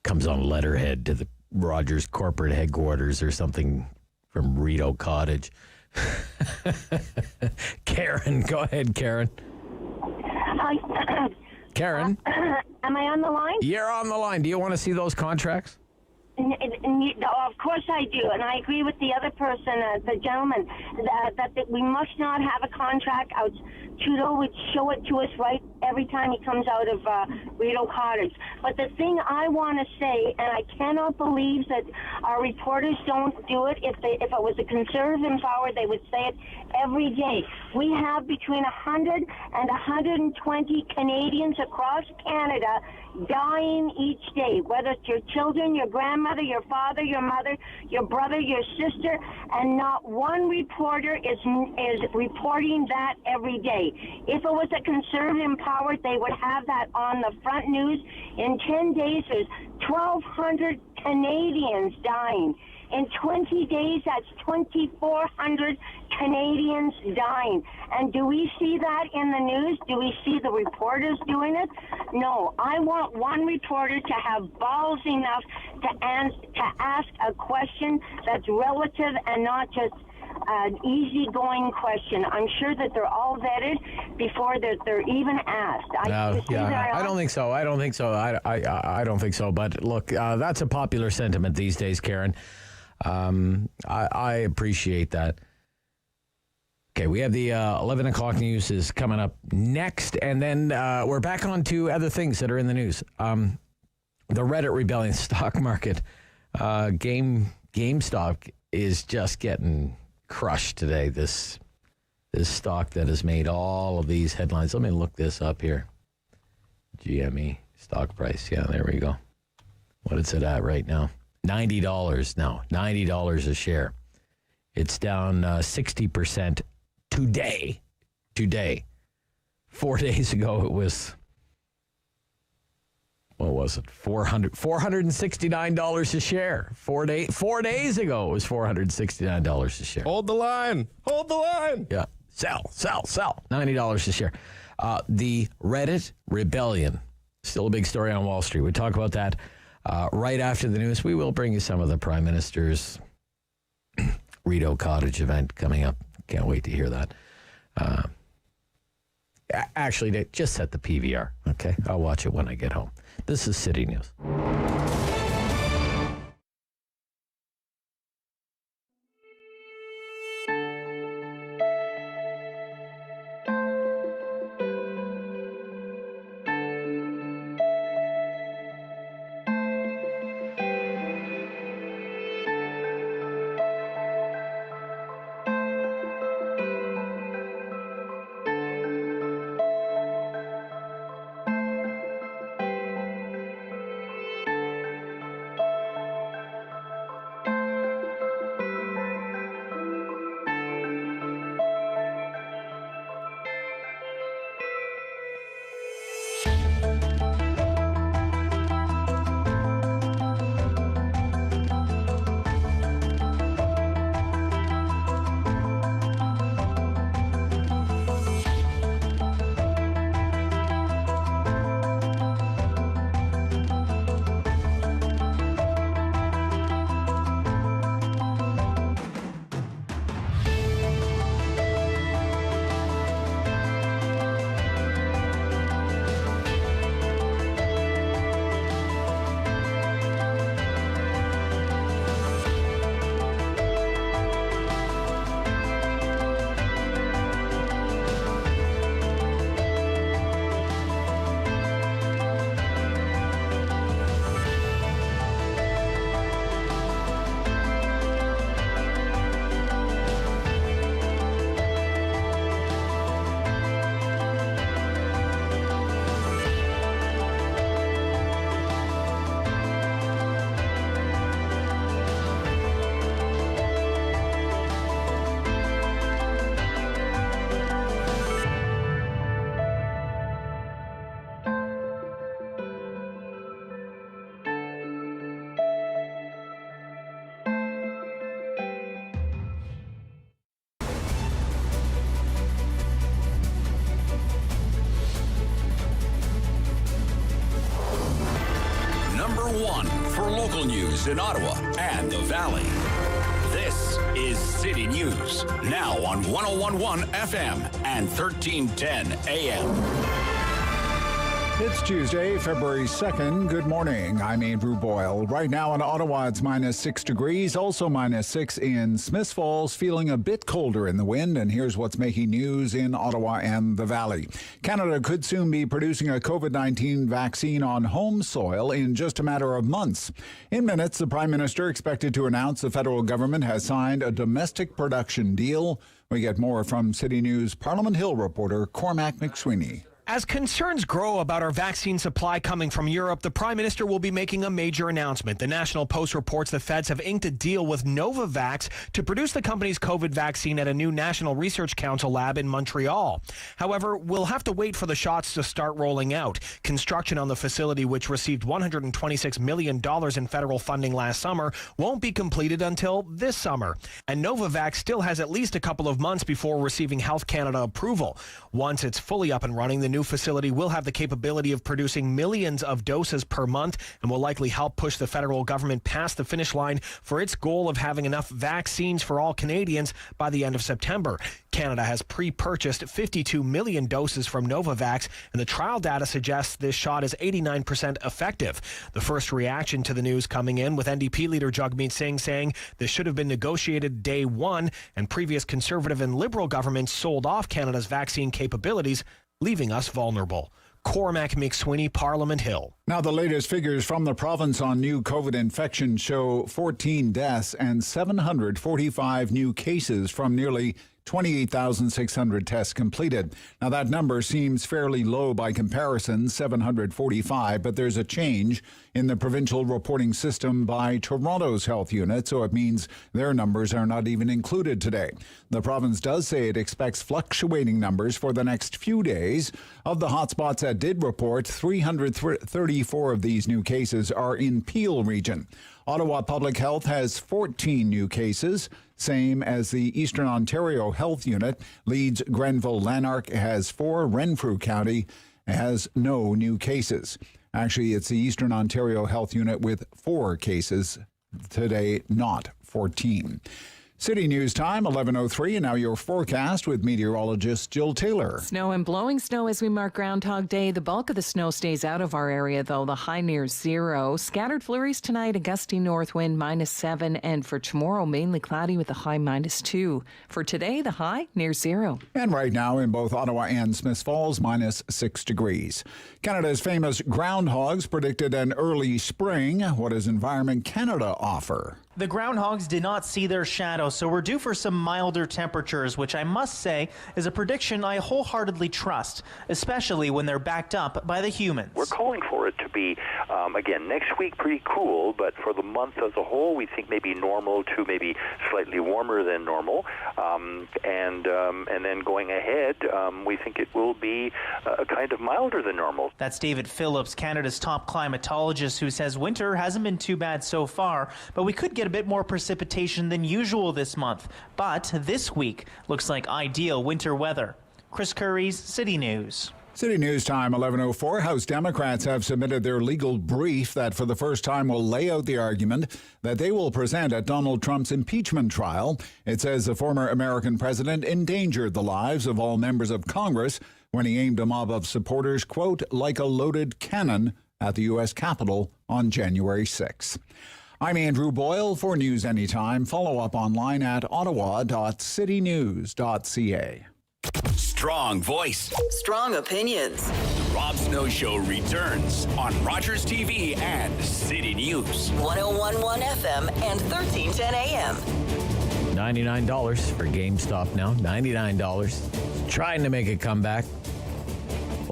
comes on letterhead to the Rogers corporate headquarters or something from Rideau Cottage. Karen, go ahead, Karen. Hi. Karen? Am I on the line? You're on the line. Do you want to see those contracts? Of course I do, and I agree with the other person, the gentleman, that we must not have a contract out. Trudeau would show it to us right every time he comes out of Rideau Cottage. But the thing I want to say, and I cannot believe that our reporters don't do it. If it was a Conservative in power, they would say it every day. We have between 100 and 120 Canadians across Canada dying each day, whether it's your children, your grandmother, your father, your mother, your brother, your sister, and not one reporter is reporting that every day. If it was a Conservative in power, they would have that on the front news. In 10 days, there's 1,200 Canadians dying. In 20 days, that's 2,400 Canadians dying. And do we see that in the news? Do we see the reporters doing it? No. I want one reporter to have balls enough to ask a question that's relative and not just an easygoing question. I'm sure that they're all vetted before they're even asked. I don't think so. I don't think so. But look, that's a popular sentiment these days, Karen. I appreciate that. Okay, we have the 11 o'clock news is coming up next, and then we're back on to other things that are in the news. The Reddit rebellion, stock market, GameStop is just getting crushed today. This stock that has made all of these headlines. Let me look this up here. GME stock price. Yeah, there we go. What is it at right now? $90 now. $90 a share. It's down 60% today. Today. 4 days ago, it was, what was it? $469 a share. 4 days ago, it was $469 a share. Hold the line. Hold the line. Yeah. Sell. $90 a share. The Reddit rebellion. Still a big story on Wall Street. We talk about that right after the news. We will bring you some of the Prime Minister's Rideau Cottage event coming up. Can't wait to hear that. Actually, just set the PVR, okay? I'll watch it when I get home. This is City News. One for local news in Ottawa and the Valley. This is City News, now on 101.1 FM and 1310 AM. It's Tuesday, February 2nd. Good morning. I'm Andrew Boyle. Right now in Ottawa, it's -6 degrees, also -6 in Smiths Falls, feeling a bit colder in the wind. And here's what's making news in Ottawa and the Valley. Canada could soon be producing a COVID-19 vaccine on home soil in just a matter of months. In minutes, the Prime Minister expected to announce the federal government has signed a domestic production deal. We get more from City News Parliament Hill reporter Cormac McSweeney. As concerns grow about our vaccine supply coming from Europe, the Prime Minister will be making a major announcement. The National Post reports the feds have inked a deal with Novavax to produce the company's COVID vaccine at a new National Research Council lab in Montreal. However, we'll have to wait for the shots to start rolling out. Construction on the facility, which received $126 million in federal funding last summer, won't be completed until this summer. And Novavax still has at least a couple of months before receiving Health Canada approval. Once it's fully up and running, the new facility will have the capability of producing millions of doses per month and will likely help push the federal government past the finish line for its goal of having enough vaccines for all Canadians by the end of September. Canada has pre-purchased 52 million doses from Novavax, and the trial data suggests this shot is 89% effective. The first reaction to the news coming in with NDP leader Jagmeet Singh saying this should have been negotiated day one, and previous Conservative and Liberal governments sold off Canada's vaccine capabilities, leaving us vulnerable. Cormac McSweeney, Parliament Hill. Now, the latest figures from the province on new COVID infections show 14 deaths and 745 new cases from nearly 28,600 tests completed. Now, that number seems fairly low by comparison, 745, but there's a change in the provincial reporting system by Toronto's health unit, so it means their numbers are not even included today. The province does say it expects fluctuating numbers for the next few days. Of the hotspots that did report, 334 of these new cases are in Pyle region. Ottawa Public Health has 14 new cases, same as the Eastern Ontario Health Unit. Leeds Grenville Lanark has 4. Renfrew County has no new cases. Actually, it's the Eastern Ontario Health Unit with 4 cases today, not 14. City News Time, 11:03, and now your forecast with meteorologist Jill Taylor. Snow and blowing snow as we mark Groundhog Day. The bulk of the snow stays out of our area, though. The high near 0. Scattered flurries tonight, a gusty north wind -7, and for tomorrow, mainly cloudy with a high -2. For today, the high near 0. And right now in both Ottawa and Smiths Falls, -6 degrees. Canada's famous groundhogs predicted an early spring. What does Environment Canada offer? The groundhogs did not see their shadow, so we're due for some milder temperatures, which I must say is a prediction I wholeheartedly trust, especially when they're backed up by the humans. We're calling for it to be, again, next week pretty cool, but for the month as a whole, we think maybe normal to maybe slightly warmer than normal. And then going ahead, we think it will be kind of milder than normal. That's David Phillips, Canada's top climatologist, who says winter hasn't been too bad so far, but we could get a bit more precipitation than usual this month. But this week looks like ideal winter weather. Chris Curry's City News. City News Time, 11:04. House Democrats have submitted their legal brief that for the first time will lay out the argument that they will present at Donald Trump's impeachment trial. It says the former American president endangered the lives of all members of Congress when he aimed a mob of supporters, quote, like a loaded cannon at the U.S. Capitol on January 6. I'm Andrew Boyle for News Anytime. Follow up online at ottawa.citynews.ca. Strong voice. Strong opinions. The Rob Snow Show returns on Rogers TV and City News. 101.1 FM and 1310 AM. $99 for GameStop now. $99. Trying to make a comeback.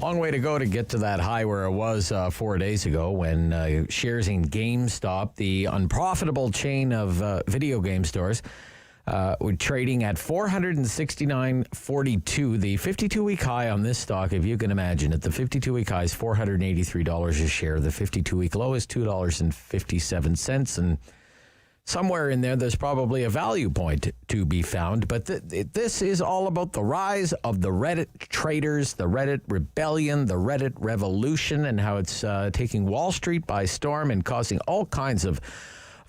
Long way to go to get to that high where it was 4 days ago when shares in GameStop, the unprofitable chain of video game stores, were trading at $469.42. The 52-week high on this stock, if you can imagine it, the 52-week high is $483 a share. The 52-week low is $2.57, and somewhere in there's probably a value point to be found. But this is all about the rise of the Reddit traders, the Reddit rebellion, the Reddit revolution, and how it's taking Wall Street by storm and causing all kinds of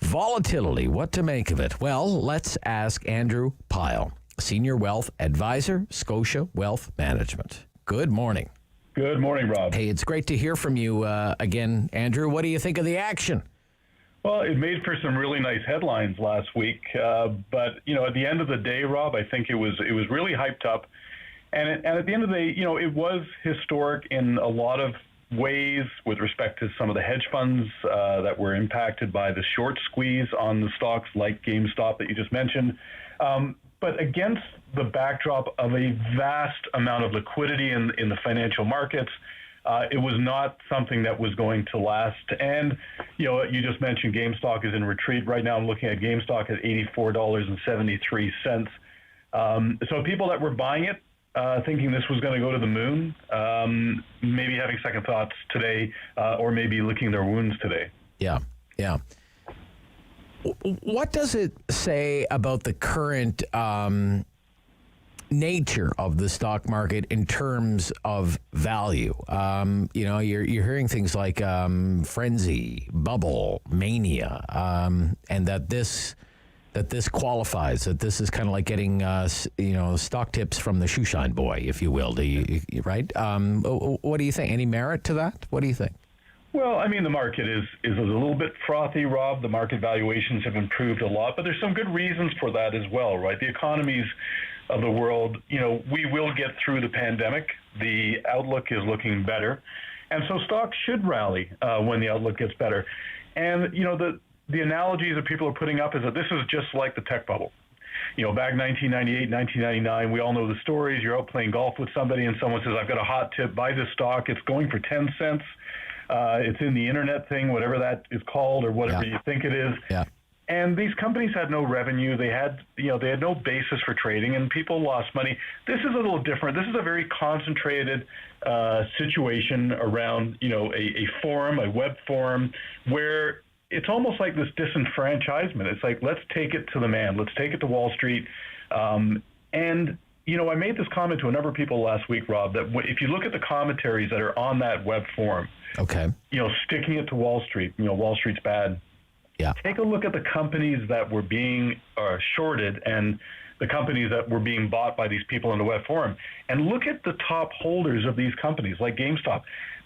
volatility. What to make of it? Well, let's ask Andrew Pyle, Senior Wealth Advisor, Scotia Wealth Management. Good morning. Good morning, Rob. Hey, it's great to hear from you again, Andrew. What do you think of the action? Well, it made for some really nice headlines last week, but at the end of the day, Rob, I think it was really hyped up, and at the end of the day, it was historic in a lot of ways with respect to some of the hedge funds that were impacted by the short squeeze on the stocks like GameStop that you just mentioned. But against the backdrop of a vast amount of liquidity in the financial markets, it was not something that was going to last. And, you just mentioned GameStop is in retreat. Right now I'm looking at GameStop at $84.73. So people that were buying it, thinking this was going to go to the moon, maybe having second thoughts today, or maybe licking their wounds today. Yeah. What does it say about the current nature of the stock market in terms of value? You're hearing things like frenzy, bubble, mania, and that this qualifies, that this is kind of like getting stock tips from the shoeshine boy, if you will. Right? What do you think? Any merit to that? What do you think? Well, I mean, the market is a little bit frothy, Rob. The market valuations have improved a lot, but there's some good reasons for that as well, right? The economy's of the world, we will get through the pandemic. The outlook is looking better. And so stocks should rally when the outlook gets better. And, the analogies that people are putting up is that this is just like the tech bubble. Back 1998, 1999, we all know the stories. You're out playing golf with somebody and someone says, I've got a hot tip, buy this stock. It's going for 10 cents. It's in the internet thing, whatever that is called or whatever you think it is. Yeah. And these companies had no revenue. They had no basis for trading, and people lost money. This is a little different. This is a very concentrated situation around, a forum, a web forum, where it's almost like this disenfranchisement. It's like, let's take it to the man. Let's take it to Wall Street. And, I made this comment to a number of people last week, Rob, that if you look at the commentaries that are on that web forum, okay, sticking it to Wall Street, Wall Street's bad. Yeah. Take a look at the companies that were being shorted and the companies that were being bought by these people in the web forum, and look at the top holders of these companies like GameStop.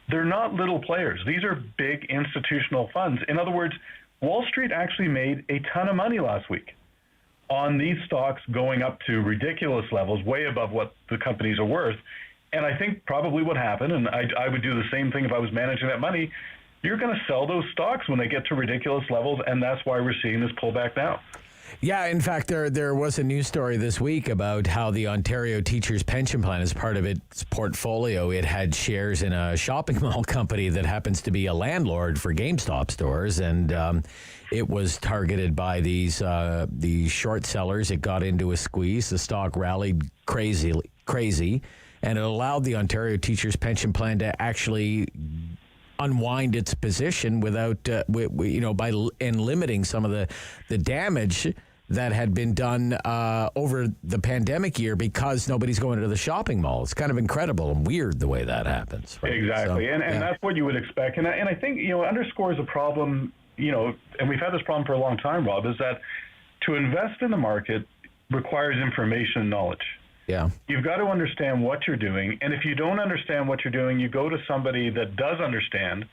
They're not little players. These are big institutional funds. In other words, Wall Street actually made a ton of money last week on these stocks going up to ridiculous levels, way above what the companies are worth. And I think probably what happened, and I would do the same thing if I was managing that money, you're going to sell those stocks when they get to ridiculous levels, and that's why we're seeing this pullback now. Yeah, in fact, there was a news story this week about how the Ontario Teachers Pension Plan, as part of its portfolio, it had shares in a shopping mall company that happens to be a landlord for GameStop stores, and it was targeted by these short sellers. It got into a squeeze. The stock rallied crazy, and it allowed the Ontario Teachers Pension Plan to actually unwind its position without, by limiting some of the damage that had been done over the pandemic year because nobody's going to the shopping mall. It's kind of incredible and weird the way that happens. Right? Exactly, So, and that's what you would expect. And I think, underscores a problem, and we've had this problem for a long time, Rob, is that to invest in the market requires information and knowledge. Yeah. You've got to understand what you're doing. And if you don't understand what you're doing, you go to somebody that does understand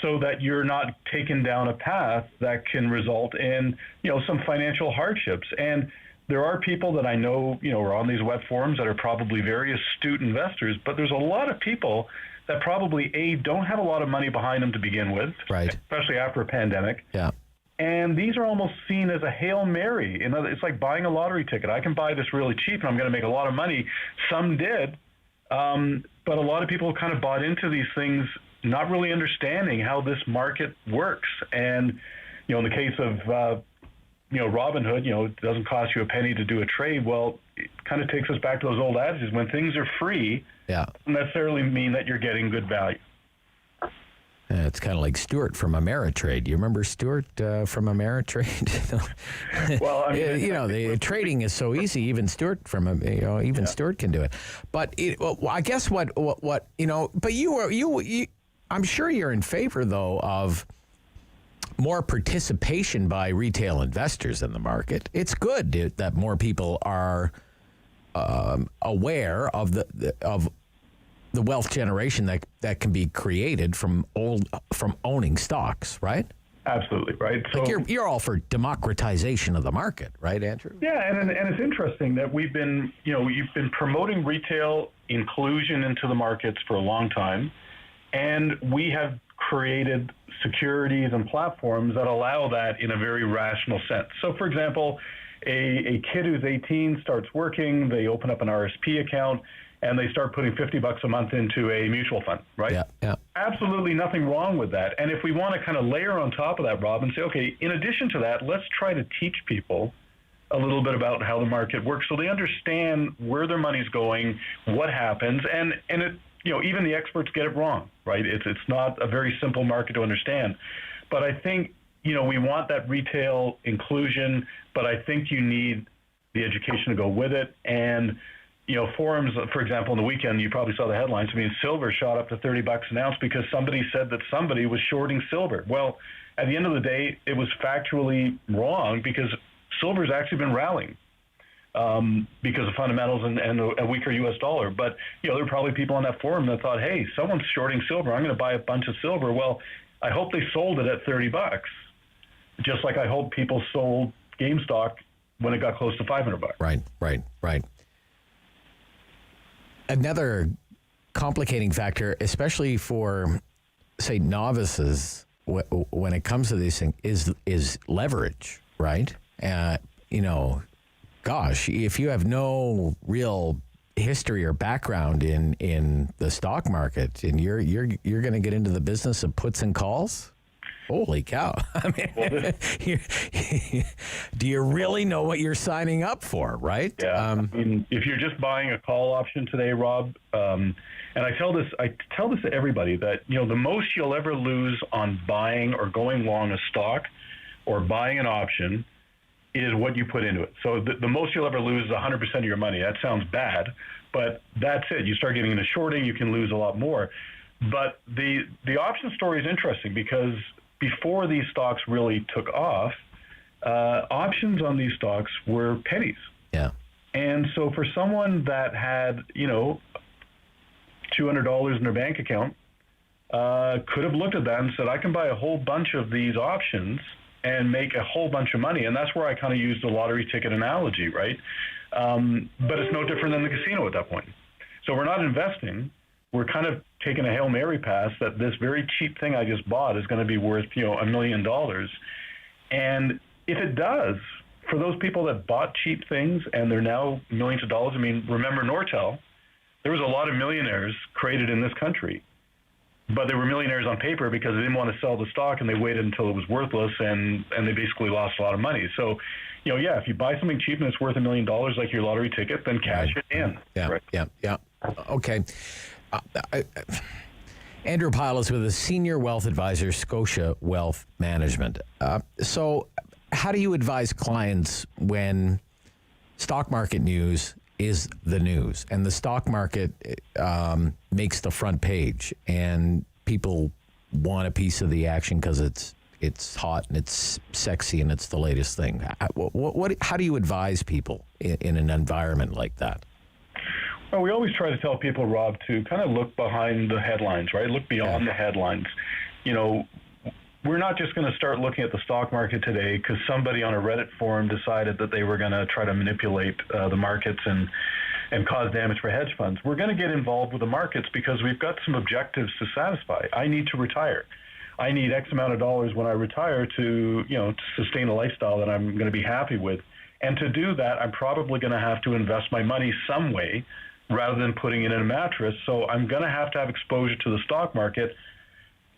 so that you're not taken down a path that can result in, some financial hardships. And there are people that I know, are on these web forums that are probably very astute investors, but there's a lot of people that probably, don't have a lot of money behind them to begin with, right? Especially after a pandemic. Yeah. And these are almost seen as a Hail Mary. It's like buying a lottery ticket. I can buy this really cheap and I'm going to make a lot of money. Some did. But a lot of people kind of bought into these things, not really understanding how this market works. And, in the case of, Robinhood, it doesn't cost you a penny to do a trade. Well, it kind of takes us back to those old adages. When things are free, doesn't necessarily mean that you're getting good value. It's kind of like Stuart from Ameritrade. You remember Stuart from Ameritrade? Well, I mean, the trading is so easy. Even Stuart Stuart can do it. But I guess what but you I'm sure you're in favor though of more participation by retail investors in the market. It's good that more people are aware of the wealth generation that can be created from owning stocks, right? Absolutely, right. So you're all for democratization of the market, right, Andrew? Yeah, and it's interesting that we've been, you've been promoting retail inclusion into the markets for a long time, and we have created securities and platforms that allow that in a very rational sense. So, for example, a kid who's 18 starts working, they open up an RSP account, and they start putting $50 a month into a mutual fund, right? Yeah. Absolutely nothing wrong with that. And if we want to kind of layer on top of that, Rob, and say, okay, in addition to that, let's try to teach people a little bit about how the market works so they understand where their money's going, what happens, and it, even the experts get it wrong, right? It's not a very simple market to understand. But I think, we want that retail inclusion, but I think you need the education to go with it. And forums, for example, on the weekend, you probably saw the headlines. I mean, silver shot up to $30 an ounce because somebody said that somebody was shorting silver. Well, at the end of the day, it was factually wrong because silver's actually been rallying because of fundamentals and a weaker U.S. dollar. But, there were probably people on that forum that thought, hey, someone's shorting silver. I'm going to buy a bunch of silver. Well, I hope they sold it at $30, just like I hope people sold GameStop when it got close to $500. Right. Another complicating factor, especially for, say, novices, when it comes to these things, is leverage, right? Gosh, if you have no real history or background in the stock market, and you're going to get into the business of puts and calls, holy cow! I mean, do you really know what you're signing up for, right? Yeah. I mean, if you're just buying a call option today, Rob, and I tell this to everybody, that the most you'll ever lose on buying or going long a stock or buying an option is what you put into it. So the most you'll ever lose is 100% of your money. That sounds bad, but that's it. You start getting into shorting, you can lose a lot more. But the option story is interesting because before these stocks really took off, options on these stocks were pennies. Yeah. And so for someone that had, $200 in their bank account, could have looked at that and said, I can buy a whole bunch of these options and make a whole bunch of money. And that's where I kind of use the lottery ticket analogy, right? But it's no different than the casino at that point. So we're not investing. We're kind of taking a Hail Mary pass that this very cheap thing I just bought is going to be worth, $1 million. And if it does, for those people that bought cheap things and they're now millions of dollars, I mean, remember Nortel, there was a lot of millionaires created in this country, but they were millionaires on paper because they didn't want to sell the stock and they waited until it was worthless and they basically lost a lot of money. So, if you buy something cheap and it's worth $1 million like your lottery ticket, then cash it in. Yeah, right? yeah. Okay. Andrew Pyle is with a senior wealth advisor, Scotia Wealth Management. So how do you advise clients when stock market news is the news and the stock market makes the front page and people want a piece of the action because it's hot and it's sexy and it's the latest thing? How do you advise people in an environment like that? Well, we always try to tell people, Rob, to kind of look behind the headlines, right? Look beyond the headlines. We're not just going to start looking at the stock market today because somebody on a Reddit forum decided that they were going to try to manipulate the markets and cause damage for hedge funds. We're going to get involved with the markets because we've got some objectives to satisfy. I need to retire. I need X amount of dollars when I retire to sustain a lifestyle that I'm going to be happy with. And to do that, I'm probably going to have to invest my money some way rather than putting it in a mattress. So I'm going to have exposure to the stock market.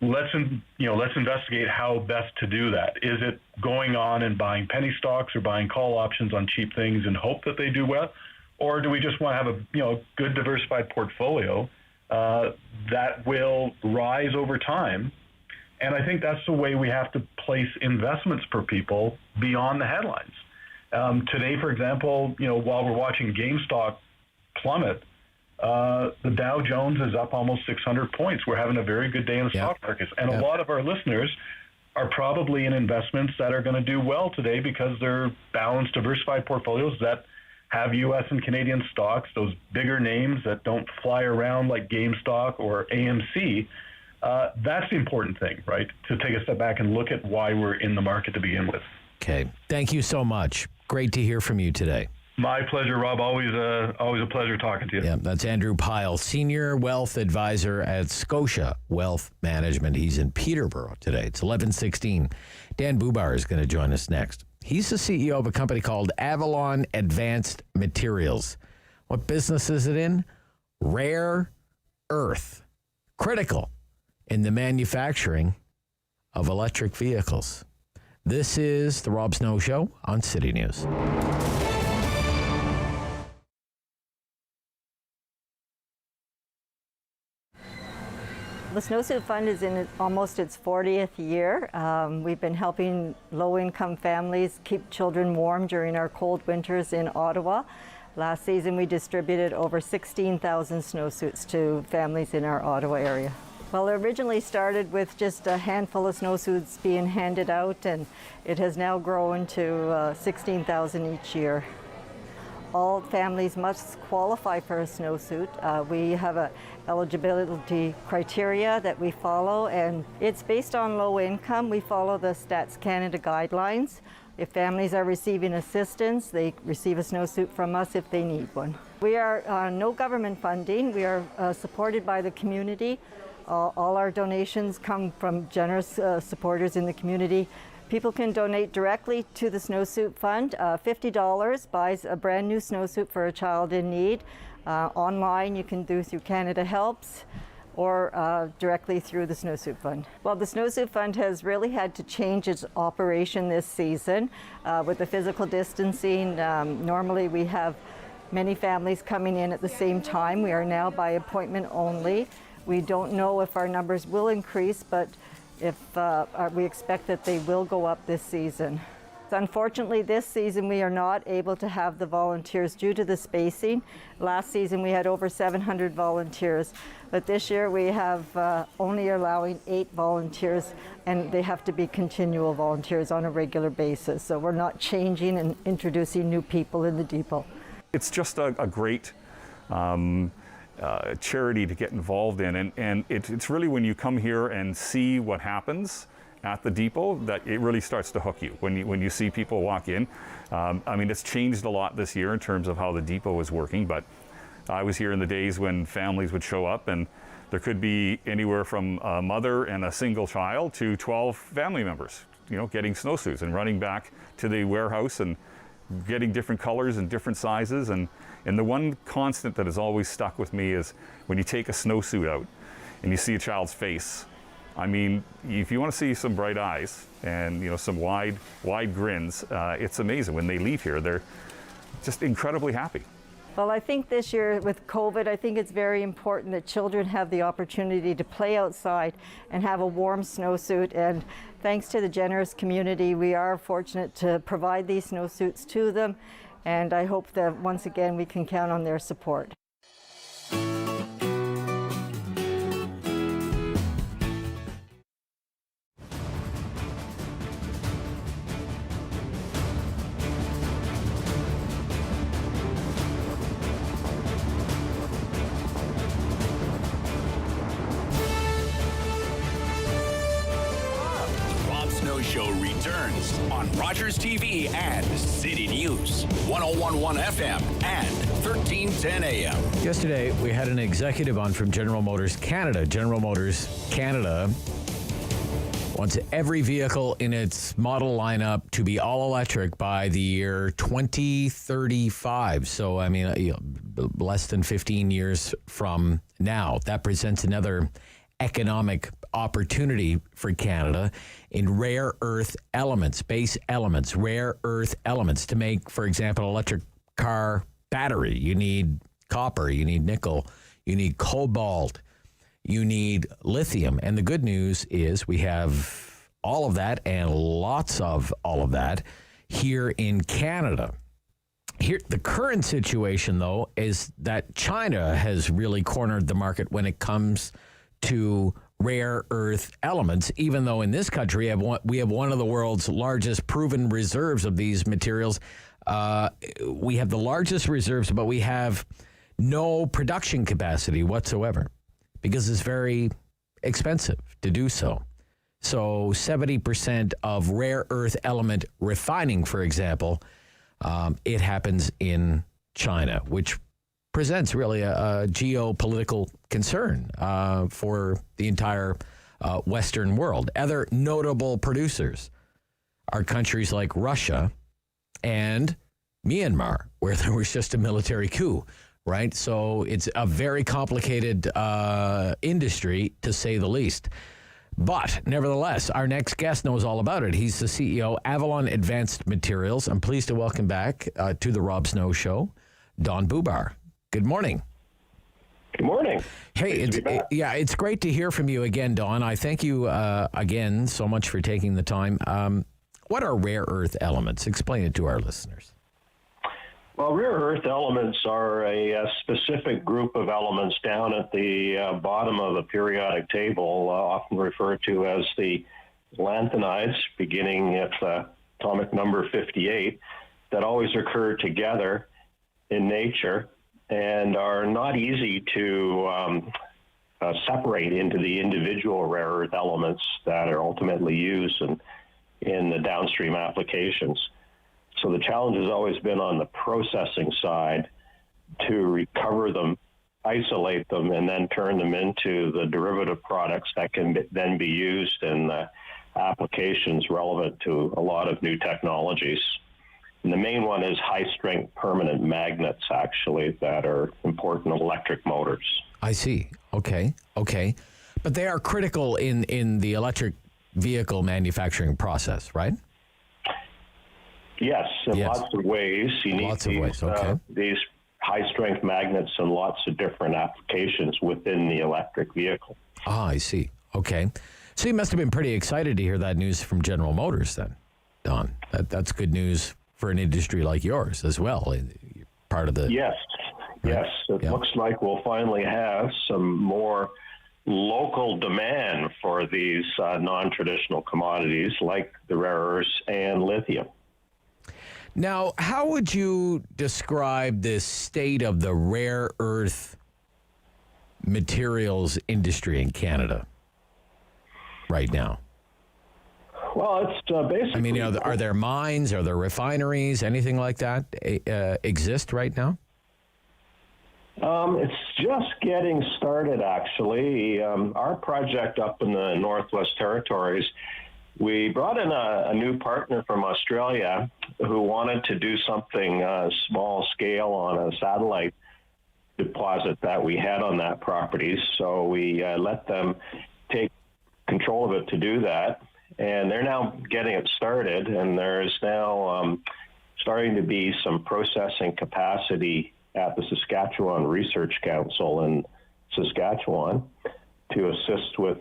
Let's investigate how best to do that. Is it going on and buying penny stocks or buying call options on cheap things and hope that they do well? Or do we just want to have a good diversified portfolio that will rise over time? And I think that's the way we have to place investments for people beyond the headlines. Today, for example, while we're watching GameStop plummet, the Dow Jones is up almost 600 points. We're having a very good day in the stock markets. And a lot of our listeners are probably in investments that are going to do well today because they're balanced, diversified portfolios that have U.S. and Canadian stocks, those bigger names that don't fly around like GameStop or AMC. That's the important thing, right? To take a step back and look at why we're in the market to begin with. Okay. Thank you so much. Great to hear from you today. My pleasure, Rob. Always a pleasure talking to you. Yeah, that's Andrew Pyle, Senior Wealth Advisor at Scotia Wealth Management. He's in Peterborough today. It's 11:16. Dan Bubar is going to join us next. He's the CEO of a company called Avalon Advanced Materials. What business is it in? Rare earth. Critical in the manufacturing of electric vehicles. This is the Rob Snow Show on City News. The Snowsuit Fund is in almost its 40th year. We've been helping low-income families keep children warm during our cold winters in Ottawa. Last season, we distributed over 16,000 snowsuits to families in our Ottawa area. Well, it originally started with just a handful of snowsuits being handed out, and it has now grown to 16,000 each year. All families must qualify for a snowsuit. We have a eligibility criteria that we follow, and it's based on low income. We follow the Stats Canada guidelines. If families are receiving assistance, they receive a snowsuit from us if they need one. We are no government funding. We are supported by the community. All our donations come from generous supporters in the community. People can donate directly to the Snowsuit Fund. $50 buys a brand new snowsuit for a child in need. Online you can do through Canada Helps or directly through the Snowsuit Fund. Well, the Snowsuit Fund has really had to change its operation this season with the physical distancing. Normally we have many families coming in at the same time. We are now by appointment only. We don't know if our numbers will increase, but we expect that they will go up this season. Unfortunately, this season we are not able to have the volunteers due to the spacing. Last season we had over 700 volunteers, but this year we have only allowing 8 volunteers, and they have to be continual volunteers on a regular basis. So we're not changing and introducing new people in the depot. It's just a great charity to get involved in, and it's really when you come here and see what happens at the depot that it really starts to hook you when you see people walk in. I mean, it's changed a lot this year in terms of how the depot is working, but I was here in the days when families would show up and there could be anywhere from a mother and a single child to 12 family members, getting snowsuits and running back to the warehouse and getting different colors and different sizes. And the one constant that has always stuck with me is when you take a snowsuit out and you see a child's face. I mean, if you want to see some bright eyes and some wide grins, it's amazing. When they leave here, they're just incredibly happy. Well, I think this year with COVID, I think it's very important that children have the opportunity to play outside and have a warm snowsuit. And thanks to the generous community, we are fortunate to provide these snowsuits to them. And I hope that once again we can count on their support. Show returns on Rogers TV and City News, 101.1 FM and 1310 AM. Yesterday, we had an executive on from General Motors Canada. General Motors Canada wants every vehicle in its model lineup to be all electric by the year 2035. So, I mean, less than 15 years from now. That presents another economic opportunity for Canada in rare earth elements, base elements, rare earth elements. To make, for example, electric car battery, you need copper, you need nickel, you need cobalt, you need lithium. And the good news is we have all of that and lots of all of that here in Canada. Here, the current situation, though, is that China has really cornered the market when it comes to rare earth elements, even though in this country we have one of the world's largest proven reserves of these materials. We have the largest reserves, but we have no production capacity whatsoever because it's very expensive to do so. So 70% of rare earth element refining, for example, it happens in China, which presents really a geopolitical concern for the entire Western world. Other notable producers are countries like Russia and Myanmar, where there was just a military coup, right? So it's a very complicated industry, to say the least. But nevertheless, our next guest knows all about it. He's the CEO, Avalon Advanced Materials. I'm pleased to welcome back to the Rob Snow Show, Don Bubar. Good morning. Good morning. Hey, it's great to hear from you again, Don. I thank you again so much for taking the time. What are rare earth elements? Explain it to our listeners. Well, rare earth elements are a specific group of elements down at the bottom of the periodic table, often referred to as the lanthanides, beginning at atomic number 58, that always occur together in nature and are not easy to separate into the individual rare earth elements that are ultimately used. And in the downstream applications. So the challenge has always been on the processing side to recover them, isolate them, and then turn them into the derivative products that can then be used in applications relevant to a lot of new technologies. And the main one is high-strength permanent magnets, actually, that are important in electric motors. I see. Okay. But they are critical in the electric vehicle manufacturing process, right? Yes, in lots of ways. You need these high-strength magnets in lots of different applications within the electric vehicle. Ah, I see. Okay. So you must have been pretty excited to hear that news from General Motors then, Don. That's good news for an industry like yours as well. Part of the... Yes. It looks like we'll finally have some more local demand for these non-traditional commodities like the rare earths and lithium. Now, how would you describe the state of the rare earth materials industry in Canada right now? Well, it's basically... I mean, are there mines, are there refineries, anything like that exist right now? It's just getting started, actually. Our project up in the Northwest Territories, we brought in a new partner from Australia who wanted to do something small scale on a satellite deposit that we had on that property. So we let them take control of it to do that. And they're now getting it started. And there's now starting to be some processing capacity at the Saskatchewan Research Council in Saskatchewan to assist with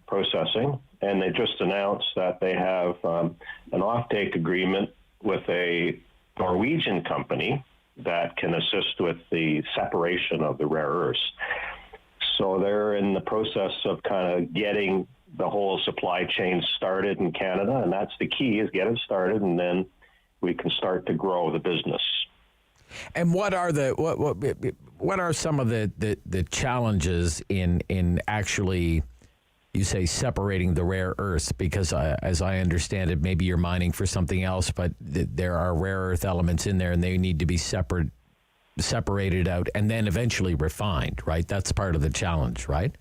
processing. And they just announced that they have an offtake agreement with a Norwegian company that can assist with the separation of the rare earths. So they're in the process of kind of getting the whole supply chain started in Canada, and that's the key, is get it started, and then we can start to grow the business. And what are some of the challenges in actually, you say, separating the rare earths? Because as I understand it, maybe you're mining for something else, but there are rare earth elements in there, and they need to be separated out and then eventually refined, right? That's part of the challenge, right?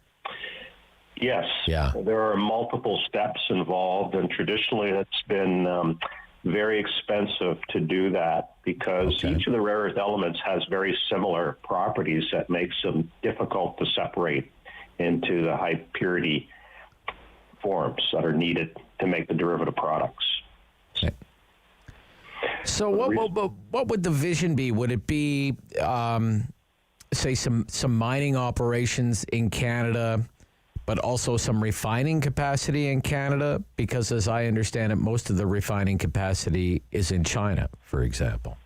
Yes. Yeah. There are multiple steps involved, and traditionally it's been very expensive to do that because each of the rare earth elements has very similar properties that makes them difficult to separate into the high purity forms that are needed to make the derivative products. Okay. So what would the vision be? Would it be, say, some mining operations in Canada, but also some refining capacity in Canada? Because as I understand it, most of the refining capacity is in China, for example.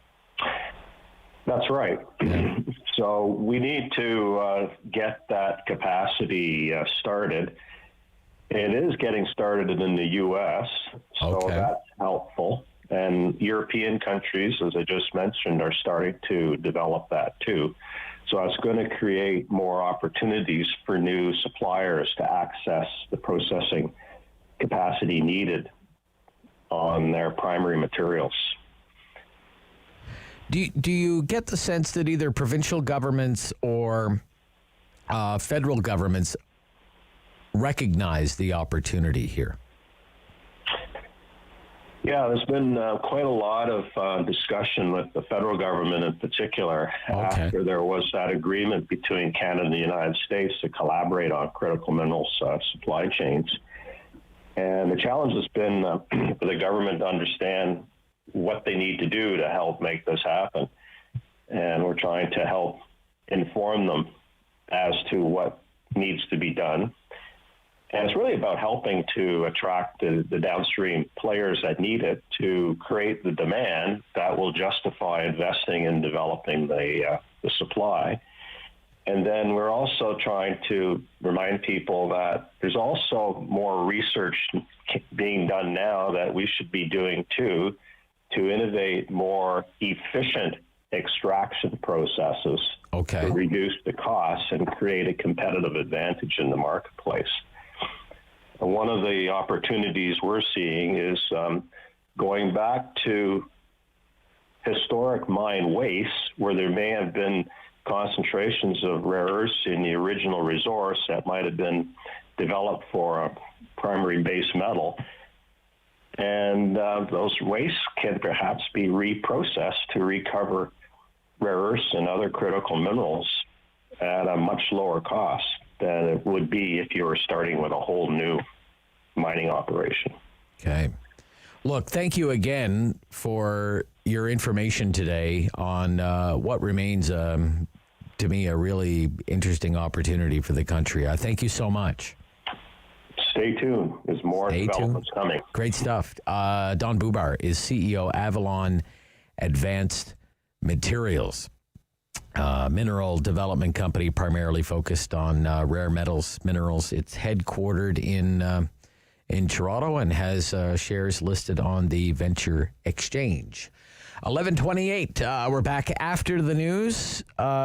That's right. Yeah. So we need to get that capacity started. It is getting started in the U.S., so that's helpful. And European countries, as I just mentioned, are starting to develop that too. So it's going to create more opportunities for new suppliers to access the processing capacity needed on their primary materials. Do you get the sense that either provincial governments or federal governments recognize the opportunity here? Yeah, there's been quite a lot of discussion with the federal government in particular after there was that agreement between Canada and the United States to collaborate on critical minerals supply chains. And the challenge has been for the government to understand what they need to do to help make this happen. And we're trying to help inform them as to what needs to be done. And it's really about helping to attract the downstream players that need it to create the demand that will justify investing in developing the supply. And then we're also trying to remind people that there's also more research being done now that we should be doing too, to innovate more efficient extraction processes to reduce the costs and create a competitive advantage in the marketplace. one of the opportunities we're seeing is going back to historic mine wastes where there may have been concentrations of rare earths in the original resource that might have been developed for a primary base metal. And those wastes can perhaps be reprocessed to recover rare earths and other critical minerals at a much lower cost than it would be if you were starting with a whole new mining operation. Okay. Look, thank you again for your information today on what remains, to me, a really interesting opportunity for the country. I thank you so much. Stay tuned. There's more developments coming. Great stuff. Don Bubar is CEO Avalon Advanced Materials, mineral development company primarily focused on rare metals, minerals. It's headquartered in Toronto and has shares listed on the Venture Exchange. 11:28. We're back after the news.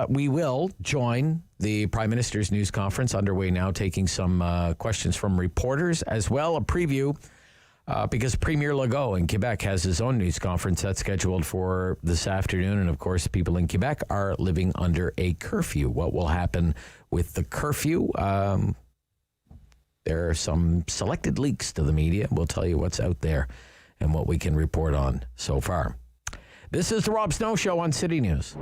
We will join the Prime Minister's news conference underway now, taking some questions from reporters, as well a preview because Premier Legault in Quebec has his own news conference that's scheduled for this afternoon. And, of course, people in Quebec are living under a curfew. What will happen with the curfew? There are some selected leaks to the media. We'll tell you what's out there and what we can report on so far. This is the Rob Snow Show on City News.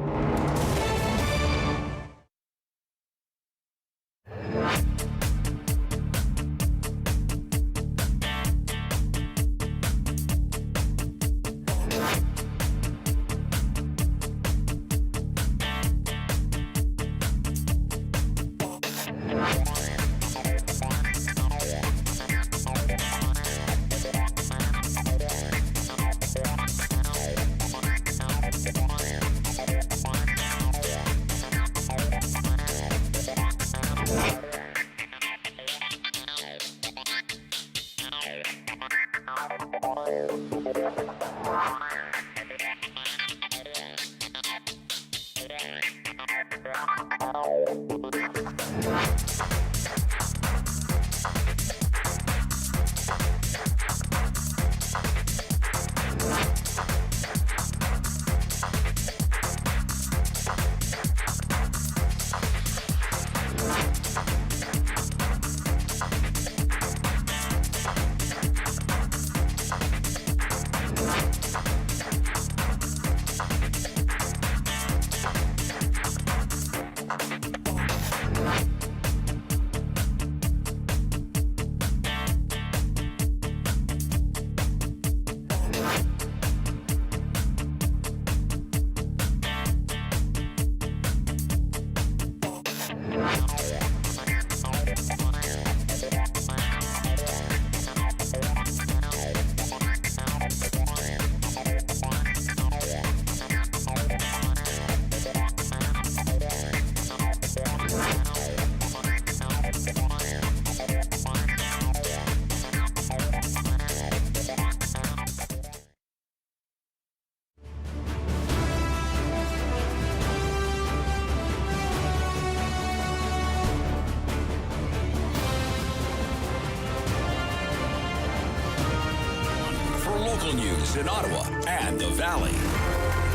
News in Ottawa and the Valley.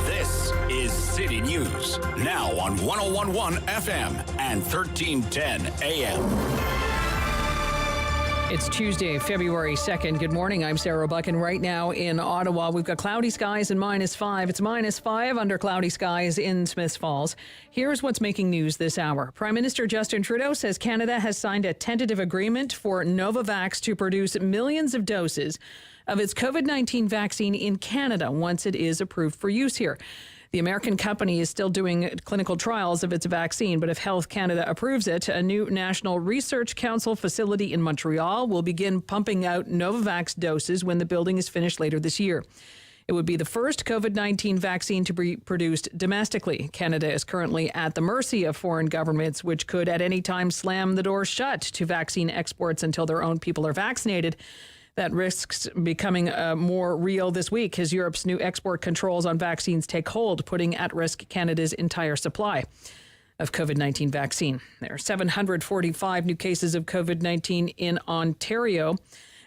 This is City News, now on 101.1 FM and 1310 AM. It's Tuesday, February 2nd. Good morning. I'm Sarah Buck, and right now in Ottawa, we've got cloudy skies and -5. It's -5 under cloudy skies in Smiths Falls. Here's what's making news this hour. Prime Minister Justin Trudeau says Canada has signed a tentative agreement for Novavax to produce millions of doses of its COVID-19 vaccine in Canada once it is approved for use here. The American company is still doing clinical trials of its vaccine, but if Health Canada approves it, a new National Research Council facility in Montreal will begin pumping out Novavax doses when the building is finished later this year. It would be the first COVID-19 vaccine to be produced domestically. Canada is currently at the mercy of foreign governments, which could at any time slam the door shut to vaccine exports until their own people are vaccinated. That risks becoming more real this week as Europe's new export controls on vaccines take hold, putting at risk Canada's entire supply. of COVID-19 vaccine. There are 745 new cases of COVID-19 in Ontario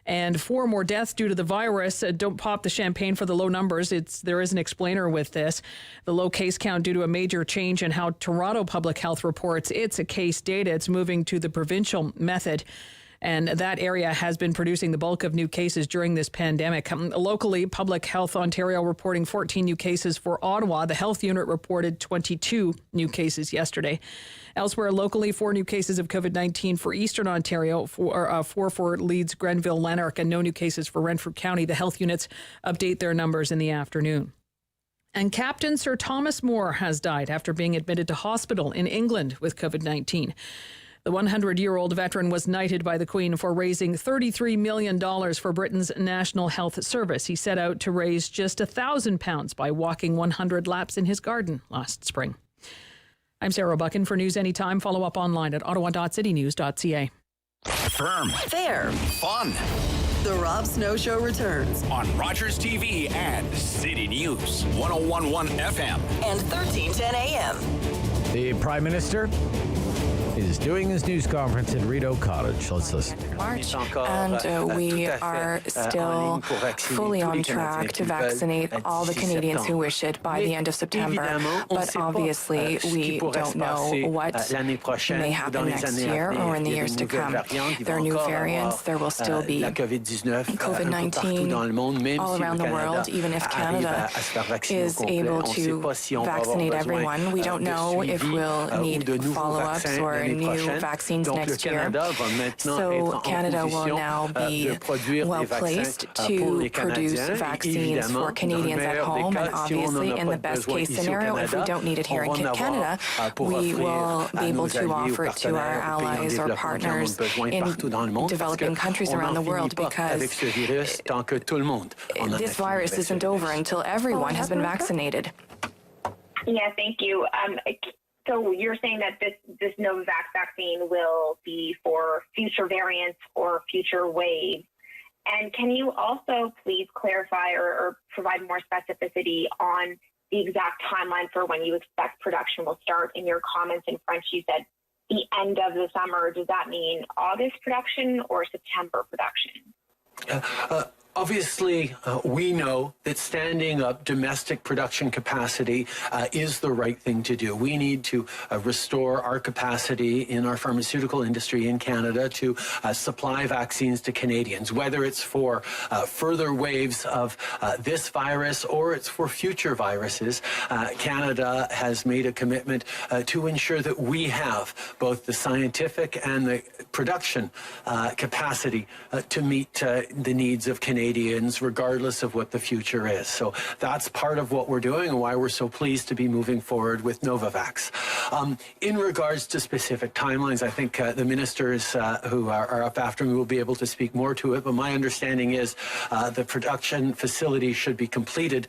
and 4 more deaths due to the virus. Don't pop the champagne for the low numbers. There is an explainer with this. The low case count due to a major change in how Toronto Public Health reports its case data. It's moving to the provincial method. And that area has been producing the bulk of new cases during this pandemic. Locally, Public Health Ontario reporting 14 new cases for Ottawa. The health unit reported 22 new cases yesterday. Elsewhere, locally, 4 new cases of COVID-19 for Eastern Ontario, 4 for Leeds, Grenville, Lanark, and no new cases for Renfrew County. The health units update their numbers in the afternoon. And Captain Sir Thomas More has died after being admitted to hospital in England with COVID-19. The 100-year-old veteran was knighted by the Queen for raising $33 million for Britain's National Health Service. He set out to raise just £1,000 by walking 100 laps in his garden last spring. I'm Sarah Buchan for News Anytime. Follow up online at ottawa.citynews.ca. Firm. Fair. Fun. The Rob Snow Show returns On Rogers TV and City News 101.1 FM and 1310 AM. The Prime Minister is doing his news conference at Rideau Cottage. Let's listen. March, and we are still fully on track to vaccinate all the Canadians who wish it by the end of September. But obviously, we don't know what may happen next year or in the years to come. There are new variants. There will still be COVID-19 all around the world, even if Canada is able to vaccinate everyone. We don't know if we'll need follow-ups or new vaccines next year. So Canada will now be well placed to produce vaccines for Canadians at home, and obviously in the best case scenario, if we don't need it here in Canada, we will be able to offer it to our allies or partners in developing countries around the world, because this virus isn't over until everyone has been vaccinated. Yeah, thank you. So you're saying that this Novavax vaccine will be for future variants or future waves. And can you also please clarify or provide more specificity on the exact timeline for when you expect production will start? In your comments in French, you said the end of the summer. Does that mean August production or September production? Obviously, we know that standing up domestic production capacity is the right thing to do. We need to restore our capacity in our pharmaceutical industry in Canada to supply vaccines to Canadians, whether it's for further waves of this virus or it's for future viruses. Canada has made a commitment to ensure that we have both the scientific and the production capacity to meet the needs of Canadians, regardless of what the future is. So that's part of what we're doing and why we're so pleased to be moving forward with Novavax. In regards to specific timelines, I think the ministers who are up after me will be able to speak more to it, but my understanding is the production facility should be completed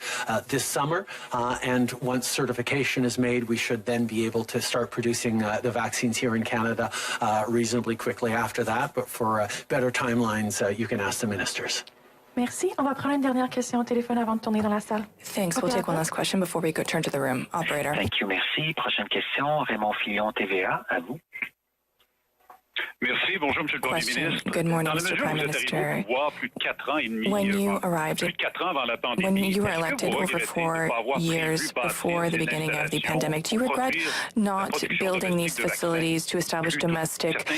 this summer, and once certification is made, we should then be able to start producing the vaccines here in Canada reasonably quickly after that. But for better timelines, you can ask the ministers. Merci. On va prendre une dernière question au téléphone avant de tourner dans la salle. Thanks. We'll take one last question before we turn to the room. Operator. Thank you. Merci. Prochaine question. Raymond Fillon, TVA. À vous. Merci. Bonjour, Monsieur le Premier ministre. Good morning, Mr. Prime Minister. When you arrived, when you were elected over 4 years before the beginning of the pandemic, do you regret not building these facilities to establish domestic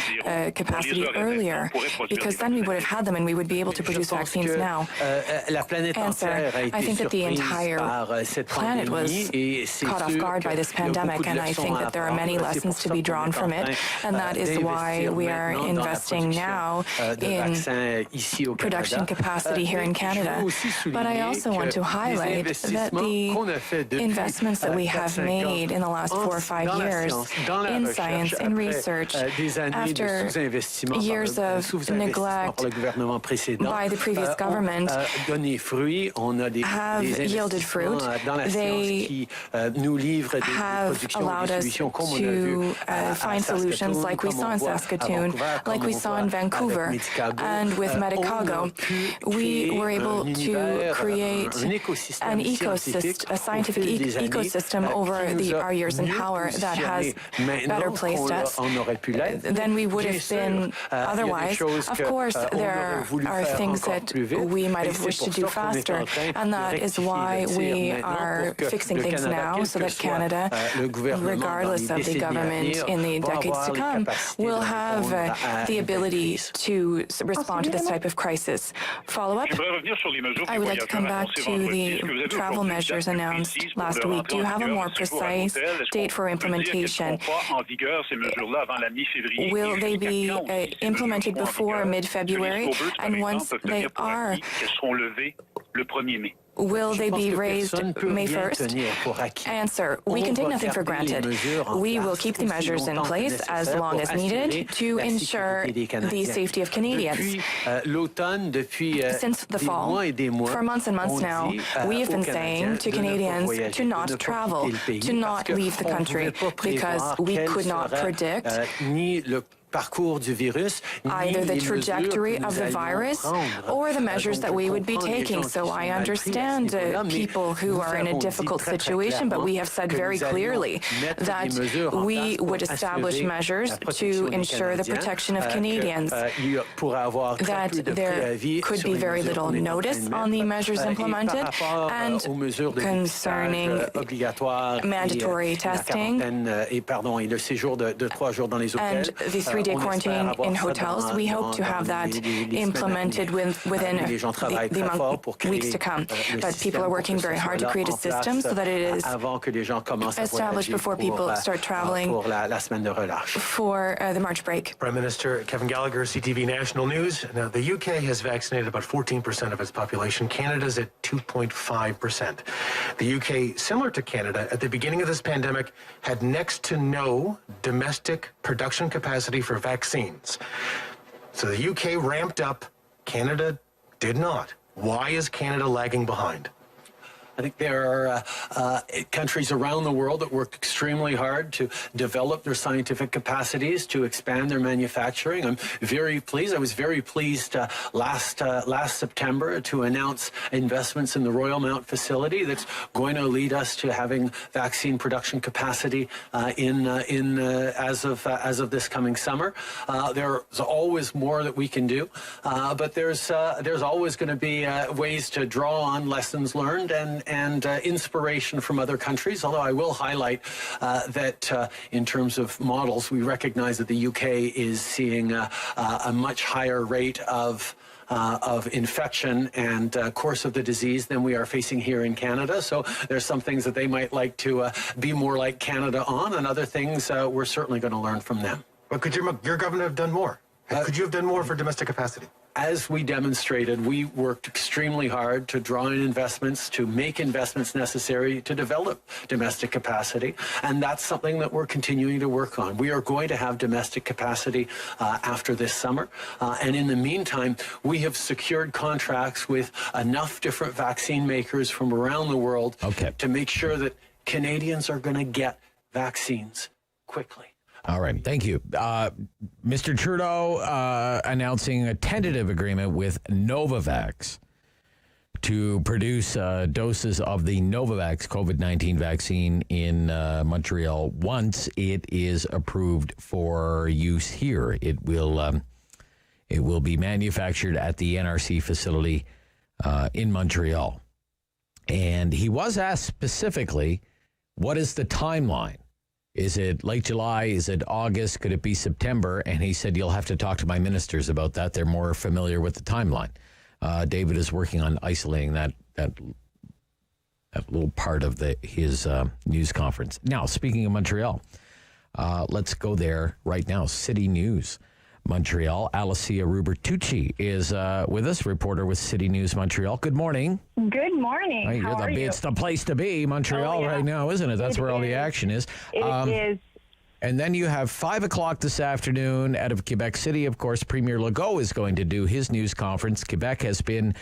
capacity earlier? Because then we would have had them and we would be able to produce vaccines now. Answer, I think that the entire planet was caught off guard by this pandemic, and I think that there are many lessons to be drawn from it, and that is why we are investing now in production capacity here in Canada. But I also want to highlight that the investments that we have made in the last 4 or 5 years in science and research, after years of neglect by the previous government, have yielded fruit. They have allowed us to find solutions like we saw in Saskatoon soon, like we saw in Vancouver and with Medicago. We were able to create an ecosystem, a scientific ecosystem over our years in power that has better placed us than we would have been otherwise. Of course, there are things that we might have wished to do faster, and that is why we are fixing things now so that Canada, regardless of the government in the decades to come, will have the ability to respond to this type of crisis. Follow-up? I would like to come back to the travel measures announced last week. Do you have a more precise date for implementation? Will they be implemented before mid-February? And once they are, will they be raised May 1st? Answer, we can take nothing for granted. We will keep the measures in place as long as needed to ensure the safety of Canadians. Since the fall, for months and months now, we have been saying to Canadians to not travel, to not leave the country, because we could not predict either the trajectory of the virus or the measures that we would be taking. So I understand people who are in a difficult situation, but we have said very clearly that we would establish measures to ensure the protection of Canadians, that there could be very little notice on the measures implemented, and concerning mandatory testing and the 3-day quarantine in hotels. We hope to have that implemented within the weeks to come. But people are working very hard to create a system so that it is established before people start traveling for the March break. Prime Minister Kevin Gallagher, CTV National News. Now, the UK has vaccinated about 14% of its population. Canada's at 2.5%. The UK, similar to Canada, at the beginning of this pandemic, had next to no domestic production capacity for vaccines. So the UK ramped up, Canada did not. Why is Canada lagging behind? I think there are countries around the world that work extremely hard to develop their scientific capacities, to expand their manufacturing. I'm very pleased. I was very pleased last September to announce investments in the Royal Mount facility that's going to lead us to having vaccine production capacity as of this coming summer. There's always more that we can do, but there's always going to be ways to draw on lessons learned and inspiration from other countries, although I will highlight that in terms of models, we recognize that the UK is seeing a much higher rate of infection and course of the disease than we are facing here in Canada. So there's some things that they might like to be more like Canada on, and other things we're certainly going to learn from them. But could your government have done more? Could you have done more for domestic capacity? As we demonstrated, we worked extremely hard to draw in investments, to make investments necessary to develop domestic capacity, and that's something that we're continuing to work on. We are going to have domestic capacity after this summer, and in the meantime, we have secured contracts with enough different vaccine makers from around the world to make sure that Canadians are going to get vaccines quickly. All right. Thank you. Mr. Trudeau announcing a tentative agreement with Novavax to produce doses of the Novavax COVID-19 vaccine in Montreal once it is approved for use here. It will be manufactured at the NRC facility in Montreal. And he was asked specifically, what is the timeline? Is it late July? Is it August? Could it be September? And he said, you'll have to talk to my ministers about that. They're more familiar with the timeline. David is working on isolating that little part of his news conference. Now, speaking of Montreal, let's go there right now. City News Montreal. Alyssia Rubertucci is with us, reporter with City News Montreal. Good morning. Good morning. Hey, How are you? It's the place to be, Montreal, right now, isn't it? That's where all the action is. It is. And then you have 5 o'clock this afternoon out of Quebec City. Of course, Premier Legault is going to do his news conference. Quebec has been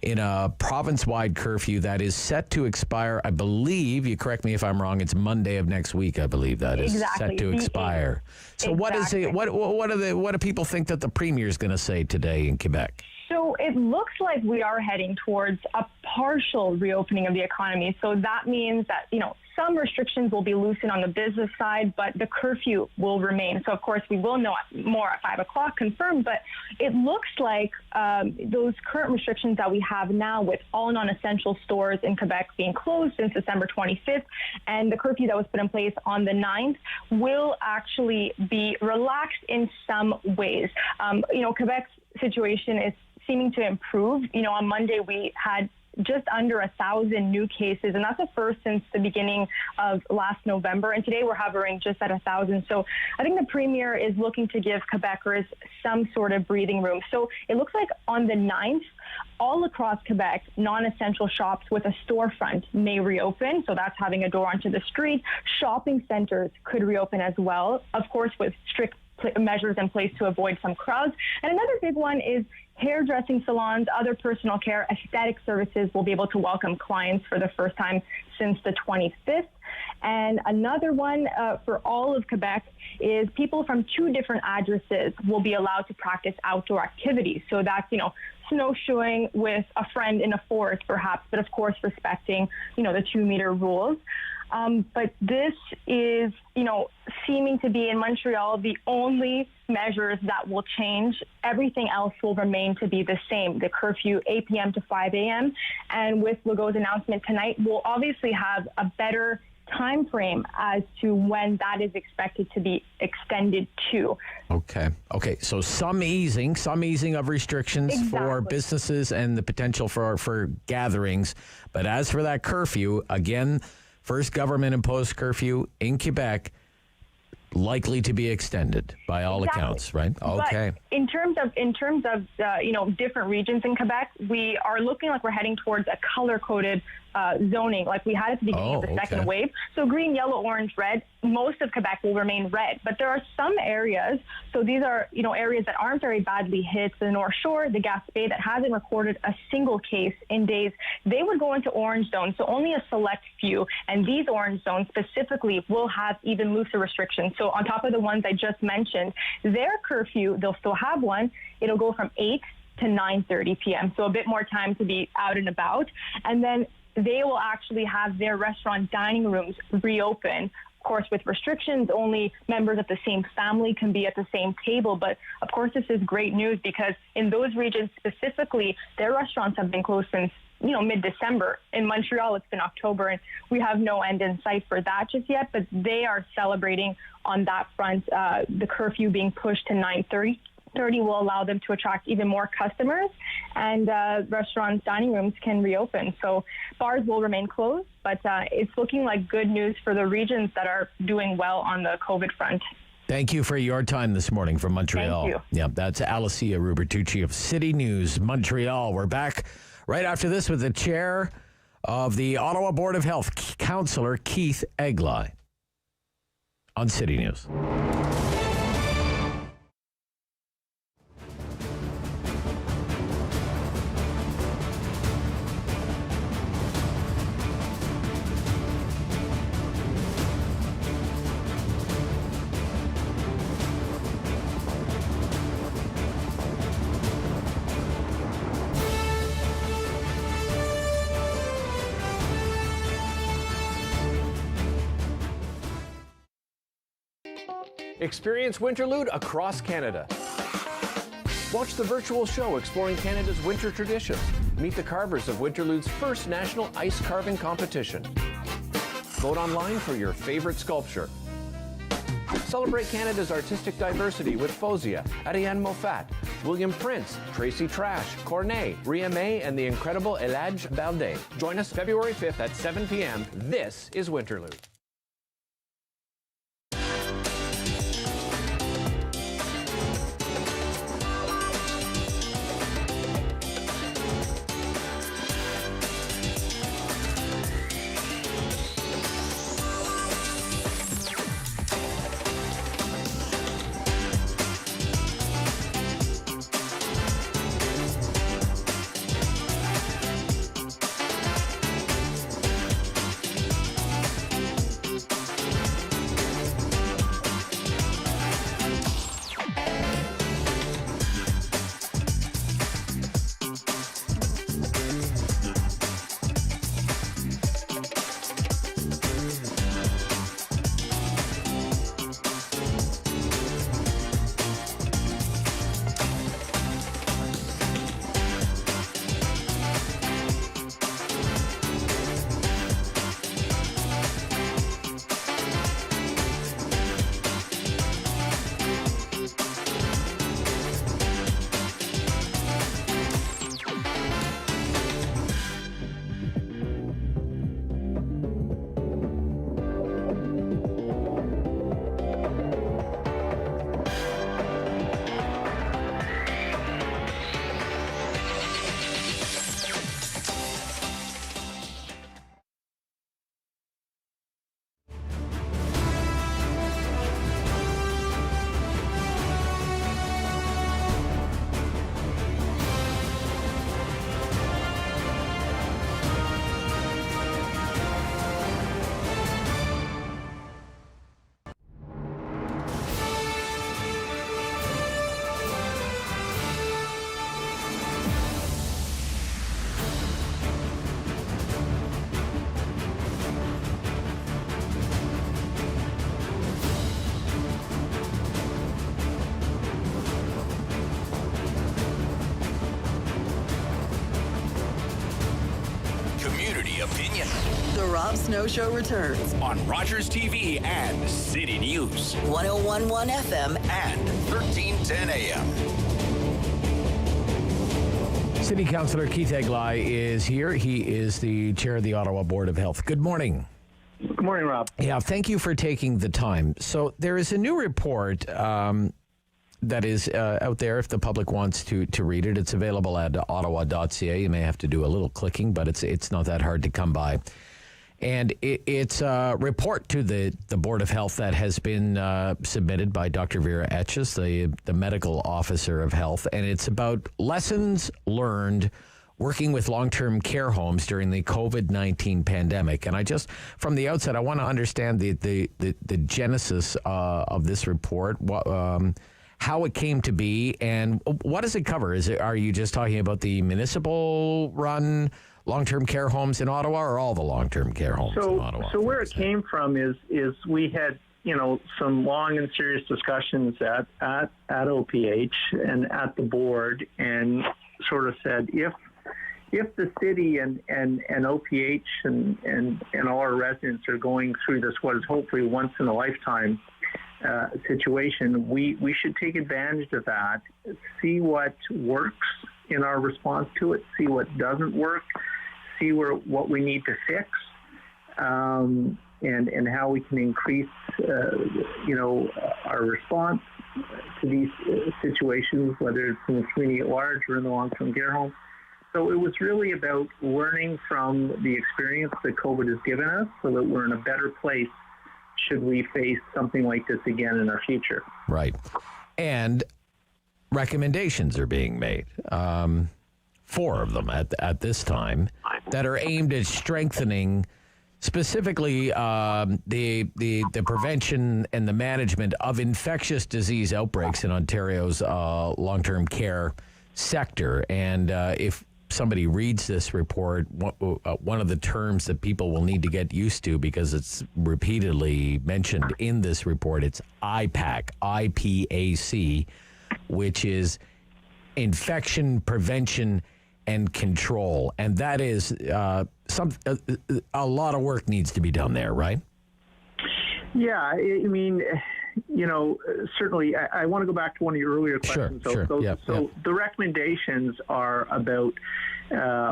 in a province-wide curfew that is set to expire, I believe, you correct me if I'm wrong, it's Monday of next week, I believe that is set to expire. So what is it? What do people think that the Premier is going to say today in Quebec? So it looks like we are heading towards a partial reopening of the economy. So that means that, some restrictions will be loosened on the business side, but the curfew will remain. So, of course, we will know more at 5 o'clock confirmed, but it looks like those current restrictions that we have now with all non-essential stores in Quebec being closed since December 25th and the curfew that was put in place on the 9th will actually be relaxed in some ways. Quebec's situation is seeming to improve. On Monday we had just under 1,000 new cases, and that's the first since the beginning of last November. And today we're hovering just at 1,000. So I think the Premier is looking to give Quebecers some sort of breathing room. So it looks like on the 9th, all across Quebec, non-essential shops with a storefront may reopen. So that's having a door onto the street. Shopping centers could reopen as well, of course, with strict measures in place to avoid some crowds. And another big one is hairdressing salons, other personal care, aesthetic services will be able to welcome clients for the first time since the 25th. And another one for all of Quebec is people from 2 different addresses will be allowed to practice outdoor activities. So that's, snowshoeing with a friend in a forest perhaps, but of course respecting, the 2-meter rules. But this is, seeming to be in Montreal the only measures that will change. Everything else will remain to be the same. The curfew 8 p.m. to 5 a.m. And with Legault's announcement tonight, we'll obviously have a better time frame as to when that is expected to be extended to. Okay. So some easing of restrictions for businesses and the potential for gatherings. But as for that curfew, again, first government-imposed curfew in Quebec, likely to be extended by all accounts, right? Okay. But in terms of different regions in Quebec, we are looking like we're heading towards a color-coded zoning like we had at the beginning of the second wave. So green, yellow, orange, red, most of Quebec will remain red. But there are some areas, so these are, areas that aren't very badly hit, the North Shore, the Gaspé, that hasn't recorded a single case in days. They would go into orange zones, so only a select few. And these orange zones specifically will have even looser restrictions. So on top of the ones I just mentioned, their curfew, they'll still have one. It'll go from 8 to 9:30 p.m., so a bit more time to be out and about. And then they will actually have their restaurant dining rooms reopen. Of course, with restrictions, only members of the same family can be at the same table. But of course, this is great news because in those regions specifically, their restaurants have been closed since mid-December. In Montreal, it's been October, and we have no end in sight for that just yet. But they are celebrating on that front. The curfew being pushed to 9:30 will allow them to attract even more customers, and restaurants, dining rooms can reopen. So bars will remain closed, but it's looking like good news for the regions that are doing well on the COVID front. Thank you for your time this morning from Montreal. Thank you. Yeah, that's Alyssia Rubertucci of City News Montreal. We're back right after this with the chair of the Ottawa Board of Health, Councillor Keith Egli, on City News. Experience Winterlude across Canada. Watch the virtual show exploring Canada's winter traditions. Meet the carvers of Winterlude's first national ice carving competition. Vote online for your favorite sculpture. Celebrate Canada's artistic diversity with Fosia, Ariane Moffat, William Prince, Tracy Trash, Corneille, Ria May, and the incredible Eladj Balde. Join us February 5th at 7 p.m. This is Winterlude. The Rob Snow Show returns on Rogers TV and City News. 101.1 FM and 1310 AM. City Councillor Keith Egli is here. He is the chair of the Ottawa Board of Health. Good morning. Good morning, Rob. Yeah, thank you for taking the time. So there is a new report that is out there if the public wants to read it. It's available at ottawa.ca. You may have to do a little clicking, but it's not that hard to come by. And it's a report to the Board of Health that has been submitted by Dr. Vera Etches, the medical officer of health. And it's about lessons learned working with long-term care homes during the COVID-19 pandemic. And I just, from the outset, I want to understand the genesis of this report, how it came to be, and what does it cover? Are you just talking about the municipal-run long-term care homes in Ottawa, or all the long-term care homes in Ottawa? So where it came from is we had some long and serious discussions at OPH and at the board, and sort of said if the city and OPH and all our residents are going through this, what is hopefully once in a lifetime situation, we should take advantage of that, see what works in our response to it, see what doesn't work, see what we need to fix, and how we can increase our response to these situations, whether it's in the community at large or in the long-term care home. So it was really about learning from the experience that COVID has given us so that we're in a better place should we face something like this again in our future. Right. And recommendations are being made, 4 of them at this time, that are aimed at strengthening specifically the prevention and the management of infectious disease outbreaks in Ontario's long-term care sector. And if somebody reads this report, one of the terms that people will need to get used to, because it's repeatedly mentioned in this report, it's IPAC, IPAC, which is infection prevention and control. And that is a lot of work needs to be done there, right? Yeah, I mean, certainly I want to go back to one of your earlier questions. Sure. So the recommendations are about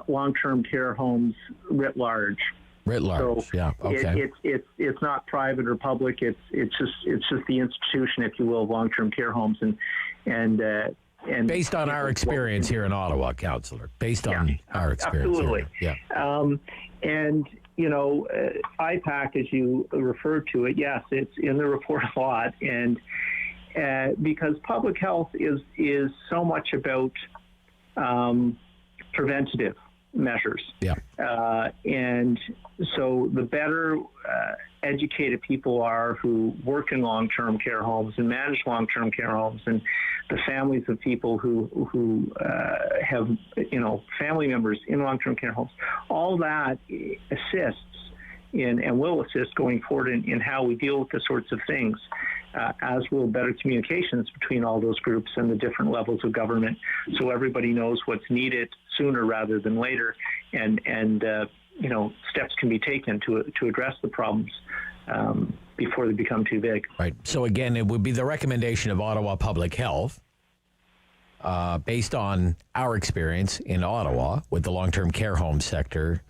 long-term care homes writ large. So okay. It's not private or public. It's just the institution, if you will, of long-term care homes, and based on our experience here in Ottawa, Councillor. Based on our experience, absolutely. Here. Yeah. And IPAC, as you referred to it, yes, it's in the report a lot, and because public health is so much about preventative measures. Yeah. And so the better educated people are who work in long-term care homes and manage long-term care homes, and the families of people who have family members in long-term care homes, all that assists in and will assist going forward in how we deal with the sorts of things, as will better communications between all those groups and the different levels of government, so everybody knows what's needed sooner rather than later, and steps can be taken to address the problems before they become too big. Right. So again, it would be the recommendation of Ottawa Public Health, based on our experience in Ottawa with the long-term care home sector,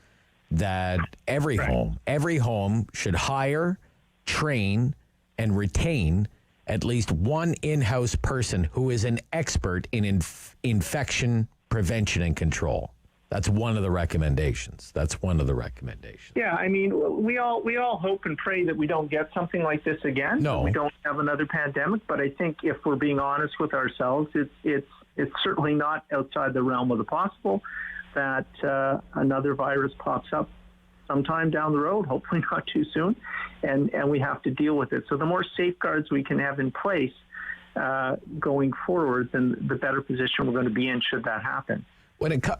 that every home should hire, train, and retain at least one in-house person who is an expert in infection prevention and control. That's one of the recommendations. Yeah, I mean, we all hope and pray that we don't get something like this again. No, we don't have another pandemic. But I think if we're being honest with ourselves, it's certainly not outside the realm of the possible that another virus pops up sometime down the road. Hopefully not too soon, and we have to deal with it. So the more safeguards we can have in place going forward, then the better position we're going to be in should that happen.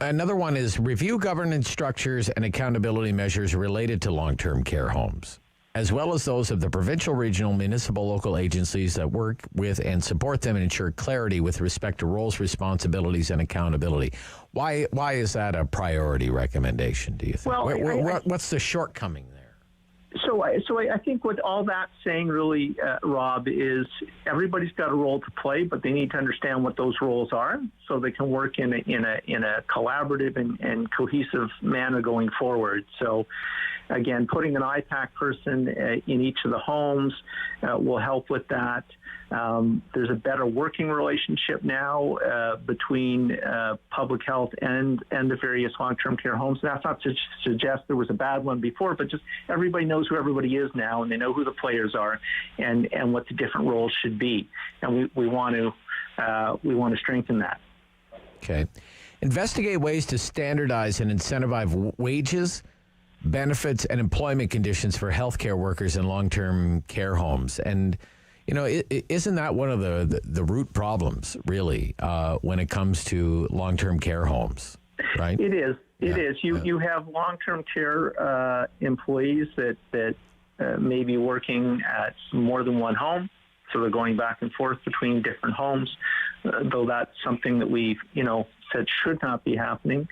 Another one is review governance structures and accountability measures related to long-term care homes. as well as those of the provincial, regional, municipal, local agencies that work with and support them and ensure clarity with respect to roles, responsibilities, and accountability. Why is that a priority recommendation, do you think? Well, what's the shortcoming there? So I think what all that's saying really, Rob, is everybody's got a role to play, but they need to understand what those roles are so they can work in a collaborative and cohesive manner going forward. So, again, putting an IPAC person in each of the homes will help with that. There's a better working relationship now between public health and the various long-term care homes. That's not to suggest there was a bad one before, but just everybody knows who everybody is now, and they know who the players are and what the different roles should be. And we want to strengthen that. Okay. Investigate ways to standardize and incentivize wages, benefits, and employment conditions for healthcare workers in long-term care homes. And isn't that one of the root problems, really, when it comes to long-term care homes, right? It is. It is. You have long-term care employees that may be working at more than one home, so they're going back and forth between different homes, though that's something that we've, said should not be happening.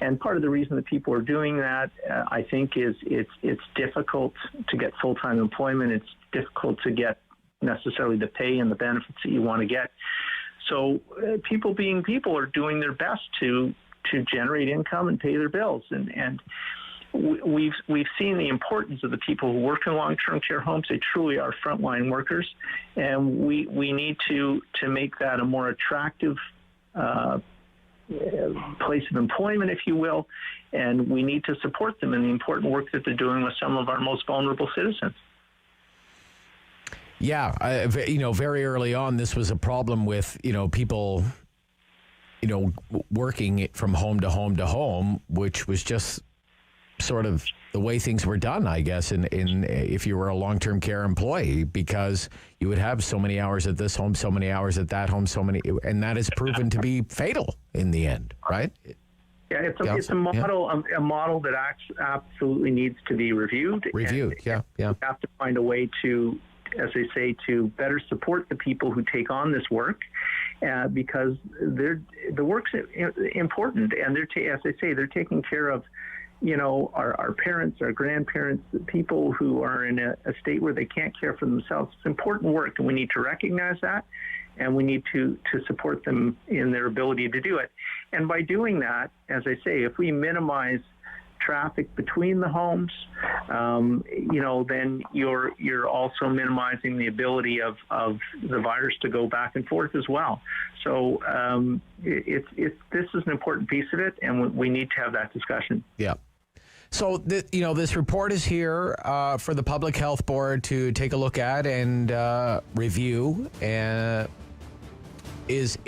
And part of the reason that people are doing that, I think, is it's difficult to get full-time employment. It's difficult to get necessarily the pay and the benefits that you want to get. So people being people are doing their best to generate income and pay their bills. And we've seen the importance of the people who work in long-term care homes. They truly are frontline workers, and we need to make that a more attractive place of employment, if you will, and we need to support them in the important work that they're doing with some of our most vulnerable citizens. Yeah, very early on, this was a problem with, people, working from home to home to home, which was just sort of the way things were done, I guess, in if you were a long-term care employee, because you would have so many hours at this home, so many hours at that home, and that has proven to be fatal in the end, right? Yeah, it's a model that absolutely needs to be reviewed. Yeah. We have to find a way to, as they say, to better support the people who take on this work, because the work's important, and as they say, they're taking care of our parents, our grandparents, the people who are in a state where they can't care for themselves. It's important work, and we need to recognize that, and we need to support them in their ability to do it. And by doing that, as I say, if we minimize traffic between the homes, then you're also minimizing the ability of the virus to go back and forth as well. So this is an important piece of it, and we need to have that discussion. Yeah. So, this report is here for the Public Health Board to take a look at and review. Is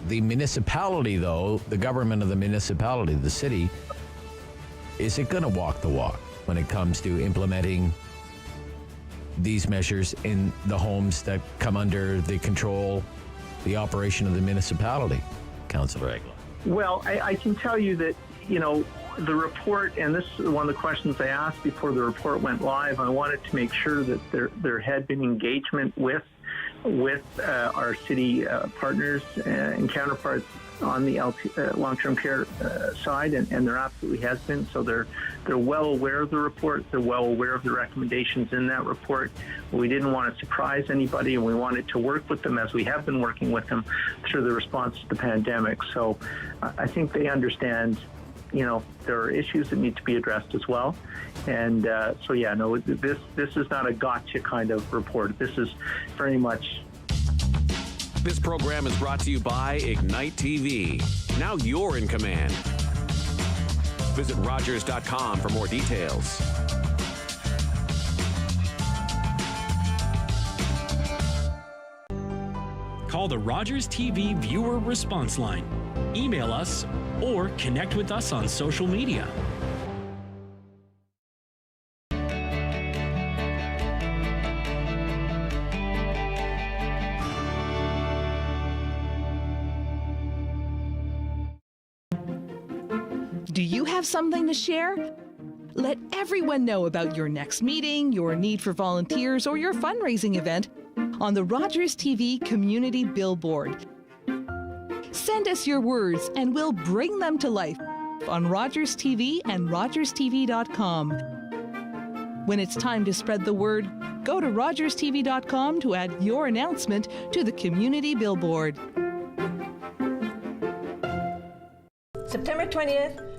the municipality, though, the government of the municipality, the city, is it going to walk the walk when it comes to implementing these measures in the homes that come under the control, the operation of the municipality, Councillor Egli? Well, I can tell you that, the report, and this is one of the questions I asked before the report went live, I wanted to make sure that there had been engagement with our city partners and counterparts on the long-term care side, and there absolutely has been. So they're well aware of the report. They're well aware of the recommendations in that report. We didn't want to surprise anybody, and we wanted to work with them as we have been working with them through the response to the pandemic. So I think they understand, there are issues that need to be addressed as well. And this is not a gotcha kind of report. This is very much. This program is brought to you by Ignite TV. Now you're in command. Visit Rogers.com for more details. Call the Rogers TV viewer response line. Email us or connect with us on social media. Do you have something to share? Let everyone know about your next meeting, your need for volunteers, or your fundraising event on the Rogers TV Community Billboard. Send us your words and we'll bring them to life on Rogers TV and rogerstv.com. When it's time to spread the word, go to rogerstv.com to add your announcement to the Community Billboard. September 20th,